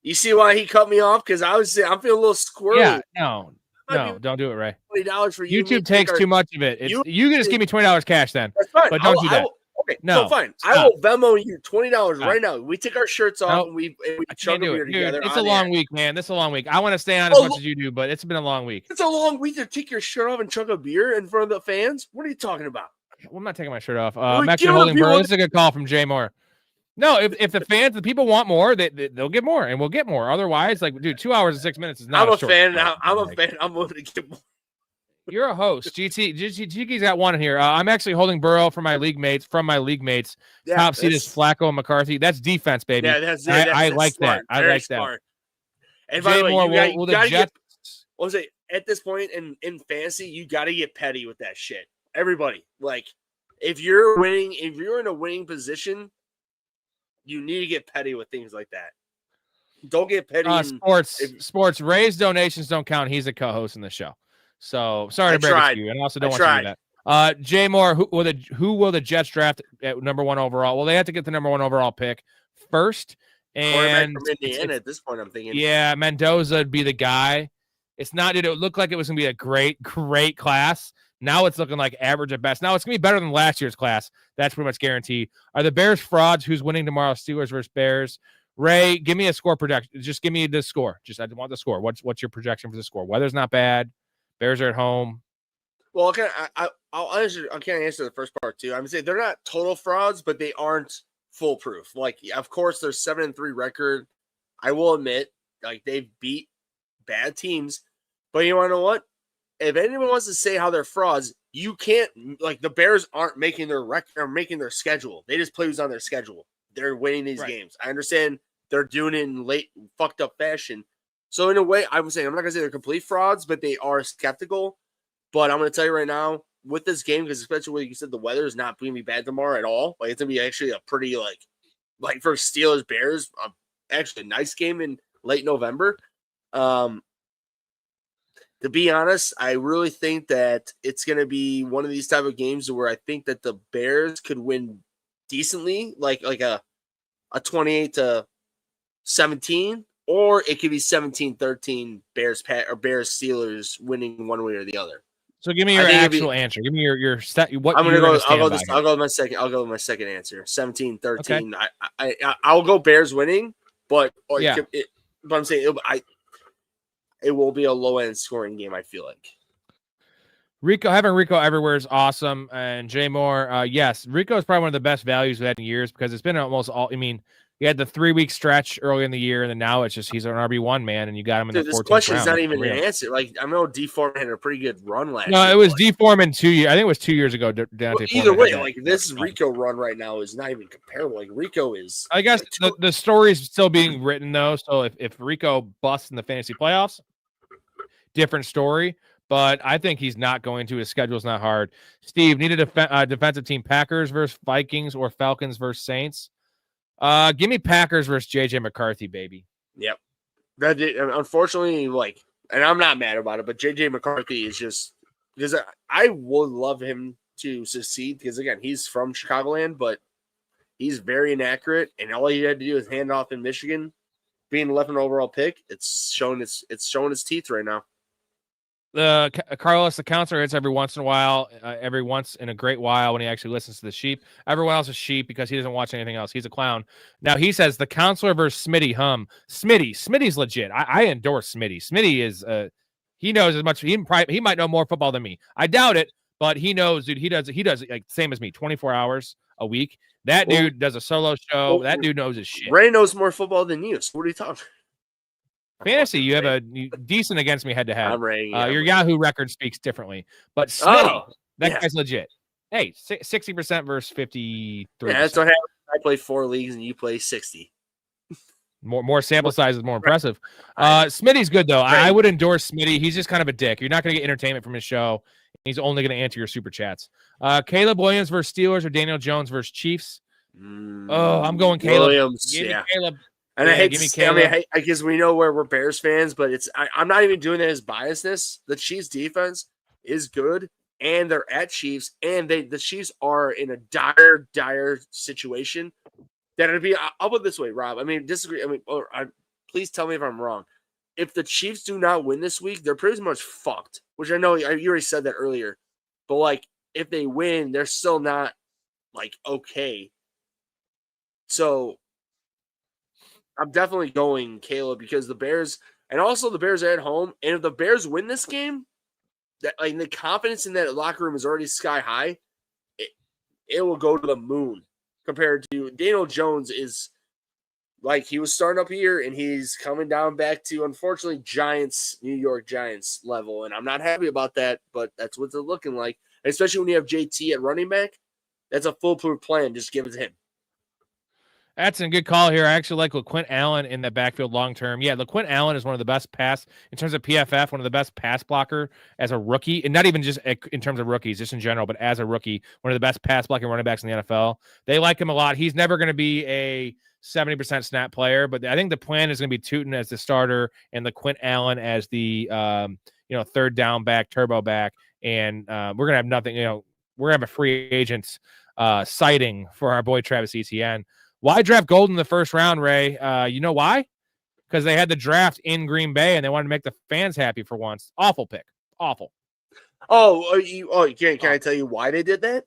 You see why he cut me off? Because I'm feeling a little squirrely. Yeah, no, don't do it, Ray. $20 for you. YouTube takes too much of it. You can just give me $20 cash then. That's fine. But don't do that. Okay, no, so fine. stop. I will Venmo you $20 right now. We take our shirts off and we chug a beer together. It's a long week, man. This is a long week. I want to stay on as much as you do, but it's been a long week. It's a long week to take your shirt off and chug a beer in front of the fans. What are you talking about? Well, I'm not taking my shirt off. I'm actually holding Burrow. This is a good call from Jay Moore. No, if the people want more, they'll get more, and we'll get more. Otherwise, dude, 2 hours and 6 minutes is not. I'm a fan. I'm a fan. I'm willing to get more. You're a host. GT's got one in here. I'm actually holding Burrow from my league mates. Yeah, top seed is Flacco and McCarthy. That's defense, baby. Yeah, that's I like smart. That. I like smart. That. And by the way, you got to get. What was it? At this point in fantasy, you got to get petty with that shit. Everybody, if you're winning, if you're in a winning position, you need to get petty with things like that. Don't get petty. Sports. Ray's donations don't count. He's a co-host in the show. So sorry to break it to you, and I also don't want you to do that. Jay Moore, who will the Jets draft at number 1 overall? Well, they have to get the number 1 overall pick first. And from Indiana at this point, I'm thinking. Yeah, Mendoza would be the guy. It's not. It looked like it was going to be a great class. Now it's looking like average at best. Now it's going to be better than last year's class. That's pretty much guaranteed. Are the Bears frauds? Who's winning tomorrow? Steelers versus Bears. Ray, give me a score projection. Just give me the score. I want the score. What's your projection for the score? Weather's not bad. Bears are at home. Well, I'll answer. I can't answer the first part too. I'm gonna say they're not total frauds, but they aren't foolproof. Of course, their 7-3 record. I will admit, they've beat bad teams, but you want to know what? If anyone wants to say how they're frauds, you can't. The Bears aren't making their record or making their schedule. They just play who's on their schedule. They're winning these games. I understand they're doing it in late, fucked up fashion. So in a way, I'm saying I'm not gonna say they're complete frauds, but they are skeptical. But I'm gonna tell you right now, with this game, because especially when you said the weather is not going to be bad tomorrow at all. It's gonna be actually a pretty for Steelers Bears, actually a nice game in late November. To be honest, I really think that it's gonna be one of these type of games where I think that the Bears could win decently, like a 28-17. Or it could be 17-13 Bears Steelers winning one way or the other. So give me your actual answer. Give me your set. What I'm gonna go. I'll go with my second. I'll go with my second answer. 17-13. Okay. I'll go Bears winning, but I'm saying it will be a low end scoring game. I feel like. Having Rico everywhere is awesome, and Jay Moore. Yes, Rico is probably one of the best values we've had in years because it's been almost all. I mean. You had the 3-week stretch early in the year, and then now it's just he's an RB1 man, and you got him in the 14th round. This question is not even an answer. I know D-Form had a pretty good run last year. No, it was D-Form in 2 years. I think it was 2 years ago. Either way, this Rico run right now is not even comparable. Rico is. I guess the story's still being written though. So if Rico busts in the fantasy playoffs, different story. but I think he's not going to. His schedule's not hard. Steve, need a defensive team: Packers versus Vikings or Falcons versus Saints. Give me Packers versus JJ McCarthy, baby. Yep. Unfortunately, and I'm not mad about it, but JJ McCarthy is just because I would love him to succeed because again, he's from Chicagoland, but he's very inaccurate, and all he had to do is hand off in Michigan, being 11th overall pick. It's showing its teeth right now. Carlos, the counselor, hits every once in a while, every once in a great while when he actually listens to the sheep. Everyone else is sheep because he doesn't watch anything else. He's a clown. Now he says the counselor versus Smitty. Smitty's legit. I endorse Smitty. Smitty is he knows as much. He might know more football than me. I doubt it, but he knows, dude. He does like same as me, 24 hours a week. That dude does a solo show. That dude knows his shit. Ray knows more football than you. So what are you talking? Fantasy, you have a decent against me head to head. Your Ray. Yahoo record speaks differently, but Smitty, guy's legit. Hey, 60% versus 53%. Yeah, that's what happens. I play 4 leagues and you play 60. More sample size is more impressive. Smitty's good though. I would endorse Smitty. He's just kind of a dick. You're not going to get entertainment from his show. He's only going to answer your super chats. Caleb Williams versus Steelers or Daniel Jones versus Chiefs. I'm going Caleb. Williams, Give me Caleb. And I hate to say, I guess we know we're Bears fans, but I'm not even doing that as biasness. The Chiefs defense is good, and they're at Chiefs, and the Chiefs are in a dire situation. That it'd be. I'll put it this way, Rob. I mean, disagree. Please tell me if I'm wrong. If the Chiefs do not win this week, they're pretty much fucked. Which I know you already said that earlier, but if they win, they're still not okay. So. I'm definitely going Caleb because the Bears are at home. And if the Bears win this game, that the confidence in that locker room is already sky high. It will go to the moon compared to Daniel Jones is he was starting up here and he's coming down back to, unfortunately, New York Giants level. And I'm not happy about that, but that's what they're looking like. Especially when you have JT at running back. That's a foolproof plan. Just give it to him. That's a good call here. I actually like LaQuint Allen in the backfield long term. Yeah, LaQuint Allen is one of the best pass in terms of PFF, one of the best pass blocker as a rookie, and not even just in terms of rookies, just in general, but as a rookie, one of the best pass blocking running backs in the NFL. They like him a lot. He's never going to be a 70% snap player, but I think the plan is going to be Tootin as the starter and LaQuint Allen as the third down back, turbo back, and we're going to have nothing. We're going to have a free agent sighting for our boy Travis Etienne. Why draft Golden in the first round, Ray? You know why? Because they had the draft in Green Bay and they wanted to make the fans happy for once. Awful pick. Awful. Can I tell you why they did that?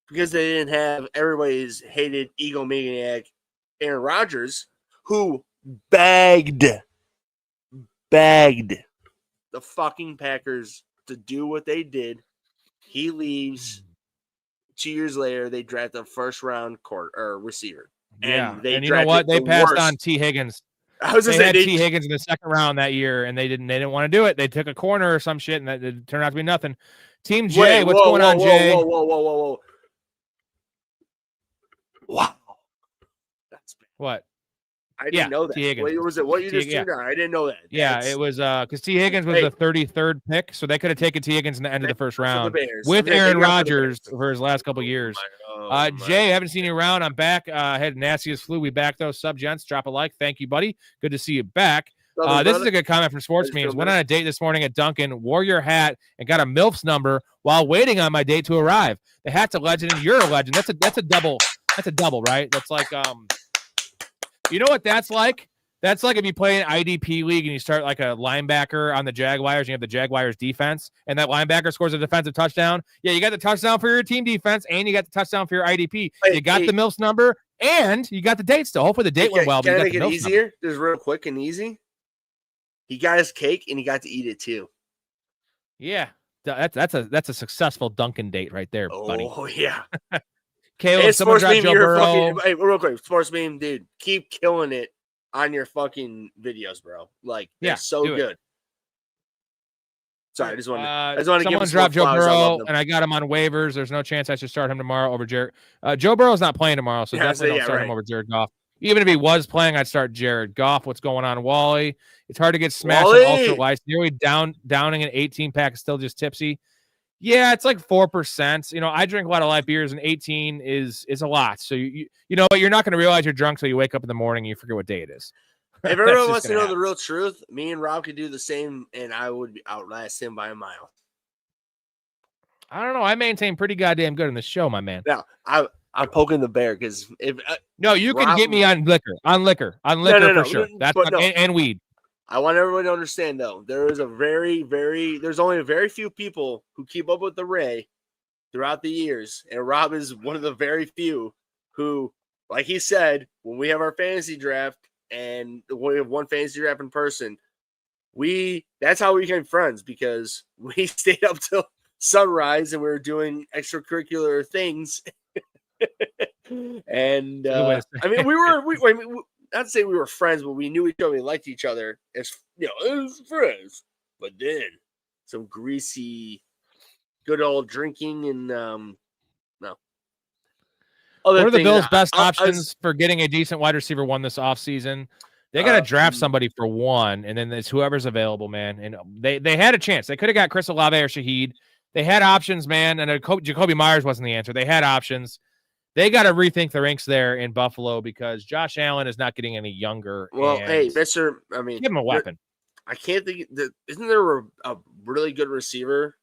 Because they didn't have everybody's hated egomaniac Aaron Rodgers, who begged the fucking Packers to do what they did. He leaves. 2 years later, they draft a first-round receiver. Yeah, and you know what? They passed on T. Higgins. I was they had T. Higgins in the second round that year, and they didn't want to do it. They took a corner or some shit, and that it turned out to be nothing. Team J, what's going on, Jay? Whoa. Wow. That's bad. What? I didn't know that. T. Higgins. Wait, was it what you just tuned on? I didn't know that. It was because T. Higgins was the 33rd pick, so they could have taken T. Higgins in the end of the first round with Aaron Rodgers for his last couple of years. Jay, haven't seen you around. I'm back. I had nastiest flu. We back though. Sub gents, drop a like. Thank you, buddy. Good to see you back. This is a good comment from Sports Memes. Went on a date this morning at Dunkin', wore your hat, and got a MILF's number while waiting on my date to arrive. The hat's a legend, and you're a legend. That's a double. That's a double, right? That's like you know what that's like? That's like if you play an IDP league and you start like a linebacker on the Jaguars and you have the Jaguars defense and that linebacker scores a defensive touchdown. Yeah, you got the touchdown for your team defense and you got the touchdown for your IDP. You got the MILF's number and you got the date still. Hopefully the date went well. Can I make it easier? Just real quick and easy. He got his cake and he got to eat it too. Yeah, that's a successful Dunkin' date right there, buddy. Oh yeah. Caleb, hey, someone dropped Joe Burrow. Hey, real quick, Sports Meme, dude, keep killing it on your fucking videos, bro. Like, they're so good. Sorry, I just want to give him dropped Joe Burrow, and I got him on waivers. There's no chance I should start him tomorrow over Jared. Joe Burrow's not playing tomorrow, so definitely don't start him over Jared Goff. Even if he was playing, I'd start Jared Goff. What's going on, Wally? It's hard to get smashed Wally! on ultra lights. Nearly downing an 18-pack is still just tipsy. Yeah, it's like 4%. You know, I drink a lot of light beers, and 18 is a lot. So you know, you're not going to realize you're drunk till you wake up in the morning and you forget what day it is. If everyone wants to know the real truth, me and Rob could do the same, and I would outlast him by a mile. I don't know. I maintain pretty goddamn good in the show, my man. Now, I'm poking the bear because if no, you can get me on liquor, for sure. That's and weed. I want everyone to understand though, there's only a very few people who keep up with the Ray throughout the years, and Rob is one of the very few who, like he said, when we have our fantasy draft and we have one fantasy draft in person, that's how we became friends, because we stayed up till sunrise and we were doing extracurricular things. And I mean, not to say we were friends, but we knew each other, we liked each other as friends. But then some greasy, good old drinking and no. What are the Bills' best options for getting a decent wide receiver one this offseason? They got to draft somebody for one, and then it's whoever's available, man. And they had a chance. They could have got Chris Olave or Shaheed. They had options, man, and Jacoby Myers wasn't the answer. They had options. They got to rethink the ranks there in Buffalo because Josh Allen is not getting any younger. Well, hey, Mister, I mean, give him a weapon. I can't think. Isn't there a really good receiver?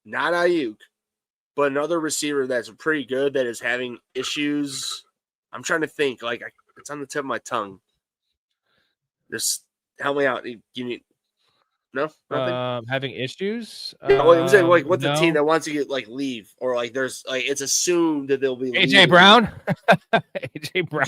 Not Ayuk, but another receiver that's pretty good that is having issues. I'm trying to think. Like it's on the tip of my tongue. Just help me out. Give me. No, nothing. Having issues. Yeah, I'm saying, like, what's a team that wants to get leave, or there's it's assumed that they'll be AJ Brown. AJ Brown.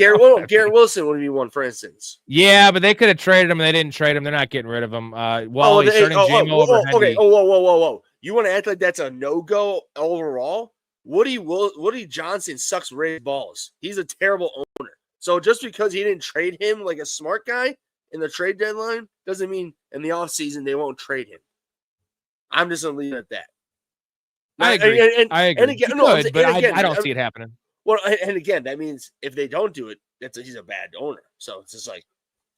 Garrett Wilson would be one, for instance. Yeah, but they could have traded him. They didn't trade him. They're not getting rid of him. He's starting J-Mo over Henry. Okay. Whoa. You want to act like that's a no-go overall? Woody Johnson sucks Ray's balls. He's a terrible owner. So just because he didn't trade him like a smart guy in the trade deadline doesn't mean in the offseason they won't trade him. I'm just going to leave it at that. I agree. I agree. And again, I don't see it happening. Well, and again, that means if they don't do it, he's a bad owner. So it's just like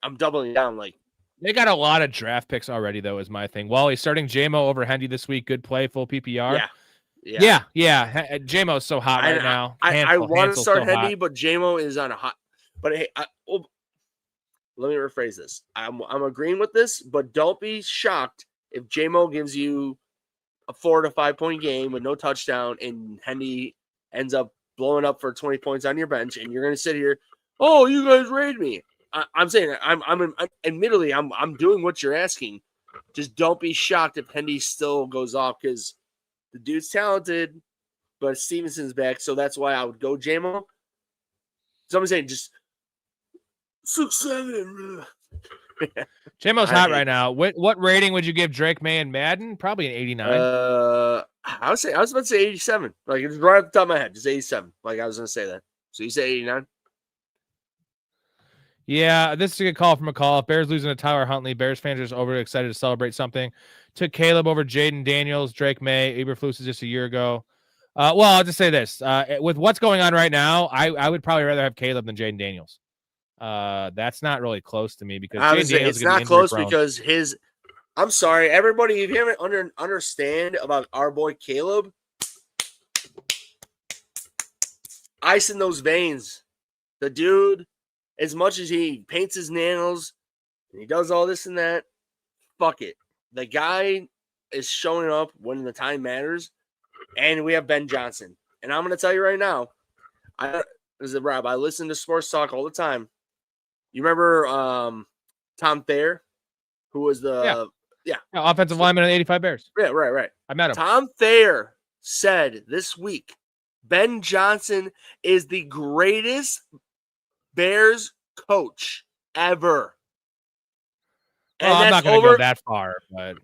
I'm doubling down. Like they got a lot of draft picks already, though, is my thing. Wally's starting J-Mo over Hendy this week. Good play, full PPR. Yeah. J-Mo's so hot right now. I want to start Hendy, but J-Mo is on a hot. But hey, let me rephrase this. I'm agreeing with this, but don't be shocked if J-Mo gives you a 4 to 5 point game with no touchdown and Hendy ends up blowing up for 20 points on your bench, and you're going to sit here, oh, you guys raid me. I'm saying I'm admittedly I'm doing what you're asking. Just don't be shocked if Hendy still goes off, because the dude's talented, but Stevenson's back, so that's why I would go J-Mo. So I'm saying just 6-7. J-Mo's hot right now. What rating would you give Drake May and Madden? Probably an 89. I was about to say 87. Like it's right off the top of my head, just 87. Like I was gonna say that. So you say 89? Yeah, this is a good call from a call. Bears losing to Tyler Huntley. Bears fans are just overly excited to celebrate something. Took Caleb over Jaden Daniels, Drake May, Eberflus is just a year ago. Well, I'll just say this. With what's going on right now, I would probably rather have Caleb than Jaden Daniels. That's not really close to me because it's not close because I'm sorry, everybody, if you haven't understand about our boy Caleb, ice in those veins. The dude, as much as he paints his nails and he does all this and that, fuck it. The guy is showing up when the time matters, and we have Ben Johnson. And I'm going to tell you right now, Rob, I listen to sports talk all the time. You remember Tom Thayer, who was the offensive lineman of the 85 Bears? Yeah, right. I met him. Tom Thayer said this week, Ben Johnson is the greatest Bears coach ever. Well, I'm not going to go that far, but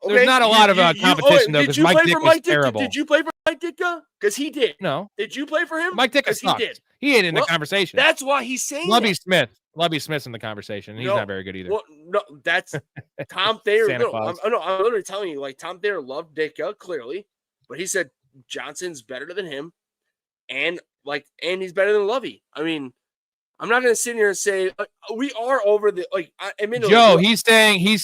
there's not a lot of competition though, because Mike Dick was terrible. Did you play for Mike Ditka? Because he did. No. Did you play for him? Mike Ditka sucked. He did. He ain't in the conversation. That's why he's saying Lovie Smith's in the conversation. He's not very good either. Well, no, that's Tom Thayer. Santa Claus. I'm literally telling you, like Tom Thayer loved Ditka clearly, but he said Johnson's better than him, and he's better than Lovey. I mean, I'm not going to sit here and say we are over the Joe, he's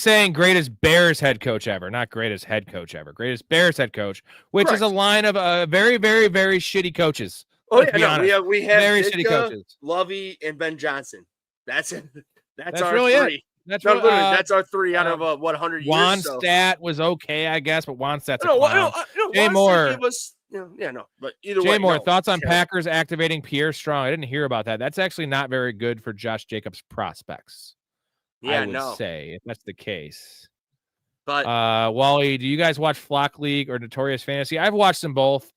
saying greatest Bears head coach ever, not greatest head coach ever. Greatest Bears head coach, which is a line of very, very, very shitty coaches. Oh yeah, no, we have very Ditka, shitty coaches. Lovey, and Ben Johnson. That's it. That's our really three. It. That's literally that's our three out of 100 years. Wannstedt was okay, I guess, but Wannstedt's a clown. Jay Moore. But either way. Jay Moore, thoughts on Packers activating Pierre Strong? I didn't hear about that. That's actually not very good for Josh Jacobs' prospects. Yeah, I would say if that's the case. But Wally, do you guys watch Flock League or Notorious Fantasy? I've watched them both.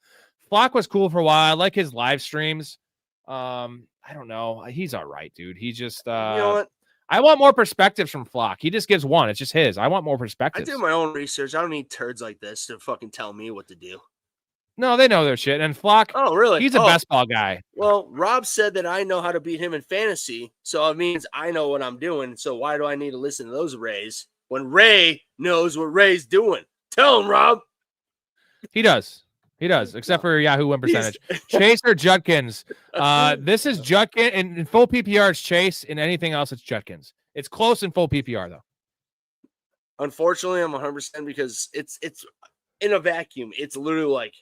Flock was cool for a while. I like his live streams. I don't know. He's all right, dude. He just you know what? I want more perspectives from Flock. He just gives one. It's just his. I want more perspectives. I do my own research. I don't need turds like this to fucking tell me what to do. No, they know their shit. And Flock, oh, really? He's a best ball guy. Well, Rob said that I know how to beat him in fantasy, so it means I know what I'm doing. So why do I need to listen to those Rays when Ray knows what Ray's doing? Tell him, Rob. He does. He does, except for Yahoo win percentage. Chase or Judkins? This is Judkins. In full PPR, it's Chase. In anything else, it's Judkins. It's close in full PPR, though. Unfortunately, I'm 100% because it's in a vacuum. It's literally like,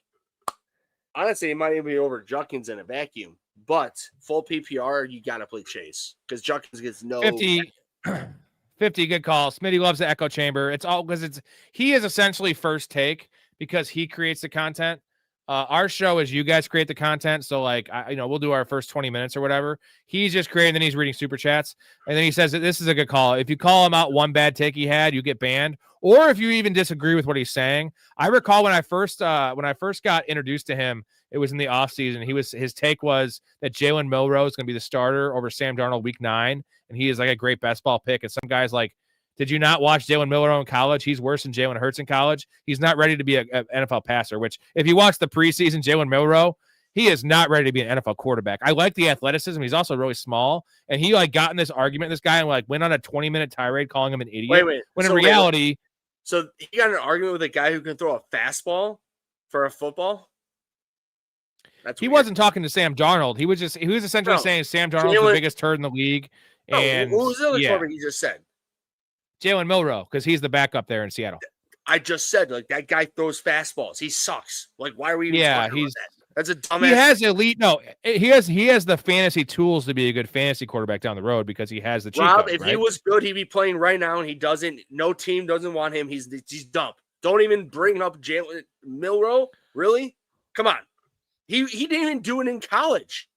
honestly, it might even be over Judkins in a vacuum. But full PPR, you got to play Chase because Judkins gets no 50. 50, good call. Smitty loves the echo chamber. It's all because he is essentially first take because he creates the content. Our show is you guys create the content. So we'll do our first 20 minutes or whatever. He's just creating, then he's reading super chats. And then he says that this is a good call. If you call him out one bad take he had, you get banned. Or if you even disagree with what he's saying. I recall when I first got introduced to him, it was in the offseason. His take was that Jalen Milroe is going to be the starter over Sam Darnold week 9. And he is like a great best ball pick. And some guys like, did you not watch Jalen Milroe in college? He's worse than Jalen Hurts in college. He's not ready to be an NFL passer, which if you watch the preseason Jalen Milroe, he is not ready to be an NFL quarterback. I like the athleticism. He's also really small. And he got in this argument, this guy, and went on a 20-minute tirade calling him an idiot. Wait. When in reality. So he got in an argument with a guy who can throw a fastball for a football? He wasn't talking to Sam Darnold. He was essentially saying Sam Darnold's the biggest turd in the league. And what was the other quarterback he just said? Jalen Milroe, because he's the backup there in Seattle. I just said, that guy throws fastballs. He sucks. Why are we even talking about that? That's a dumbass. He has elite. No, he has the fantasy tools to be a good fantasy quarterback down the road because he has the cheat Rob, code, if right? he was good, he'd be playing right now, and he doesn't. No team doesn't want him. He's dumb. Don't even bring up Jalen Milroe. Really? Come on. He didn't even do it in college.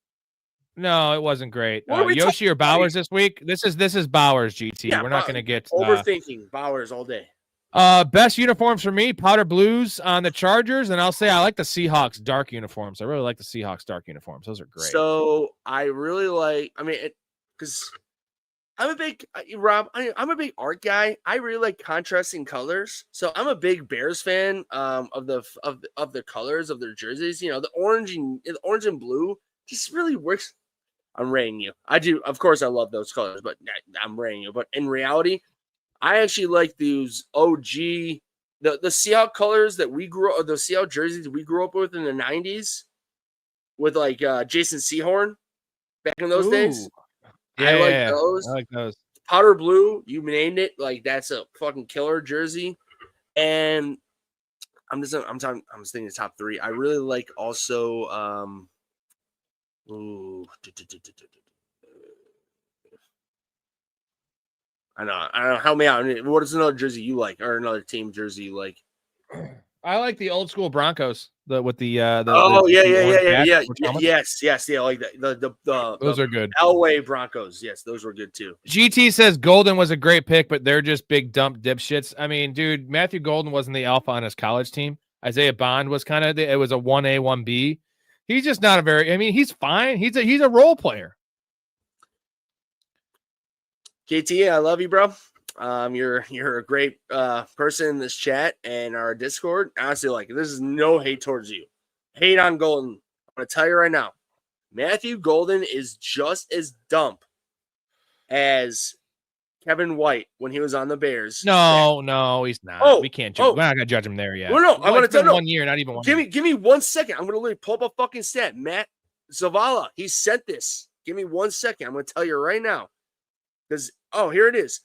No, it wasn't great. Yoshi or Bowers this week? This is Bowers, GT. Yeah, we're not going to get overthinking Bowers all day. Best uniforms for me, powder blues on the Chargers, and I'll say I like the Seahawks dark uniforms. I really like the Seahawks dark uniforms. Those are great. So I really like. I mean, because I'm a big Rob. I'm a big art guy. I really like contrasting colors. So I'm a big Bears fan. Of the colors of their jerseys. The orange and blue just really works. I'm raying you. I do. Of course, I love those colors, but I'm raying you. But in reality, I actually like those OG, the Seahawks colors that we grew up, the Seahawks jerseys we grew up with in the 90s with Jason Sehorn back in those days. Yeah, I like those. I like those. Powder blue, you named it. That's a fucking killer jersey. And I'm just thinking the top 3. I really like also I know. Help me out. What is another jersey you like, or another team jersey you like? I like the old school Broncos. Yeah. Yes, yeah. I like that. Those are good. Elway Broncos. Yes, those were good too. GT says Golden was a great pick, but they're just big dump dipshits. I mean, dude, Matthew Golden wasn't the alpha on his college team. Isaiah Bond was it was a 1A, 1B. He's just not he's fine. He's a role player. KT, I love you, bro. You're a great person in this chat and our Discord. Honestly, this is no hate towards you. Hate on Golden. I'm gonna tell you right now, Matthew Golden is just as dumb as Kevin White when he was on the Bears. No, he's not. We can't judge. We're not gonna judge him there yet. Well, no, I'm gonna tell you 1 year, not even 1 year. Give me 1 second. I'm gonna pull up a fucking stat. Zavala, he sent this. Give me 1 second. I'm going to tell you right now. Because, here it is.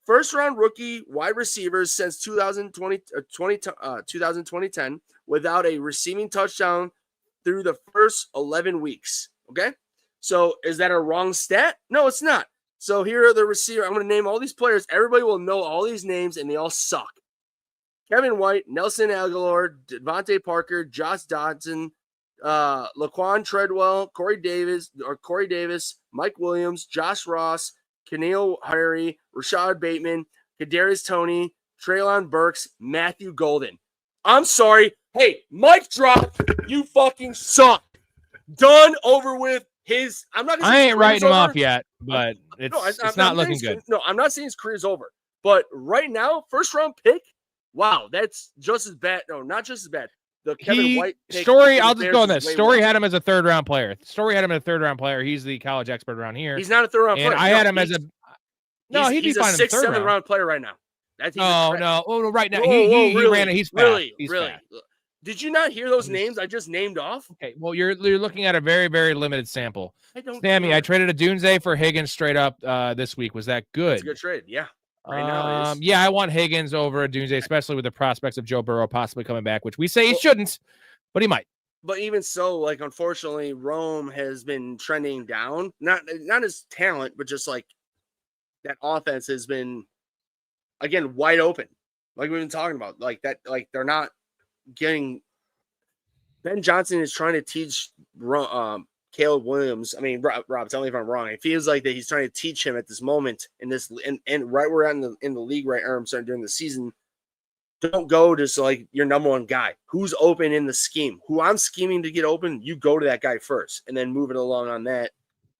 First round rookie wide receivers since 2010 without a receiving touchdown through the first 11 weeks. Okay. So is that a wrong stat? No, it's not. So here are the receiver. I'm going to name all these players. Everybody will know all these names, and they all suck. Kevin White, Nelson Aguilar, Devontae Parker, Josh Dodson, Laquan Treadwell, Corey Davis, Mike Williams, Josh Ross, Keneal Harry, Rashad Bateman, Kadarius Toney, Treylon Burks, Matthew Golden. I'm sorry. Hey, mic drop. You fucking suck. Done, over with. I ain't writing him off yet, but it's not looking good. No, I'm not saying his career's over. But right now, first round pick, wow, that's just as bad. No, not just as bad. The Kevin White pick. Storey, I'll just go on this. Storey had him as a third round player. He's the college expert around here. He's not a third round player. I had him as a. No, he'd be fine in the third round. 6th, 7th round player right now. No. Oh, right now he ran it. He's fast. He's fast. Did you not hear those names I just named off? Okay, well, you're looking at a very, very limited sample. Sammy, I traded a Dunze for Higgins straight up this week. Was that good? It's a good trade, yeah. Right now it is. Yeah, I want Higgins over a Dunze, especially with the prospects of Joe Burrow possibly coming back, which we say he shouldn't, but he might. But even so, like, unfortunately, Rome has been trending down. Not his talent, but just like that offense has been, again, wide open. Like we've been talking about, like that, like they're not getting. Ben Johnson is trying to teach Caleb Williams. I mean, Rob, tell me if I'm wrong. It feels like that he's trying to teach him at this moment and right where we're at in the league, right? I'm starting during the season. Don't go to like your number one guy who's open in the scheme. Who I'm scheming to get open, you go to that guy first and then move it along on that.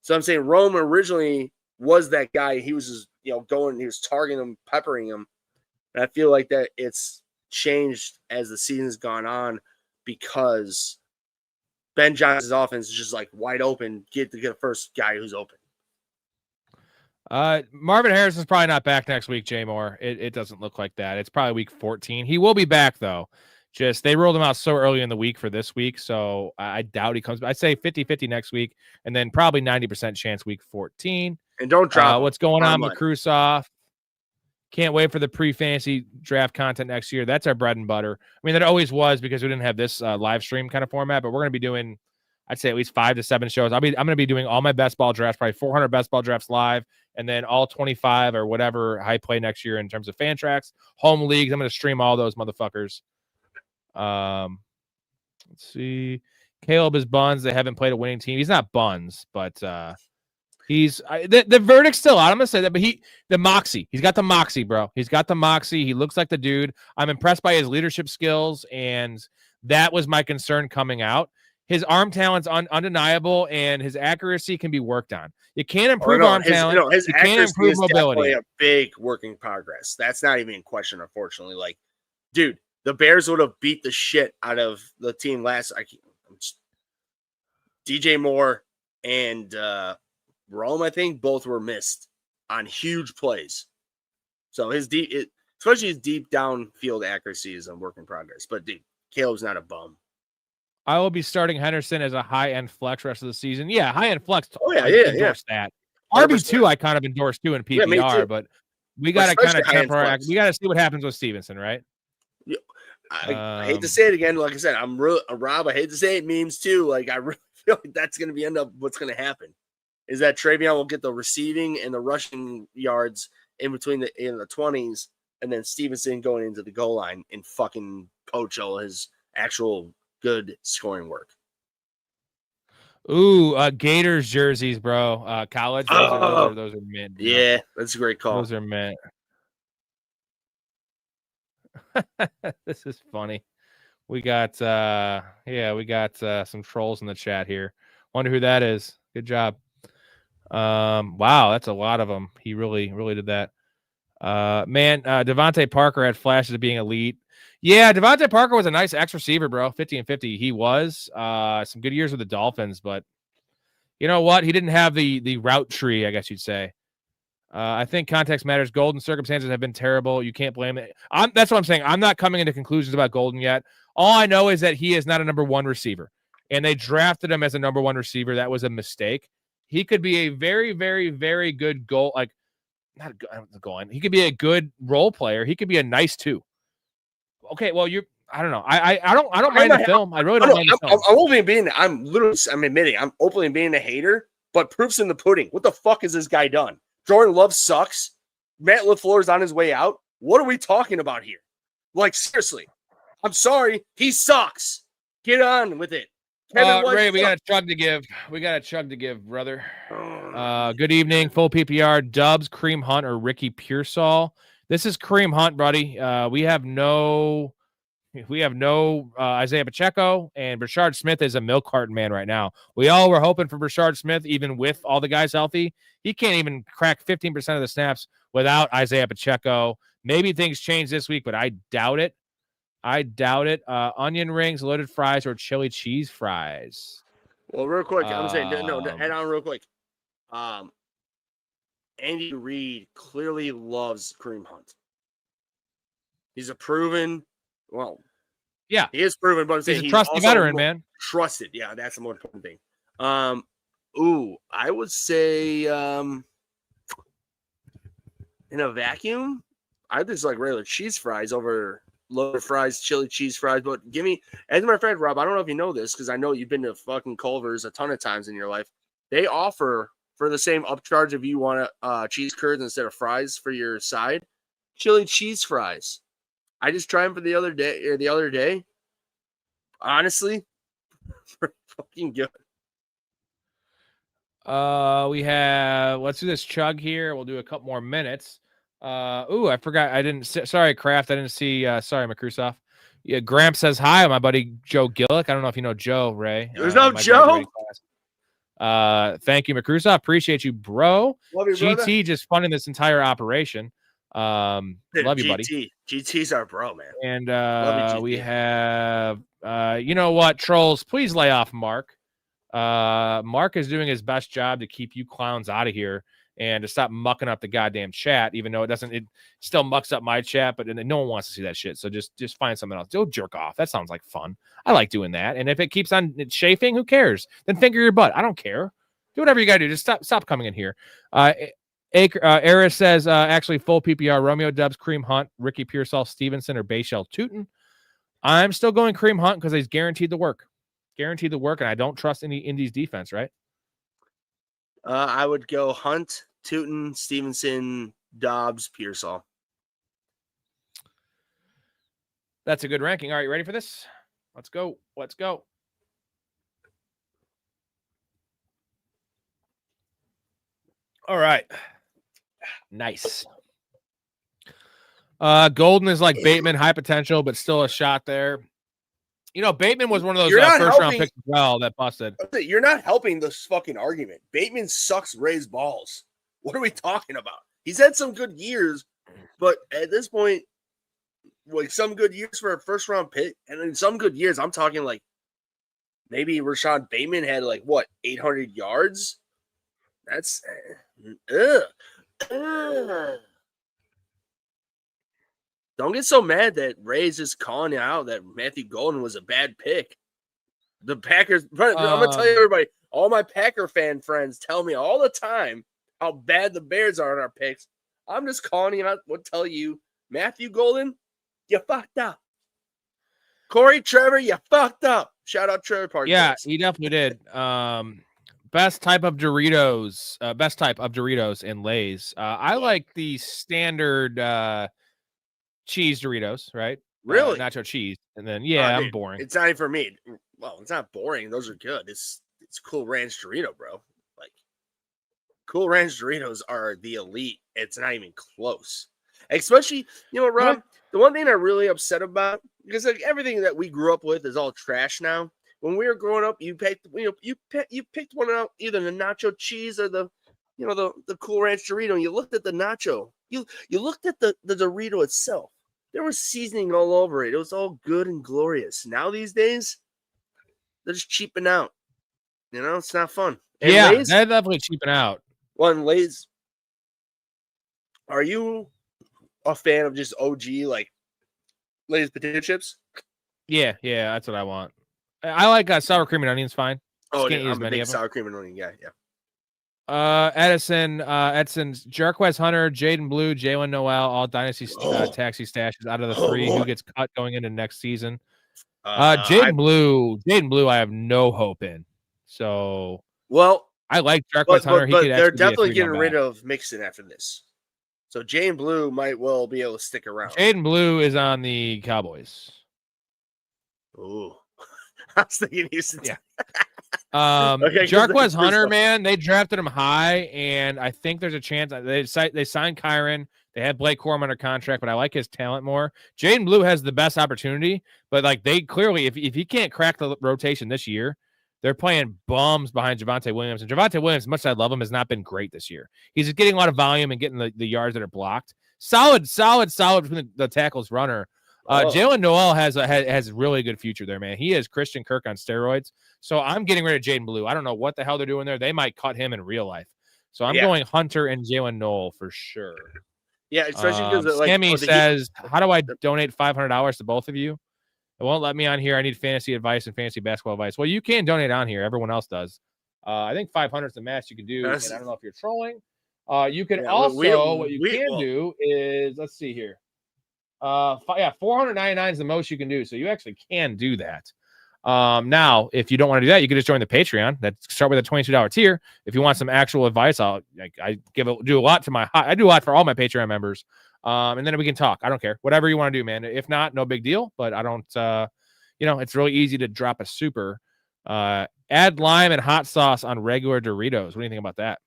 So I'm saying Rome originally was that guy. He was just, going. He was targeting him, peppering him. And I feel like that it's changed as the season's gone on because Ben Johnson's offense is just like wide open. Get the first guy who's open. Marvin Harrison's probably not back next week, Jay Moore. It doesn't look like that. It's probably week 14. He will be back, though. Just they rolled him out so early in the week for this week, so I doubt he comes back. I'd say 50-50 next week, and then probably 90% chance week 14. And don't drop what's going on with Krusov. Can't wait for the pre-fantasy draft content next year. That's our bread and butter. I mean, that always was because we didn't have this live stream kind of format, but we're going to be doing, I'd say, at least 5 to 7 shows. I'm going to be doing all my best ball drafts, probably 400 best ball drafts live, and then all 25 or whatever I play next year in terms of fan tracks, home leagues. I'm going to stream all those motherfuckers. Let's see. Caleb is Buns. They haven't played a winning team. He's not Buns, but he's the verdict's still out. I'm gonna say that, but the moxie. He's got the moxie, bro. He's got the moxie. He looks like the dude. I'm impressed by his leadership skills, and that was my concern coming out. His arm talent's undeniable, and his accuracy can be worked on. You can't improve arm talent. His you can't improve mobility. A big work in progress. That's not even in question, unfortunately. Like, dude, the Bears would have beat the shit out of the team last. DJ Moore and Rome, I think, both were missed on huge plays. So especially his deep downfield accuracy is a work in progress. But dude, Caleb's not a bum. I will be starting Henderson as a high-end flex rest of the season. Yeah, high-end flex. Oh, yeah. That. RB2 I kind of endorse too in PPR, but we got to kind of temporarily. We got to see what happens with Stevenson, right? Yeah. I hate to say it again. Like I said, I'm Rob. I hate to say it. Memes too. Like I really feel like that's going to be what's going to happen. Is that Travion will get the receiving and the rushing yards in between in the 20s, and then Stevenson going into the goal line and fucking poach all his actual good scoring work. Ooh, Gators jerseys, bro. College. Those are mint. Yeah, that's a great call. Those are mint. This is funny. We got some trolls in the chat here. Wonder who that is. Good job. Wow, that's a lot of them. He really did that. Devontae Parker had flashes of being elite. Yeah, Devontae Parker was a nice X receiver, bro. 50-50. He was some good years with the Dolphins, but you know what? He didn't have the route tree, I guess you'd say. I think context matters. Golden circumstances have been terrible. You can't blame it. That's what I'm saying. I'm not coming into conclusions about Golden yet. All I know is that he is not a number one receiver. and they drafted him as a number 1 receiver. That was a mistake. He could be a very, very, very good goal. Like, not a good, I don't know, goal line. He could be a good role player. He could be a nice 2. Okay, well, I don't know. I don't mind the film. I really don't mind the film. I'm admitting I'm openly being a hater, but proof's in the pudding. What the fuck has this guy done? Jordan Love sucks. Matt LaFleur's on his way out. What are we talking about here? Like, seriously. I'm sorry. He sucks. Get on with it. Ray, we got a chug to give. Brother. Good evening. Full PPR. Dubs, Kareem Hunt, or Ricky Pearsall. This is Kareem Hunt, buddy. We have no Isaiah Pacheco, and Brashard Smith is a milk carton man right now. We all were hoping for Brashard Smith, even with all the guys healthy. He can't even crack 15% of the snaps without Isaiah Pacheco. Maybe things change this week, but I doubt it. Onion rings, loaded fries, or chili cheese fries. Well, real quick, I'm saying no. Head on real quick. Andy Reid clearly loves Kareem Hunt. He's a proven, yeah, he is proven, but I'm saying he's a trusted veteran, man. Trusted, yeah, that's the more important thing. I would say in a vacuum, I just like regular cheese fries over loaded fries, chili cheese fries. But give me, as a matter of fact, Rob, I don't know if you know this because I know you've been to fucking Culver's a ton of times in your life. They offer, for the same upcharge, if you want cheese curds instead of fries for your side, chili cheese fries. I just tried them for the other day. Honestly, fucking good. Let's do this chug here. We'll do a couple more minutes. I forgot. Sorry, Kraft. I didn't see. Sorry, Makrusoff. Yeah, Gramp says hi, my buddy Joe Gillick. I don't know if you know Joe, Ray. There's no Joe. Thank you, Makrusoff. Appreciate you, bro. Love you, GT brother. just funding this entire operation. Love you, buddy. GT's our bro, man. And we have, you know what, trolls, please lay off Mark. Mark is doing his best job to keep you clowns out of here and to stop mucking up the goddamn chat, even though it still mucks up my chat, but no one wants to see that shit. So just find something else. Go jerk off. That sounds like fun. I like doing that. And if it keeps on chafing, who cares? Then finger your butt. I don't care. Do whatever you got to do. Just stop coming in here. Eris says, actually, full PPR, Romeo Dubs, Kareem Hunt, Ricky Pearsall, Stevenson, or Bayshell Tootin. I'm still going Kareem Hunt because he's guaranteed the work. And I don't trust any Indy's defense, right? I would go Hunt, Tootin, Stevenson, Dobbs, Pearsall. That's a good ranking. All right, you ready for this? Let's go. All right. Nice. Golden is like Bateman, high potential, but still a shot there. You know, Bateman was one of those first-round picks as well that busted. You're not helping this fucking argument. Bateman sucks Ray's balls. What are we talking about? He's had some good years, but at this point, like some good years for a first-round pick, and in some good years, I'm talking like maybe Rashad Bateman had 800 yards. That's Don't get so mad that Ray's just calling out that Matthew Golden was a bad pick. The Packers, I'm going to tell you, everybody, all my Packer fan friends tell me all the time how bad the Bears are in our picks. I'm just calling you out. We'll tell you, Matthew Golden, you fucked up. Corey Trevor, you fucked up. Shout out Trevor Parker. Yeah, he definitely did. Best type of Doritos and Lay's. I like the standard cheese Doritos, right? Really? Nacho cheese. And then, I'm boring. It's not even for me. Well, it's not boring. Those are good. It's Cool Ranch Dorito, bro. Like, Cool Ranch Doritos are the elite. It's not even close. Especially, you know, Rob, the one thing I'm really upset about, because like everything that we grew up with is all trash now. When we were growing up, you picked one out, either the nacho cheese or the Cool Ranch Dorito, and you looked at the nacho. You looked at the Dorito itself. There was seasoning all over it. It was all good and glorious. Now these days, they're just cheaping out. You know, it's not fun. And Lay's, they're definitely cheaping out. One Lay's. Are you a fan of just OG like Lay's potato chips? Yeah, that's what I want. I like sour cream and onions. Fine. Oh, Can't use I'm a many big of them. sour cream and onion guy. Yeah. Edison's Jarquez Hunter, Jaden Blue, Jalen Noel, all dynasty taxi stashes out of the three. Who gets cut going into next season? Jaden Blue, I have no hope in. So I like Jarquez Hunter. But they're definitely getting rid of Mixon after this. So Jaden Blue might well be able to stick around. Jaden Blue is on the Cowboys. Ooh. I was thinking Houston. Yeah. Jarquez Hunter, man, they drafted him high, and I think there's a chance they signed Kyron. They had Blake Corum under contract, but I like his talent more. Jaden Blue has the best opportunity, but like they clearly, if he can't crack the rotation this year, they're playing bums behind Javonte Williams. And Javonte Williams, as much as I love him, has not been great this year. He's just getting a lot of volume and getting the yards that are blocked. Solid between the tackles runner. Jalen Noel has a really good future there, man. He is Christian Kirk on steroids. So I'm getting rid of Jaden Blue. I don't know what the hell they're doing there. They might cut him in real life. So I'm going Hunter and Jalen Noel for sure. Yeah, especially because Sammy says, how do I donate $500 to both of you? It won't let me on here. I need fantasy advice and fantasy basketball advice. Well, you can donate on here. Everyone else does. I think 500 is the max you can do. And I don't know if you're trolling. You can what you can do is, let's see here. 499 is the most you can do. So you actually can do that. Now, if you don't want to do that, you can just join the Patreon. Start with a $22 tier. If you want some actual advice, I do a lot for all my Patreon members. And then we can talk. I don't care. Whatever you want to do, man. If not, no big deal. But I don't, it's really easy to drop a super. Add lime and hot sauce on regular Doritos. What do you think about that?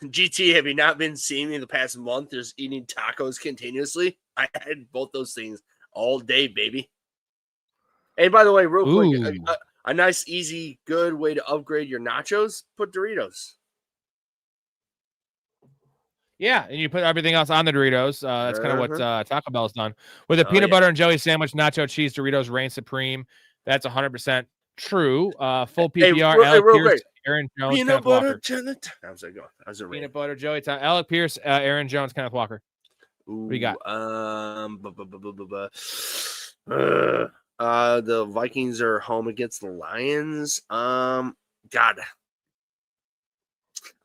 GT, have you not been seeing me the past month just eating tacos continuously? I had both those things all day, baby. And by the way, real quick, a nice, easy, good way to upgrade your nachos, put Doritos. Yeah, and you put everything else on the Doritos. That's kind of what Taco Bell's done. With a peanut butter and jelly sandwich, nacho cheese Doritos reign supreme. That's 100% true. Full PPR, Alec Pierce, Aaron Jones, peanut Kenneth butter Walker. Peanut butter, Joey, Alec Pierce, Aaron Jones, Kenneth Walker. What do you got? The Vikings are home against the Lions. God,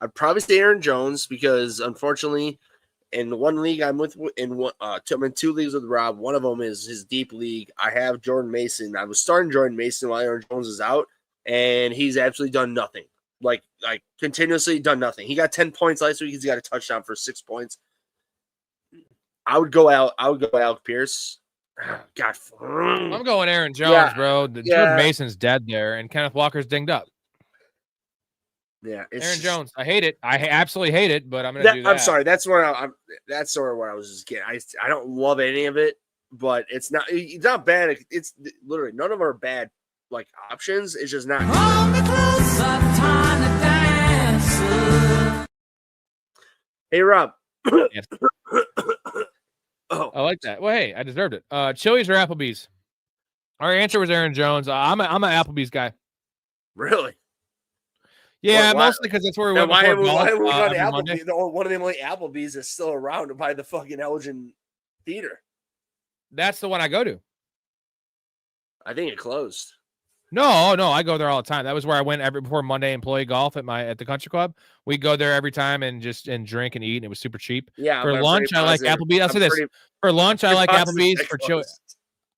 I'd probably say Aaron Jones because unfortunately, in one league I'm in two leagues with Rob. One of them is his deep league. I have Jordan Mason. I was starting Jordan Mason while Aaron Jones is out, and he's absolutely done nothing. Like continuously done nothing. He got 10 points last week. He's got a touchdown for 6 points. I would go Alec Pierce. God, I'm going Aaron Jones, bro. Jordan Mason's dead there, and Kenneth Walker's dinged up. Yeah, Aaron Jones. I hate it. I absolutely hate it, but I'm gonna do that. I'm sorry. That's sort of where I was just getting. I don't love any of it, but it's not bad. It's literally none of them are bad like options. It's just not. Hey Rob. Yes. I like that. Well, hey, I deserved it. Chili's or Applebee's? Our answer was Aaron Jones. I'm an Applebee's guy. Really? Yeah, mostly because that's where we went. Why have we gone to Applebee's? One of the only Applebee's is still around by the fucking Elgin Theater. That's the one I go to. I think it closed. No, I go there all the time. That was where I went before Monday employee golf at the country club. We go there every time and drink and eat, and it was super cheap. Yeah. For lunch, I like Applebee's. I'll say this: for lunch, I like Applebee's. For chill,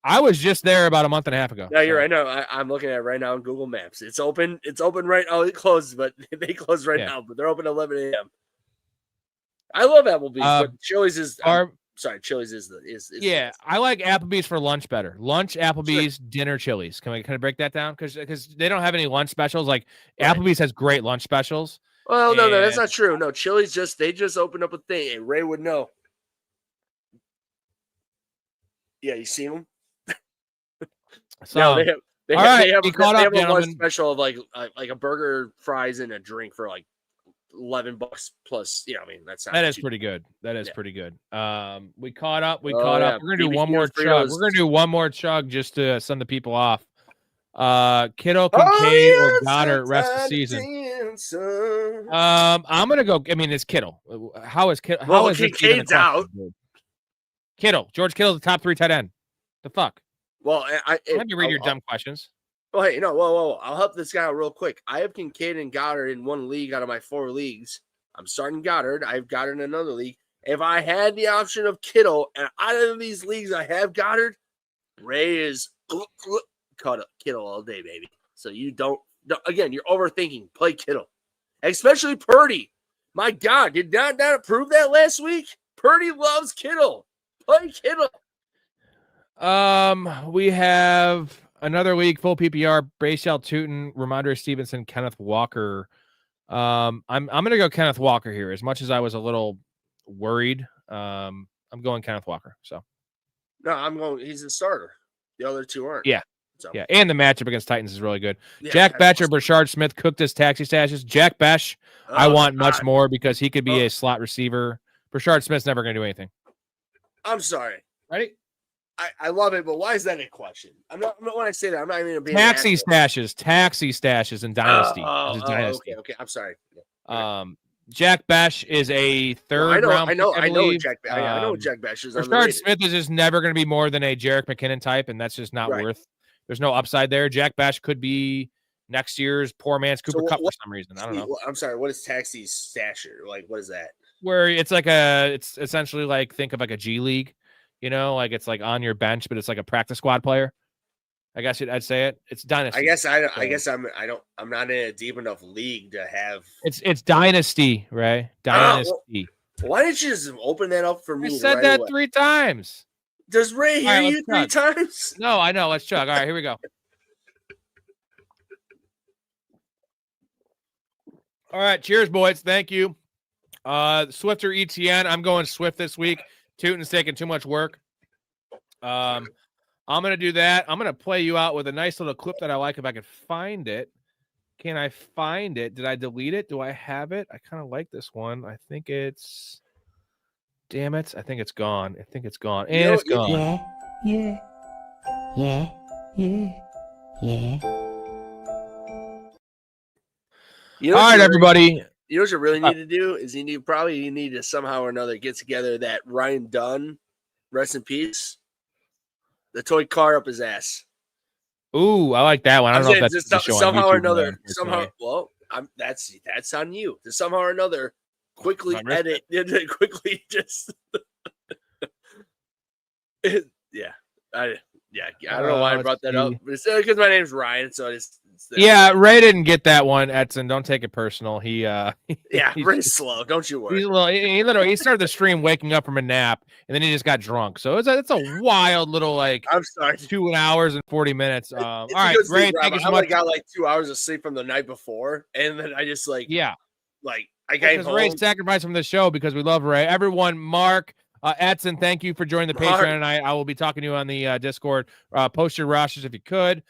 I was just there about a month and a half ago. No, you're right. No, I'm looking at it right now on Google Maps. It's open. It's open right now. It closed, but they closed right now. But they're open at 11 a.m. I love Applebee's, but Chili's is. Chili's is yeah. I like Applebee's for lunch better. Lunch Applebee's, dinner Chili's. Can I break that down? Because they don't have any lunch specials. Like Applebee's has great lunch specials. Well, no, that's not true. No, Chili's they just opened up a thing, and Ray would know. Yeah, you seen them? So they have a lunch special of like a burger, fries, and a drink for like $11 plus. Yeah, I mean that is pretty good. That is pretty good. We caught up. We're gonna do one more chug. We're gonna do one more chug just to send the people off. Kittle, Kincaid, or Goddard rest of the season. I'm gonna go. I mean, it's Kittle. How is Kittle? How is Kincaid's out? George Kittle's the top 3 tight end. The fuck. Well, Let me read your dumb questions. Oh, hey, no, whoa. I'll help this guy out real quick. I have Kincaid and Goddard in one league out of my 4 leagues. I'm starting Goddard. I have Goddard in another league. If I had the option of Kittle, and out of these leagues I have Goddard, Ray is Kittle all day, baby. So you don't again, you're overthinking. Play Kittle. Especially Purdy. My God, did not approve that last week? Purdy loves Kittle. Play Kittle. We have another week, full PPR, Bracell Tootin, Ramondre Stevenson, Kenneth Walker. I'm gonna go Kenneth Walker here. As much as I was a little worried, I'm going Kenneth Walker. So no, I'm going. He's the starter. The other two aren't. Yeah. So. Yeah, and the matchup against Titans is really good. Yeah, Jack Betch or Brashard Smith cooked his taxi stashes. Jack Besh, I want much more because he could be a slot receiver. Brashard Smith's never going to do anything. I'm sorry. Ready? I love it, but why is that a question? I'm not when I say that, I'm not even being taxi stashes in Dynasty. Dynasty. Okay. I'm sorry. Yeah. Jack Besh is a third round. I know what Jack Besh is. Brashard Smith is just never going to be more than a Jerick McKinnon type, and that's just not worth. There's no upside there. Jack Besh could be next year's poor man's Cooper Kupp for some reason. I don't know. I'm sorry. What is taxi stasher? Like, what is that? Where it's essentially like, think of like a G League, like it's like on your bench, but it's like a practice squad player. I guess I'd say it. It's Dynasty. I'm not in a deep enough league to have. It's Dynasty, right? Dynasty. Why didn't you just open that up for me? I said that 3 times. Does Ray hear you 3 times? No, I know. Let's chug. All right, here we go. All right, cheers, boys. Thank you. Swift or ETN? I'm going Swift this week. Tootin's taking too much work. I'm going to do that. I'm going to play you out with a nice little clip that I like if I can find it. Can I find it? Did I delete it? Do I have it? I kind of like this one. I think it's... Damn it. I think it's gone. And it's gone. Yeah. All right, everybody. You know what you really need to do is you need to somehow or another get together that Ryan Dunn, rest in peace, the toy car up his ass. Ooh, I like that one. I don't know if that's somehow or another. Well, that's on you to somehow or another quickly edit, quickly just. I don't know why I brought that up, but it's because my name's Ryan, so Ray didn't get that one, Edson. Don't take it personal. Ray's slow. Don't you worry. He started the stream waking up from a nap, and then he just got drunk. So it's a wild little I'm sorry, 2 hours and 40 minutes. All right, Ray, thank you so much. I got 2 hours of sleep from the night before, and then I just I came home. Ray sacrificed from the show because we love Ray. Everyone, Mark. Edson, thank you for joining the Patreon tonight. I will be talking to you on the Discord. Post your rosters if you could.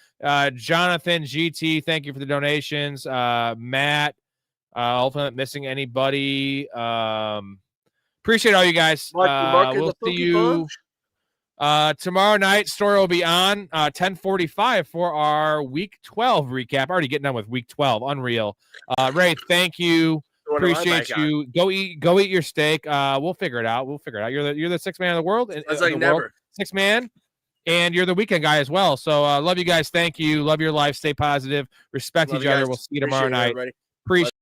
Jonathan, GT, thank you for the donations. Matt, hopefully I'm not missing anybody. Appreciate all you guys. We'll see you tomorrow night. Storey will be on 10:45 for our Week 12 recap. Already getting done with Week 12. Unreal. Ray, thank you. Appreciate you. Go eat your steak. We'll figure it out. You're the sixth man of the world. Sixth man, and you're the weekend guy as well. So love you guys. Thank you. Love your life. Stay positive. Respect each other. We'll see you tomorrow night. Appreciate